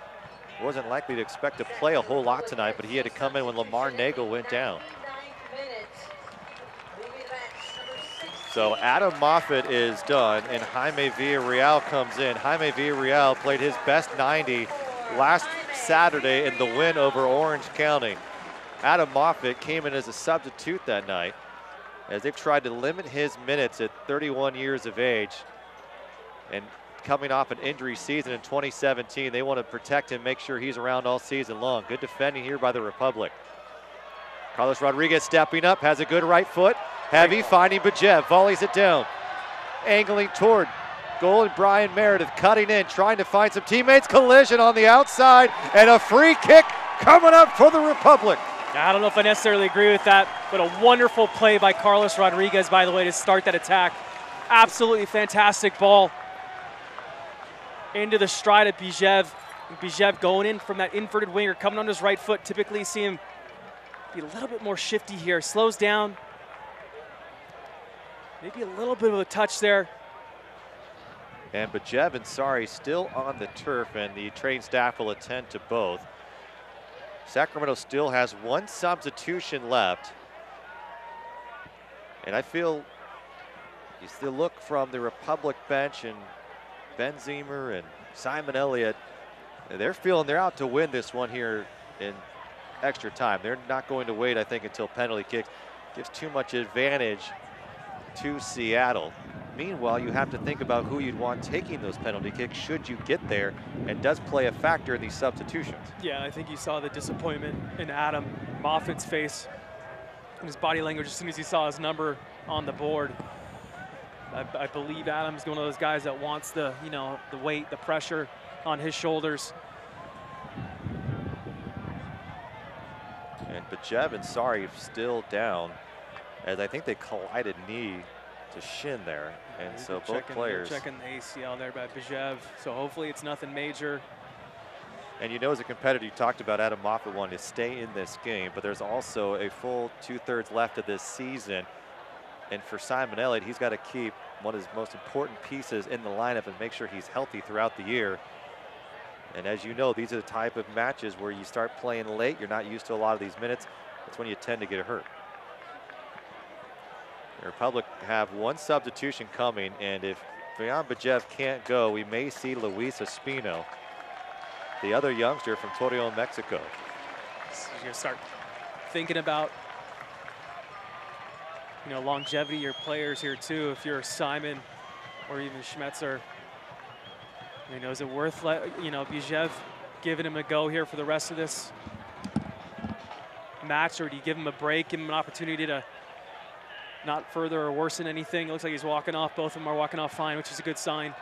wasn't likely to expect to play a whole lot tonight, but he had to come in when Lamar Nagel went down. So Adam Moffitt is done, and Jaime Villarreal comes in. Jaime Villarreal played his best 90 last Saturday in the win over Orange County. Adam Moffitt came in as a substitute that night as they've tried to limit his minutes at 31 years of age. And coming off an injury season in 2017, they want to protect him, make sure he's around all season long. Good defending here by the Republic. Carlos Rodriguez stepping up, has a good right foot. Heavy, finding Bajev, volleys it down. Angling toward goal, and Brian Meredith cutting in, trying to find some teammates. Collision on the outside, and a free kick coming up for the Republic. I don't know if I necessarily agree with that, but a wonderful play by Carlos Rodriguez, by the way, to start that attack. Absolutely fantastic ball into the stride of Bijev. Bijev going in from that inverted winger, coming on his right foot. Typically you see him be a little bit more shifty here. Slows down. Maybe a little bit of a touch there. And Bijev and Sari still on the turf, and the training staff will attend to both. Sacramento still has one substitution left. And I feel you still look from the Republic bench, and Benzema and Simon Elliott, they're feeling they're out to win this one here in extra time. They're not going to wait, I think, until penalty kicks. Gives too much advantage to Seattle. Meanwhile, you have to think about who you'd want taking those penalty kicks should you get there, and does play a factor in these substitutions. Yeah, I think you saw the disappointment in Adam Moffat's face and his body language as soon as he saw his number on the board. I believe Adam's one of those guys that wants the, you know, the weight, the pressure on his shoulders. And Bijev and Sari still down, as I think they collided knee to shin there. And so both players checking the ACL there by Bijev. So hopefully it's nothing major. And you know, as a competitor, you talked about Adam Moffat wanting to stay in this game, but there's also a full 2/3 left of this season. And for Simon Elliott, he's got to keep one of his most important pieces in the lineup and make sure he's healthy throughout the year. And as you know, these are the type of matches where you start playing late, you're not used to a lot of these minutes. That's when you tend to get hurt. The Republic have one substitution coming, and if Vian Bijev can't go, we may see Luis Espino, the other youngster from Torreon, Mexico. So you're going to start thinking about, you know, longevity of your players here too. If you're Simon or even Schmetzer, you know, is it worth Bijev giving him a go here for the rest of this match, or do you give him a break, give him an opportunity to not further or worsen anything? It looks like he's walking off. Both of them are walking off fine, which is a good sign.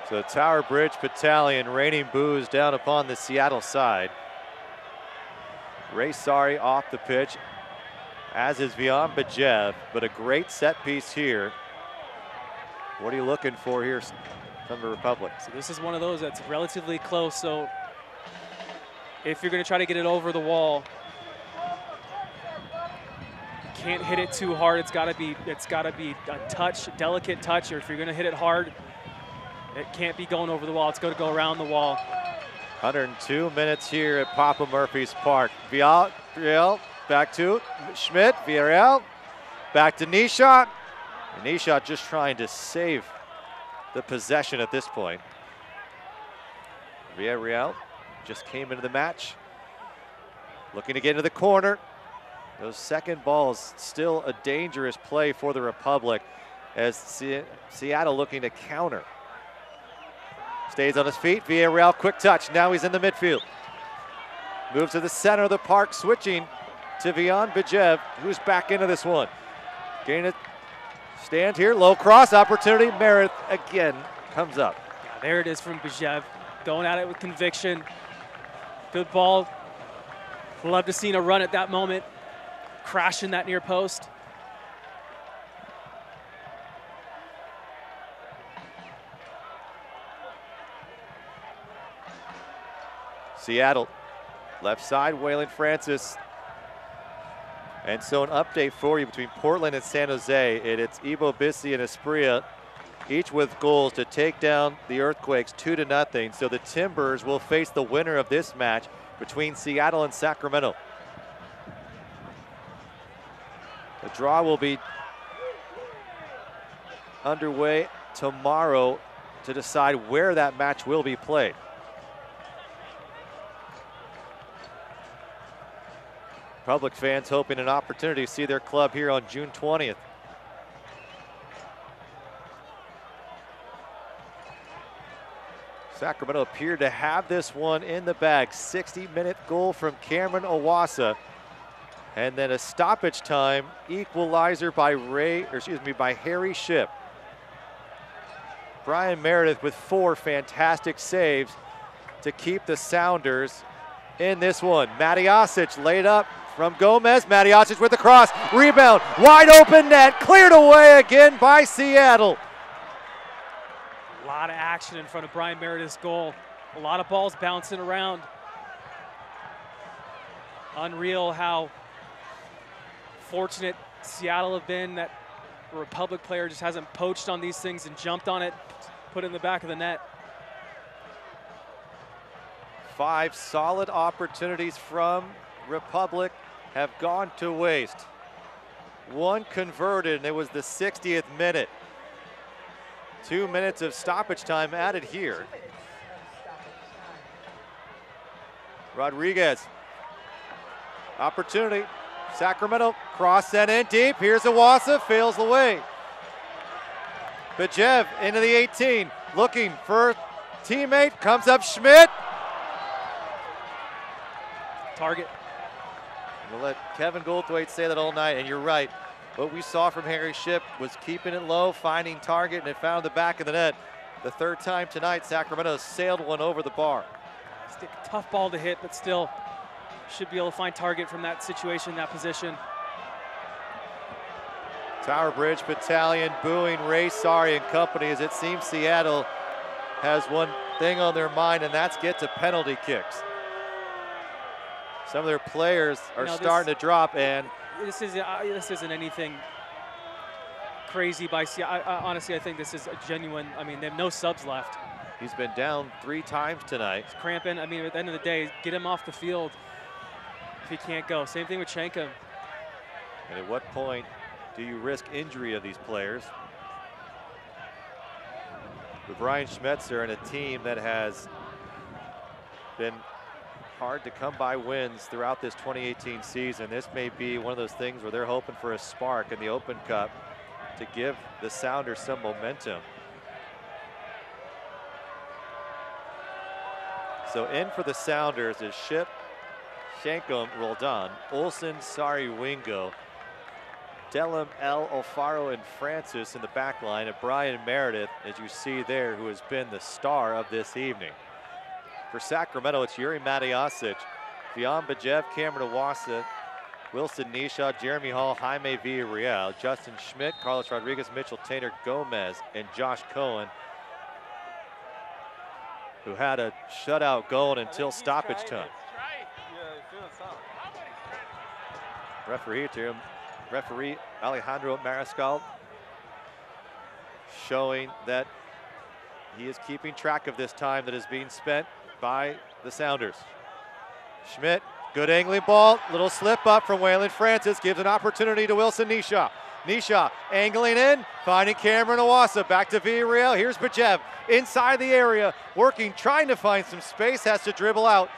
So Tower Bridge Battalion raining boos down upon the Seattle side. Ray Sari off the pitch, as is Vian Bijev, but a great set piece here. What are you looking for here from the Republic? So this is one of those that's relatively close. So if you're going to try to get it over the wall, you can't hit it too hard. It's got to be a touch, delicate touch. Or if you're going to hit it hard, it can't be going over the wall. It's going to go around the wall. 102 minutes here at Papa Murphy's Park. Villarreal back to Schmidt. Villarreal back to Nishat. Nishat just trying to save the possession at this point. Villarreal just came into the match, looking to get into the corner. Those second balls, still a dangerous play for the Republic, as Seattle looking to counter. Stays on his feet, Villarreal, quick touch, now he's in the midfield. Moves to the center of the park, switching to Vian Bijev, who's back into this one. Getting a stand here, low cross, opportunity, Meredith again comes up. Yeah, there it is from Bijev, going at it with conviction. Good ball. Love to see a run at that moment, crashing that near post. Seattle, left side, Waylon Francis. And so an update for you between Portland and San Jose. It's Ivo Bissi and Esprilla, each with goals to take down the Earthquakes 2-0. So the Timbers will face the winner of this match between Seattle and Sacramento. The draw will be underway tomorrow to decide where that match will be played. Public fans hoping an opportunity to see their club here on June 20th. Sacramento appeared to have this one in the bag. 60-minute goal from Cameron Owasa. And then a stoppage time equalizer by Harry Shipp. Brian Meredith with 4 fantastic saves to keep the Sounders in this one. Matijasic laid up from Gomez. Matijasic with the cross. Rebound. Wide open net. Cleared away again by Seattle. A lot of action in front of Brian Meredith's goal. A lot of balls bouncing around. Unreal how fortunate Seattle have been that a Republic player just hasn't poached on these things and jumped on it, put it in the back of the net. 5 solid opportunities from Republic have gone to waste. 1 converted, and it was the 60th minute. 2 minutes of stoppage time added here. Rodriguez. Opportunity. Sacramento cross sent in deep. Here's Iwasa, fails the way. Bajev into the 18, looking for a teammate. Comes up Schmidt. Target. We'll let Kevin Goldthwait say that all night, and you're right. What we saw from Harry Shipp was keeping it low, finding target, and it found the back of the net. The 3rd time tonight, Sacramento sailed one over the bar. It's a tough ball to hit, but still should be able to find target from that situation, that position. Tower Bridge Battalion booing Ray Sari and company, as it seems Seattle has one thing on their mind, and that's get to penalty kicks. Some of their players are starting to drop, and this isn't anything crazy by Seattle. Honestly, I think this is a genuine. I mean, they have no subs left. He's been down 3 times tonight. He's cramping. I mean, at the end of the day, get him off the field if he can't go. Same thing with Schenkum. And at what point do you risk injury of these players? With Brian Schmetzer and a team that has been hard to come by wins throughout this 2018 season, this may be one of those things where they're hoping for a spark in the Open Cup to give the Sounders some momentum. So in for the Sounders is Shipp, Schenkum, Roldan, Olsen, Sari, Wingo, Delham, El, Alfaro, and Francis in the back line, and Brian Meredith, as you see there, who has been the star of this evening. For Sacramento, it's Yuri Matijasic, Vian Bajev, Cameron Iwasa, Wilson Nisha, Jeremy Hall, Jaime Villarreal, Justin Schmidt, Carlos Rodriguez, Mitchell Tainer, Gomez, and Josh Cohen, who had a shutout going until stoppage time. Referee Alejandro Mariscal showing that he is keeping track of this time that is being spent by the Sounders. Schmidt, good angling ball, little slip up from Waylon Francis, gives an opportunity to Wilson Nisha. Nisha angling in, finding Cameron Iwasa, back to Villarreal. Here's Bajev inside the area, working, trying to find some space, has to dribble out.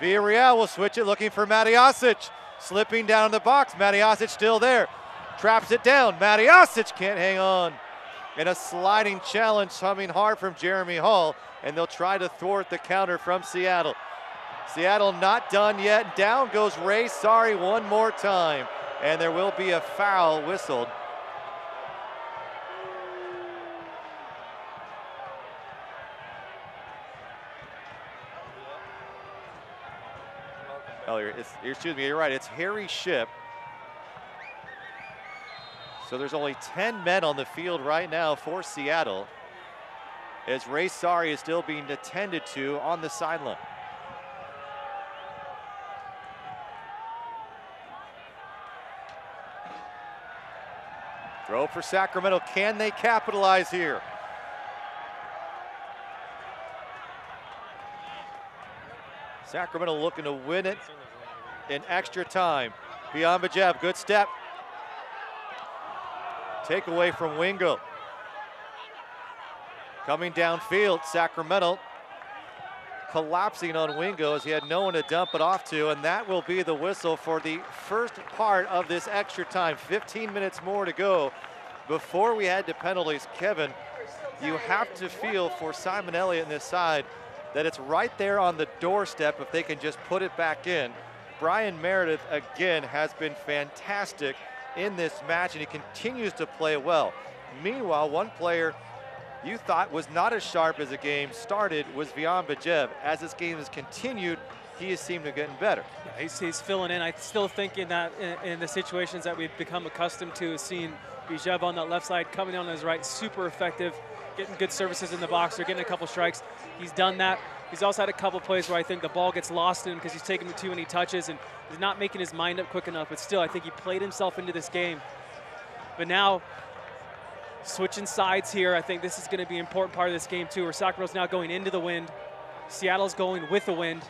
Villarreal will switch it, looking for Matijasic, slipping down in the box. Matijasic still there, traps it down. Matijasic can't hang on. And a sliding challenge coming hard from Jeremy Hall, and they'll try to thwart the counter from Seattle. Seattle not done yet. Down goes Ray Sari one more time, and there will be a foul whistled. Oh, excuse me, you're right, it's Harry Shipp. So there's only 10 men on the field right now for Seattle, as Ray Sari is still being attended to on the sideline. Throw for Sacramento, can they capitalize here? Sacramento looking to win it in extra time. Vian Bajev, good step. Takeaway from Wingo. Coming downfield, Sacramento collapsing on Wingo as he had no one to dump it off to, and that will be the whistle for the first part of this extra time. 15 minutes more to go before we head to penalties. Kevin, you have to feel for Simon Elliott in this side that it's right there on the doorstep if they can just put it back in. Brian Meredith, again, has been fantastic in this match, and he continues to play well. Meanwhile, one player you thought was not as sharp as the game started was Vian Bajev. As this game has continued, he has seemed to get better. Yeah, he's filling in. I still think in that in the situations that we've become accustomed to, seeing Bajev on that left side, coming on his right, super effective, getting good services in the box. They're getting a couple strikes. He's done that. He's also had a couple plays where I think the ball gets lost in him because he's taking too many touches and he's not making his mind up quick enough. But still, I think he played himself into this game. But now, switching sides here, I think this is going to be an important part of this game too, where Sacramento's now going into the wind. Seattle's going with the wind.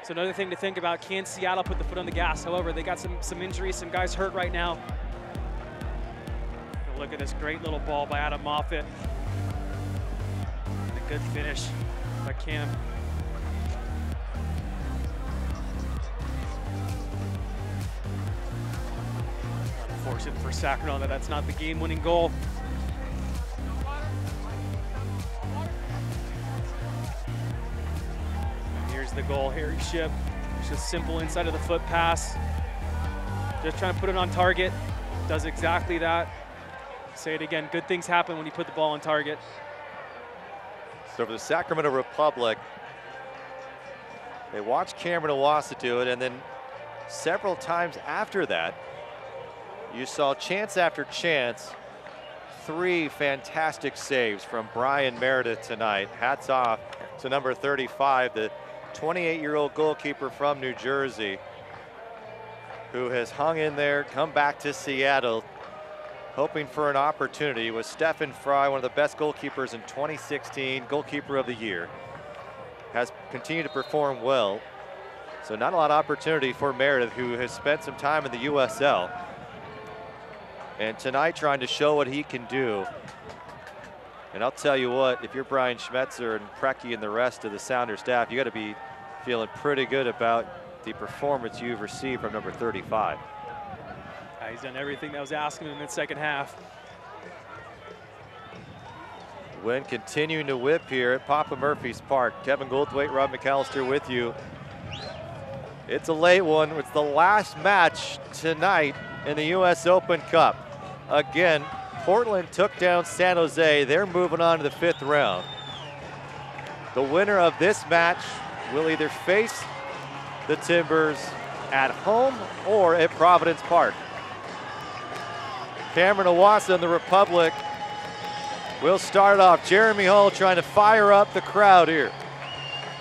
So another thing to think about, can Seattle put the foot on the gas? However, they got some injuries, some guys hurt right now. Look at this great little ball by Adam Moffitt. And a good finish by Cam. Unfortunate for Sacramento that that's not the game-winning goal. And here's the goal, Harry Shipp. Just a simple inside of the foot pass. Just trying to put it on target. Does exactly that. Say it again, good things happen when you put the ball on target. So for the Sacramento Republic, they watched Cameron Iwasa do it, and then several times after that, you saw chance after chance, 3 fantastic saves from Brian Meredith tonight. Hats off to number 35, the 28-year-old goalkeeper from New Jersey, who has hung in there, come back to Seattle, hoping for an opportunity. With Stefan Fry, one of the best goalkeepers in 2016, goalkeeper of the year, has continued to perform well. So not a lot of opportunity for Meredith, who has spent some time in the USL. And tonight trying to show what he can do. And I'll tell you what, if you're Brian Schmetzer and Preki and the rest of the Sounders staff, you got to be feeling pretty good about the performance you've received from number 35. He's done everything that was asked of him in the second half. Wind continuing to whip here at Papa Murphy's Park. Kevin Goldthwait, Rob McAllister with you. It's a late one. It's the last match tonight in the U.S. Open Cup. Again, Portland took down San Jose. They're moving on to the 5th round. The winner of this match will either face the Timbers at home or at Providence Park. Cameron Iwasa and the Republic will start off. Jeremy Hull trying to fire up the crowd here.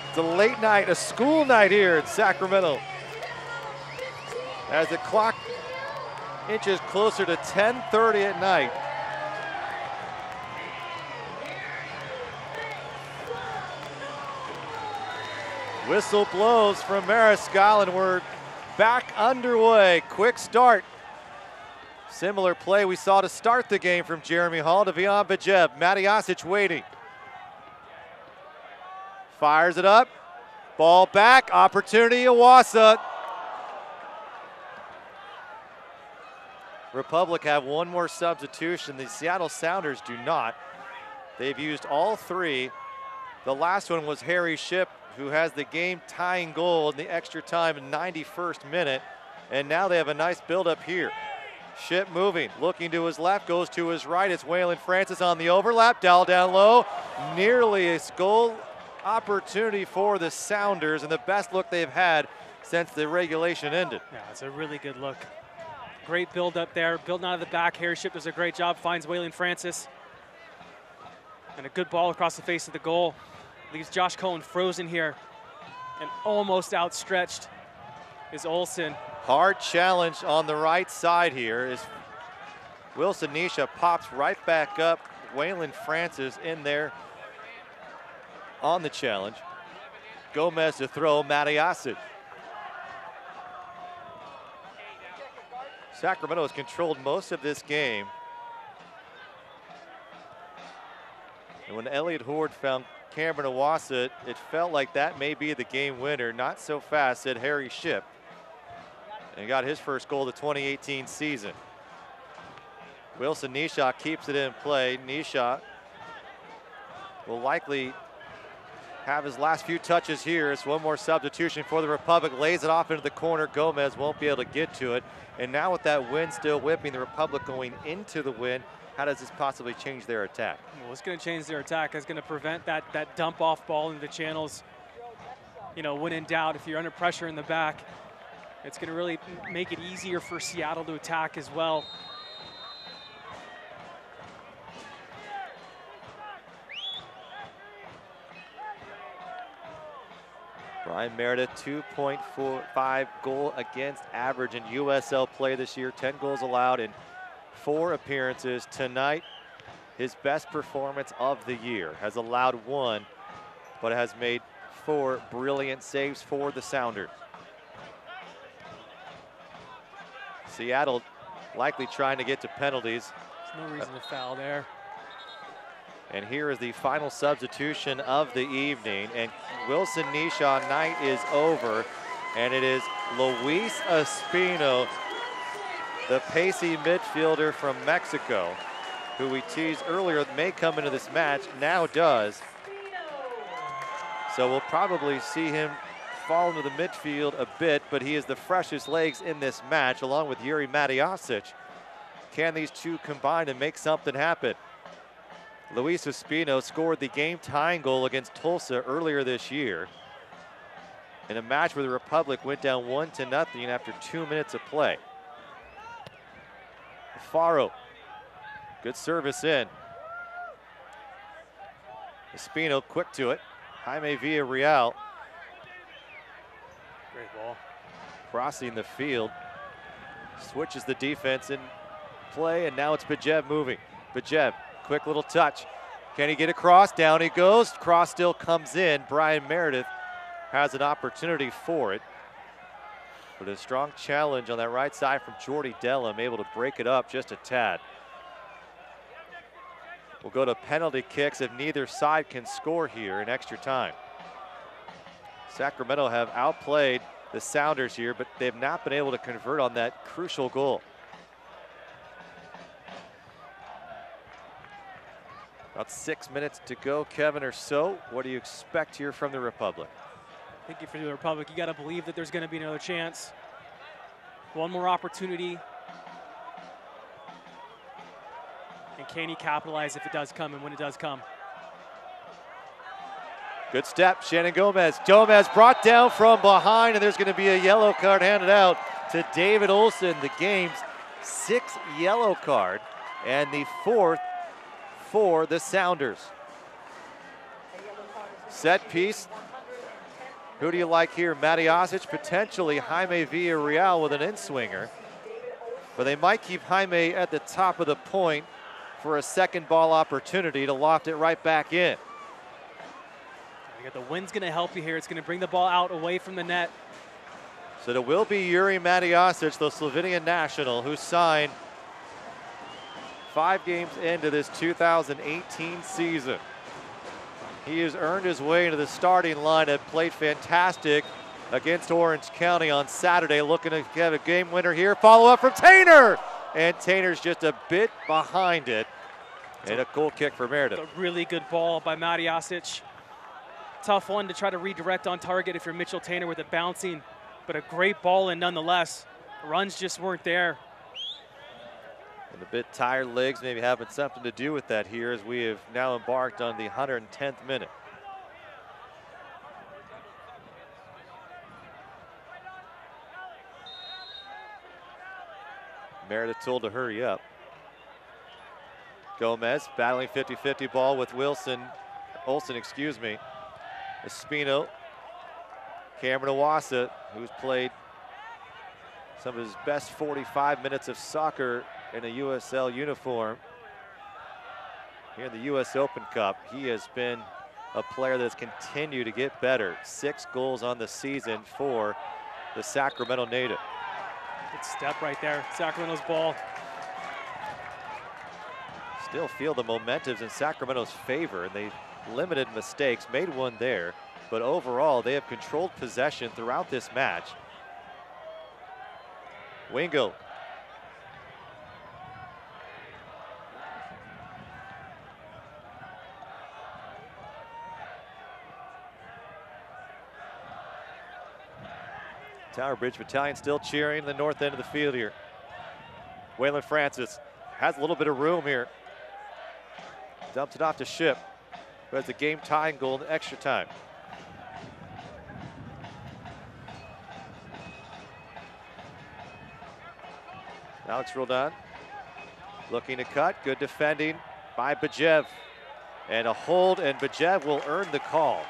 It's a late night, a school night here in Sacramento. As the clock inches closer to 10:30 at night. Whistle blows from Mariscal and we're back underway. Quick start. Similar play we saw to start the game from Jeremy Hull to Vian Bajev. Matijasic waiting. Fires it up. Ball back. Opportunity, Iwasa. Republic have one more substitution. The Seattle Sounders do not. They've used all 3. The last one was Harry Shipp, who has the game-tying goal in the extra time in 91st minute. And now they have a nice build-up here. Shipp moving, looking to his left, goes to his right. It's Waylon Francis on the overlap. Dowell down low. Nearly a goal opportunity for the Sounders, and the best look they've had since the regulation ended. Yeah, it's a really good look. Great build up there, building out of the back. Harry Shipp does a great job, finds Waylon Francis. And a good ball across the face of the goal. Leaves Josh Cohen frozen here. And almost outstretched is Olsen. Hard challenge on the right side here as Wilson Nisha pops right back up. Waylon Francis in there on the challenge. Gomez to throw, Matijasic. Sacramento has controlled most of this game. And when Elliot Horde found Cameron Iwasa, it felt like that may be the game winner. Not so fast, said Harry Shipp. And got his first goal of the 2018 season. Wilson Nisha keeps it in play. Nisha will likely have his last few touches here. It's one more substitution for the Republic. Lays it off into the corner. Gomez won't be able to get to it. And now with that wind still whipping, the Republic going into the wind how does this possibly change their attack? Well, it's going to change their attack. It's going to prevent that dump off ball into the channels. You know, when in doubt, if you're under pressure in the back, it's going to really make it easier for Seattle to attack as well. Brian Meredith, 2.45 goal against average in USL play this year, 10 goals allowed in 4 appearances. Tonight, his best performance of the year. Has allowed 1, but has made 4 brilliant saves for the Sounders. Seattle likely trying to get to penalties. There's no reason to foul there. And here is the final substitution of the evening. And Wilson Nishaw, night is over. And it is Luis Espino, the pacey midfielder from Mexico, who we teased earlier may come into this match, now does. So we'll probably see him fall into the midfield a bit, but he is the freshest legs in this match, along with Yuri Matiasic. Can these two combine and make something happen? Luis Espino scored the game-tying goal against Tulsa earlier this year in a match where the Republic went down 1-0 after 2 minutes of play. Faro, good service in. Espino quick to it. Jaime Villarreal. Great ball. Crossing the field. Switches the defense in play, and now it's Bajev moving. Bajev, quick little touch. Can he get across? Down he goes. Cross still comes in. Brian Meredith has an opportunity for it. But a strong challenge on that right side from Jordy Dellum, able to break it up just a tad. We'll go to penalty kicks if neither side can score here in extra time. Sacramento have outplayed the Sounders here, but they've not been able to convert on that crucial goal. About 6 minutes to go, Kevin, or so. What do you expect here from the Republic? Thank you for the Republic. You got to believe that there's going to be another chance. One more opportunity. And can he capitalize if it does come and when it does come? Good step, Shannon Gomez. Gomez brought down from behind, and there's going to be a yellow card handed out to David Olson. The game's 6th yellow card, and the 4th for the Sounders. Set piece. Who do you like here? Matiasic, potentially Jaime Villarreal with an in-swinger. But they might keep Jaime at the top of the point for a second ball opportunity to loft it right back in. The wind's going to help you here. It's going to bring the ball out away from the net. So it will be Yuri Matiasic, the Slovenian national, who signed 5 games into this 2018 season. He has earned his way into the starting lineup, played fantastic against Orange County on Saturday, looking to get a game winner here. Follow up from Tainer, and Tainer's just a bit behind it. And a goal kick for Meredith. A really good ball by Matiasic. Tough one to try to redirect on target if you're Mitchell Tainer with it bouncing, but a great ball in nonetheless. Runs just weren't there. And a bit tired legs maybe having something to do with that here as we have now embarked on the 110th minute. Meredith told to hurry up. Gomez battling 50-50 ball with Olsen, excuse me. Espino, Cameron Iwasa, who's played some of his best 45 minutes of soccer in a USL uniform here in the US Open Cup. He has been a player that's continued to get better. 6 goals on the season for the Sacramento native. Good step right there, Sacramento's ball. Still feel the momentum's in Sacramento's favor, and they've limited mistakes, made one there, but overall they have controlled possession throughout this match. Wingo. Tower Bridge Battalion still cheering in the north end of the field here. Waylon Francis has a little bit of room here. Dumps it off to Ship, who has the game-tying goal in extra time. Alex Roldan looking to cut. Good defending by Bajev. And a hold, and Bajev will earn the call.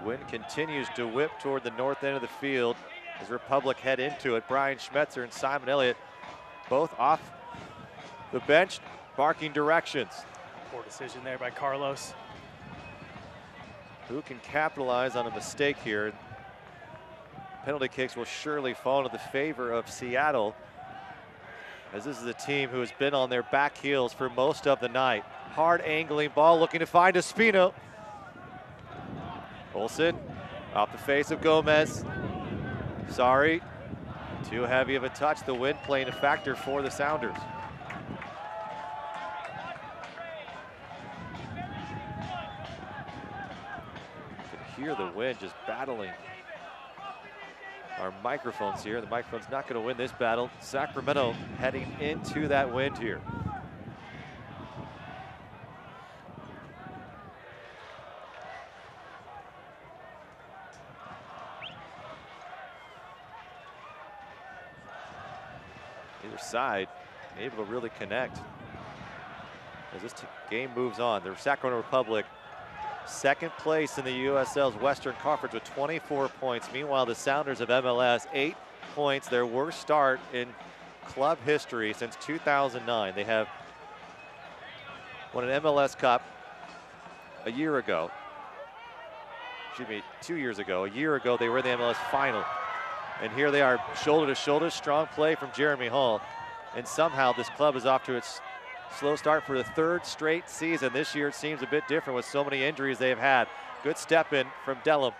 Wind continues to whip toward the north end of the field as Republic head into it. Brian Schmetzer and Simon Elliott both off the bench, barking directions. Poor decision there by Carlos. Who can capitalize on a mistake here? Penalty kicks will surely fall into the favor of Seattle, as this is a team who has been on their back heels for most of the night. Hard angling ball, looking to find Espino. Olsen off the face of Gomez. Sorry, too heavy of a touch. The wind playing a factor for the Sounders. Hear the wind just battling our microphones here. The microphone's not going to win this battle. Sacramento heading into that wind here. Either side able to really connect as this game moves on. The Sacramento Republic second place in the USL's Western Conference with 24 points. Meanwhile, the Sounders of MLS, 8 points, their worst start in club history since 2009. They have won an MLS Cup a year ago. Excuse me, 2 years ago. A year ago, they were in the MLS final. And here they are, shoulder to shoulder, strong play from Jeremy Hall. And somehow this club is off to its slow start for the third straight season. This year it seems a bit different with so many injuries they've had. Good step in from Dellum.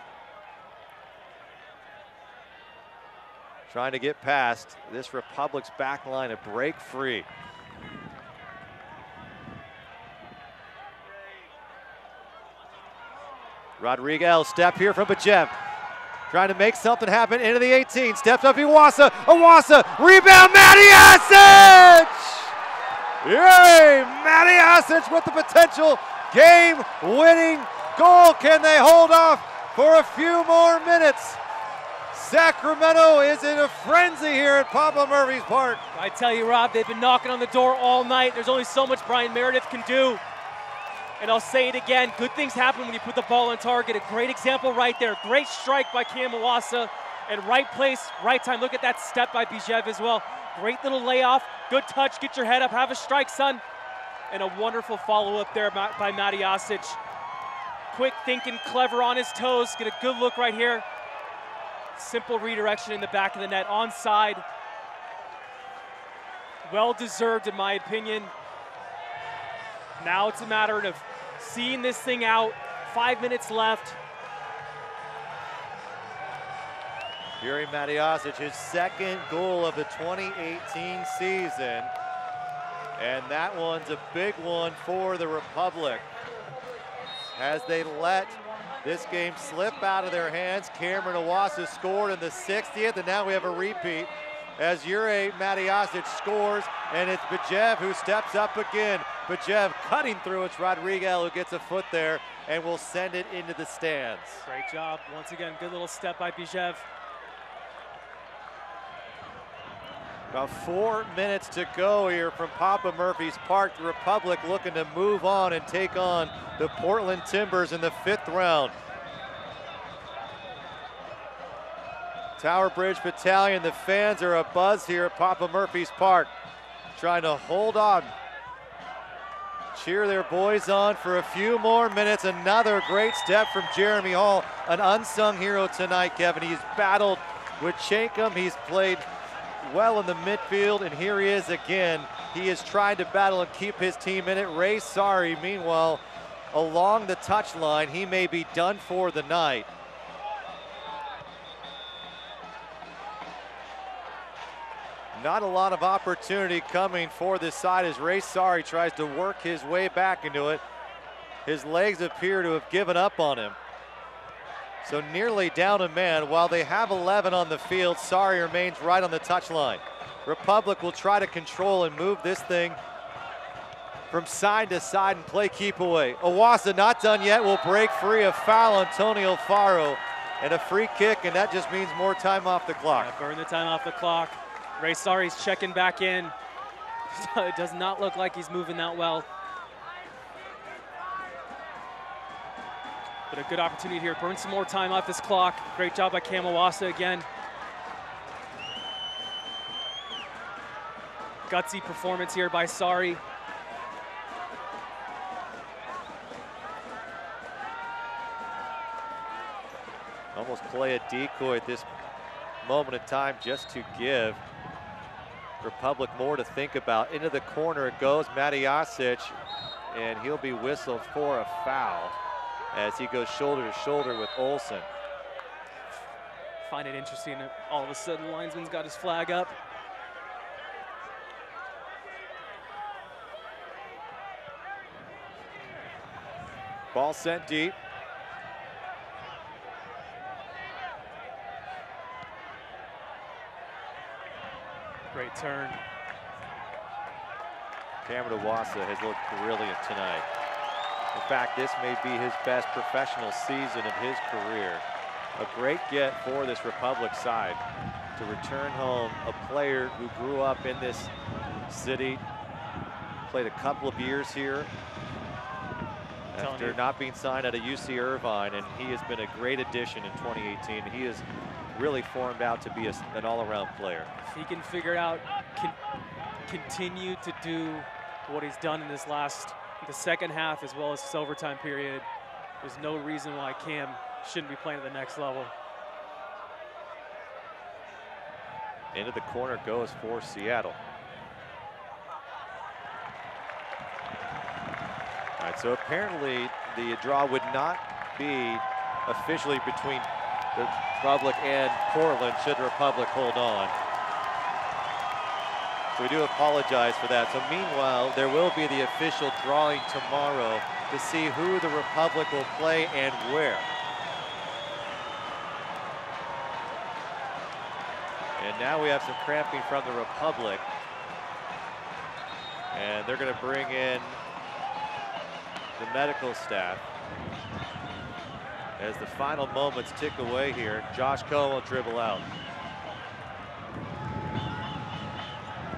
Trying to get past this Republic's back line and break free. Rodriguez, step here from Bajev. Trying to make something happen into the 18. Steps up Iwasa. Iwasa, rebound, Matty Asic! Yay! Matty Asic with the potential game-winning goal. Can they hold off for a few more minutes? Sacramento is in a frenzy here at Papa Murphy's Park. I tell you, Rob, they've been knocking on the door all night. There's only so much Brian Meredith can do. And I'll say it again, good things happen when you put the ball on target. A great example right there. Great strike by Cam Iwasa, and right place, right time. Look at that step by Bijev as well. Great little layoff, good touch, get your head up, have a strike, son. And a wonderful follow-up there by Matty Asic. Quick thinking, clever on his toes, get a good look right here. Simple redirection in the back of the net, onside. Well-deserved in my opinion. Now it's a matter of seeing this thing out. 5 minutes left. Yuri Matiasic, his second goal of the 2018 season. And that one's a big one for the Republic, as they let this game slip out of their hands. Cameron Iwasa scored in the 60th, and now we have a repeat as Yuri Matiasic scores, and it's Bajev who steps up again. Bajev cutting through, it's Rodriguez who gets a foot there and will send it into the stands. Great job, once again, good little step by Bajev. About 4 minutes to go here from Papa Murphy's Park. The Republic looking to move on and take on the Portland Timbers in the 5th round. Tower Bridge Battalion, the fans are abuzz here at Papa Murphy's Park, trying to hold on, cheer their boys on for a few more minutes. Another great step from Jeremy Hall, an unsung hero tonight, Kevin. He's battled with Chenkum, he's played well in the midfield, and here he is again. He is trying to battle and keep his team in it. Ray Sari, meanwhile, along the touchline, he may be done for the night. Not a lot of opportunity coming for this side as Ray Sari tries to work his way back into it. His legs appear to have given up on him. So nearly down a man. While they have 11 on the field, Sari remains right on the touchline. Republic will try to control and move this thing from side to side and play keep away. Owasa not done yet, will break free. A foul, Antonio Faro, and a free kick, and that just means more time off the clock. Yeah, burn the time off the clock. Ray Sari's checking back in. It does not look like he's moving that well. But a good opportunity here. Burn some more time off this clock. Great job by Cam Owasa again. Gutsy performance here by Sari. Almost play a decoy at this moment in time just to give Republic more to think about. Into the corner it goes, Matijasic, and he'll be whistled for a foul as he goes shoulder to shoulder with Olsen. Find it interesting that all of a sudden the linesman's got his flag up. Ball sent deep. Great turn. Cameron Owasa has looked brilliant tonight. In fact, this may be his best professional season of his career. A great get for this Republic side to return home a player who grew up in this city, played a couple of years here after not being signed out of UC Irvine, and he has been a great addition in 2018. He has really formed out to be an all-around player. If he can figure it out, continue to do what he's done in the second half as well as this overtime period, there's no reason why Cam shouldn't be playing at the next level. Into the corner goes for Seattle. All right, so apparently the draw would not be officially between the Republic and Portland should the Republic hold on. So we do apologize for that. So meanwhile, there will be the official drawing tomorrow to see who the Republic will play and where. And now we have some cramping from the Republic. And they're going to bring in the medical staff. As the final moments tick away here, Josh Cohen will dribble out.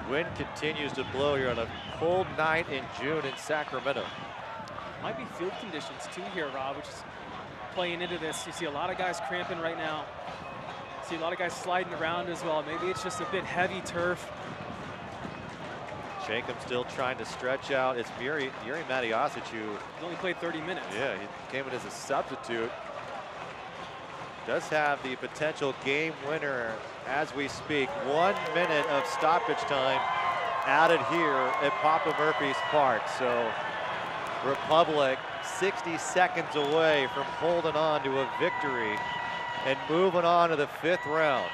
Wind continues to blow here on a cold night in June in Sacramento. Might be field conditions too here, Rob, which is playing into this. You see a lot of guys cramping right now. See a lot of guys sliding around as well. Maybe it's just a bit heavy turf. Shankham still trying to stretch out. It's Yuri Matijasic who only played 30 minutes. Yeah, he came in as a substitute. Does have the potential game winner as we speak. 1 minute of stoppage time added here at Papa Murphy's Park. So Republic 60 seconds away from holding on to a victory and moving on to the 5th round.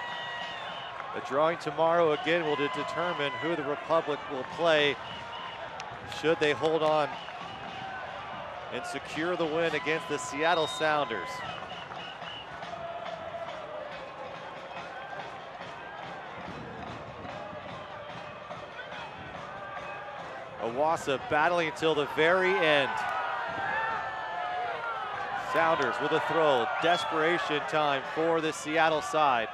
The drawing tomorrow again will determine who the Republic will play should they hold on and secure the win against the Seattle Sounders. Owasa battling until the very end. Sounders with a throw. Desperation time for the Seattle side,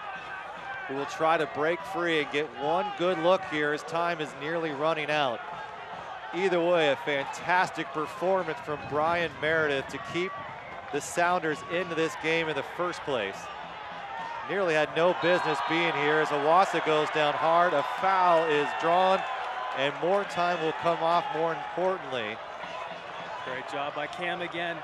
who will try to break free and get one good look here as time is nearly running out. Either way, a fantastic performance from Brian Meredith to keep the Sounders into this game in the first place. Nearly had no business being here as Owasa goes down hard. A foul is drawn and more time will come off, more importantly. Great job by Cam again.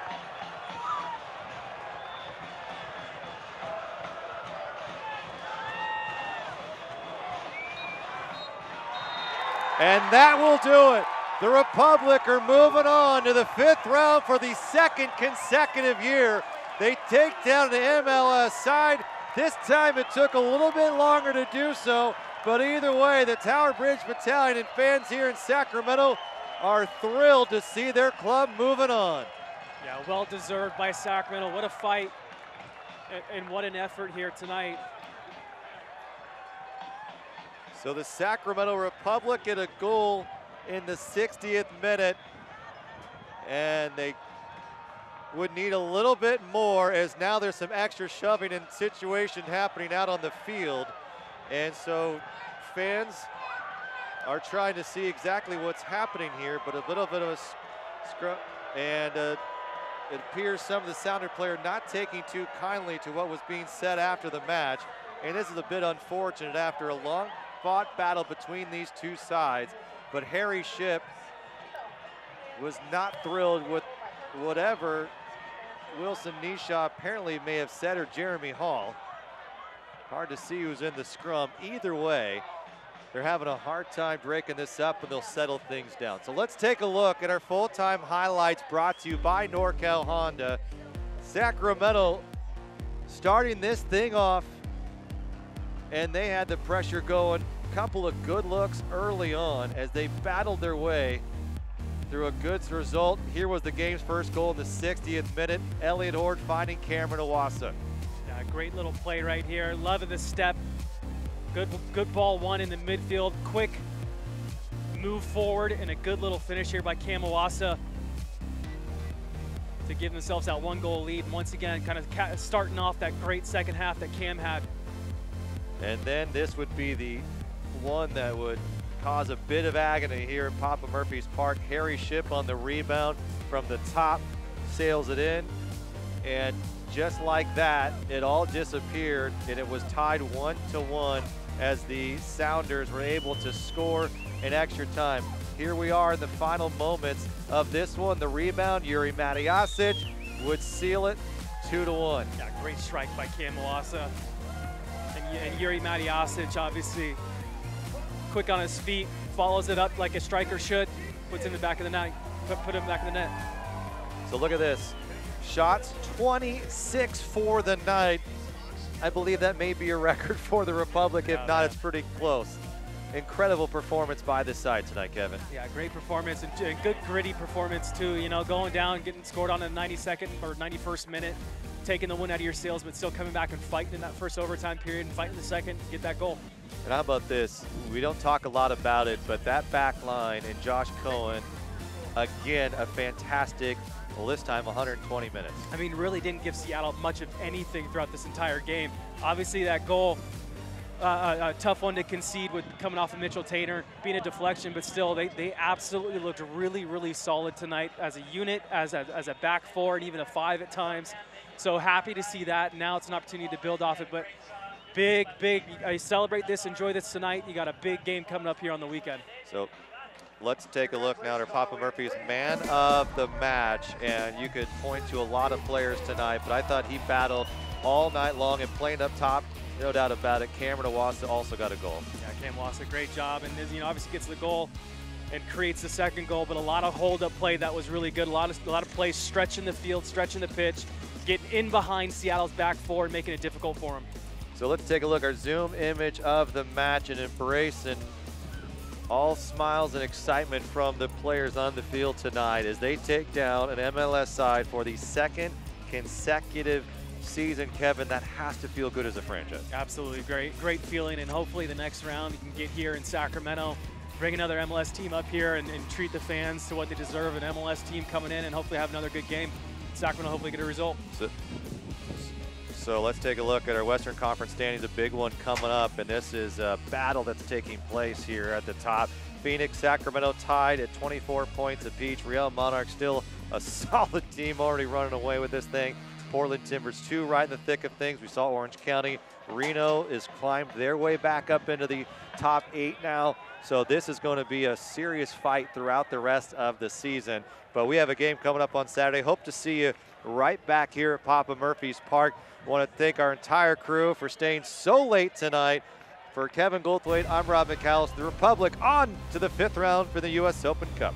And that will do it. The Republic are moving on to the 5th round for the 2nd consecutive year. They take down the MLS side. This time it took a little bit longer to do so, but either way, the Tower Bridge Battalion and fans here in Sacramento are thrilled to see their club moving on. Yeah, well deserved by Sacramento. What a fight and what an effort here tonight. So the Sacramento Republic get a goal in the 60th minute, and they would need a little bit more, as now there's some extra shoving and situation happening out on the field. And so fans are trying to see exactly what's happening here, but a little bit of a scrum, and it appears some of the Sounder player not taking too kindly to what was being said after the match. And this is a bit unfortunate after a long fought battle between these two sides, but Harry Shipp was not thrilled with whatever Wilson Nishaw apparently may have said, or Jeremy Hall. Hard to see who's in the scrum. Either way, they're having a hard time breaking this up, and they'll settle things down. So let's take a look at our full-time highlights brought to you by NorCal Honda. Sacramento starting this thing off, and they had the pressure going. Couple of good looks early on as they battled their way through a good result. Here was the game's first goal in the 60th minute. Elliot Ord finding Cameron Iwasa. Yeah, great little play right here. Love of the step. Good ball won in the midfield. Quick move forward and a good little finish here by Cam Iwasa to give themselves that 1-goal lead. And once again, kind of starting off that great second half that Cam had. And then this would be the one that would cause a bit of agony here at Papa Murphy's Park. Harry Shipp on the rebound from the top, sails it in, and just like that, it all disappeared, and it was tied 1-1 as the Sounders were able to score in extra time. Here we are in the final moments of this one. The rebound, Yuri Matiasic would seal it 2-1. Yeah, great strike by Cam Iwasa. And Yuri Matiasic, obviously quick on his feet, follows it up like a striker should, puts in the back of the net, put him back in the net. So look at this. Shots 26 for the night. I believe that may be a record for the Republic. If not, it's pretty close. Incredible performance by this side tonight, Kevin. Yeah, great performance and good gritty performance too. You know, going down, getting scored on in the 92nd or 91st minute, taking the win out of your sails, but still coming back and fighting in that first overtime period and fighting the second, get that goal. And how about this? We don't talk a lot about it, but that back line and Josh Cohen, again, a fantastic, well, this time 120 minutes. I mean, really didn't give Seattle much of anything throughout this entire game. Obviously, that goal, a tough one to concede with coming off of Mitchell Tainer, being a deflection, but still, they absolutely looked really, really solid tonight as a unit, as a back four, and even a 5 at times. So happy to see that. Now it's an opportunity to build off it, but big, celebrate this, enjoy this tonight. You got a big game coming up here on the weekend. So let's take a look now at Papa Murphy's man of the match, and you could point to a lot of players tonight, but I thought he battled all night long and playing up top, no doubt about it. Cameron Iwasa also got a goal. Yeah, Cam Iwasa, great job, and you know, obviously gets the goal and creates the second goal, but a lot of hold-up play that was really good. A lot of plays stretching the field, stretching the pitch, getting in behind Seattle's back four and making it difficult for them. So let's take a look at our zoom image of the match and embrace and all smiles and excitement from the players on the field tonight as they take down an MLS side for the second consecutive season. Kevin, that has to feel good as a franchise. Absolutely great feeling, and hopefully the next round you can get here in Sacramento, bring another MLS team up here and treat the fans to what they deserve. An MLS team coming in and hopefully have another good game. Sacramento hopefully get a result. So let's take a look at our Western Conference standings, a big one coming up, and this is a battle that's taking place here at the top. Phoenix, Sacramento tied at 24 points apiece. Real Monarchs still a solid team already running away with this thing. Portland Timbers 2 right in the thick of things. We saw Orange County. Reno is climbed their way back up into the top 8 now. So this is going to be a serious fight throughout the rest of the season. But we have a game coming up on Saturday. Hope to see you right back here at Papa Murphy's Park. Want to thank our entire crew for staying so late tonight. For Kevin Goldthwait, I'm Rob McAllister. The Republic on to the 5th round for the U.S. Open Cup.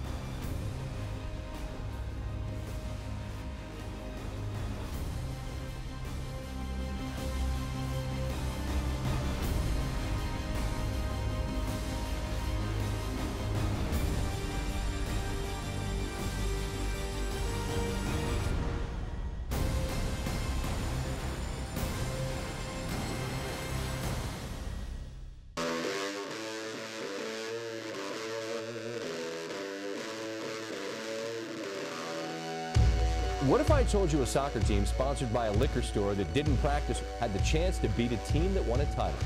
What if I told you a soccer team sponsored by a liquor store that didn't practice had the chance to beat a team that won a title?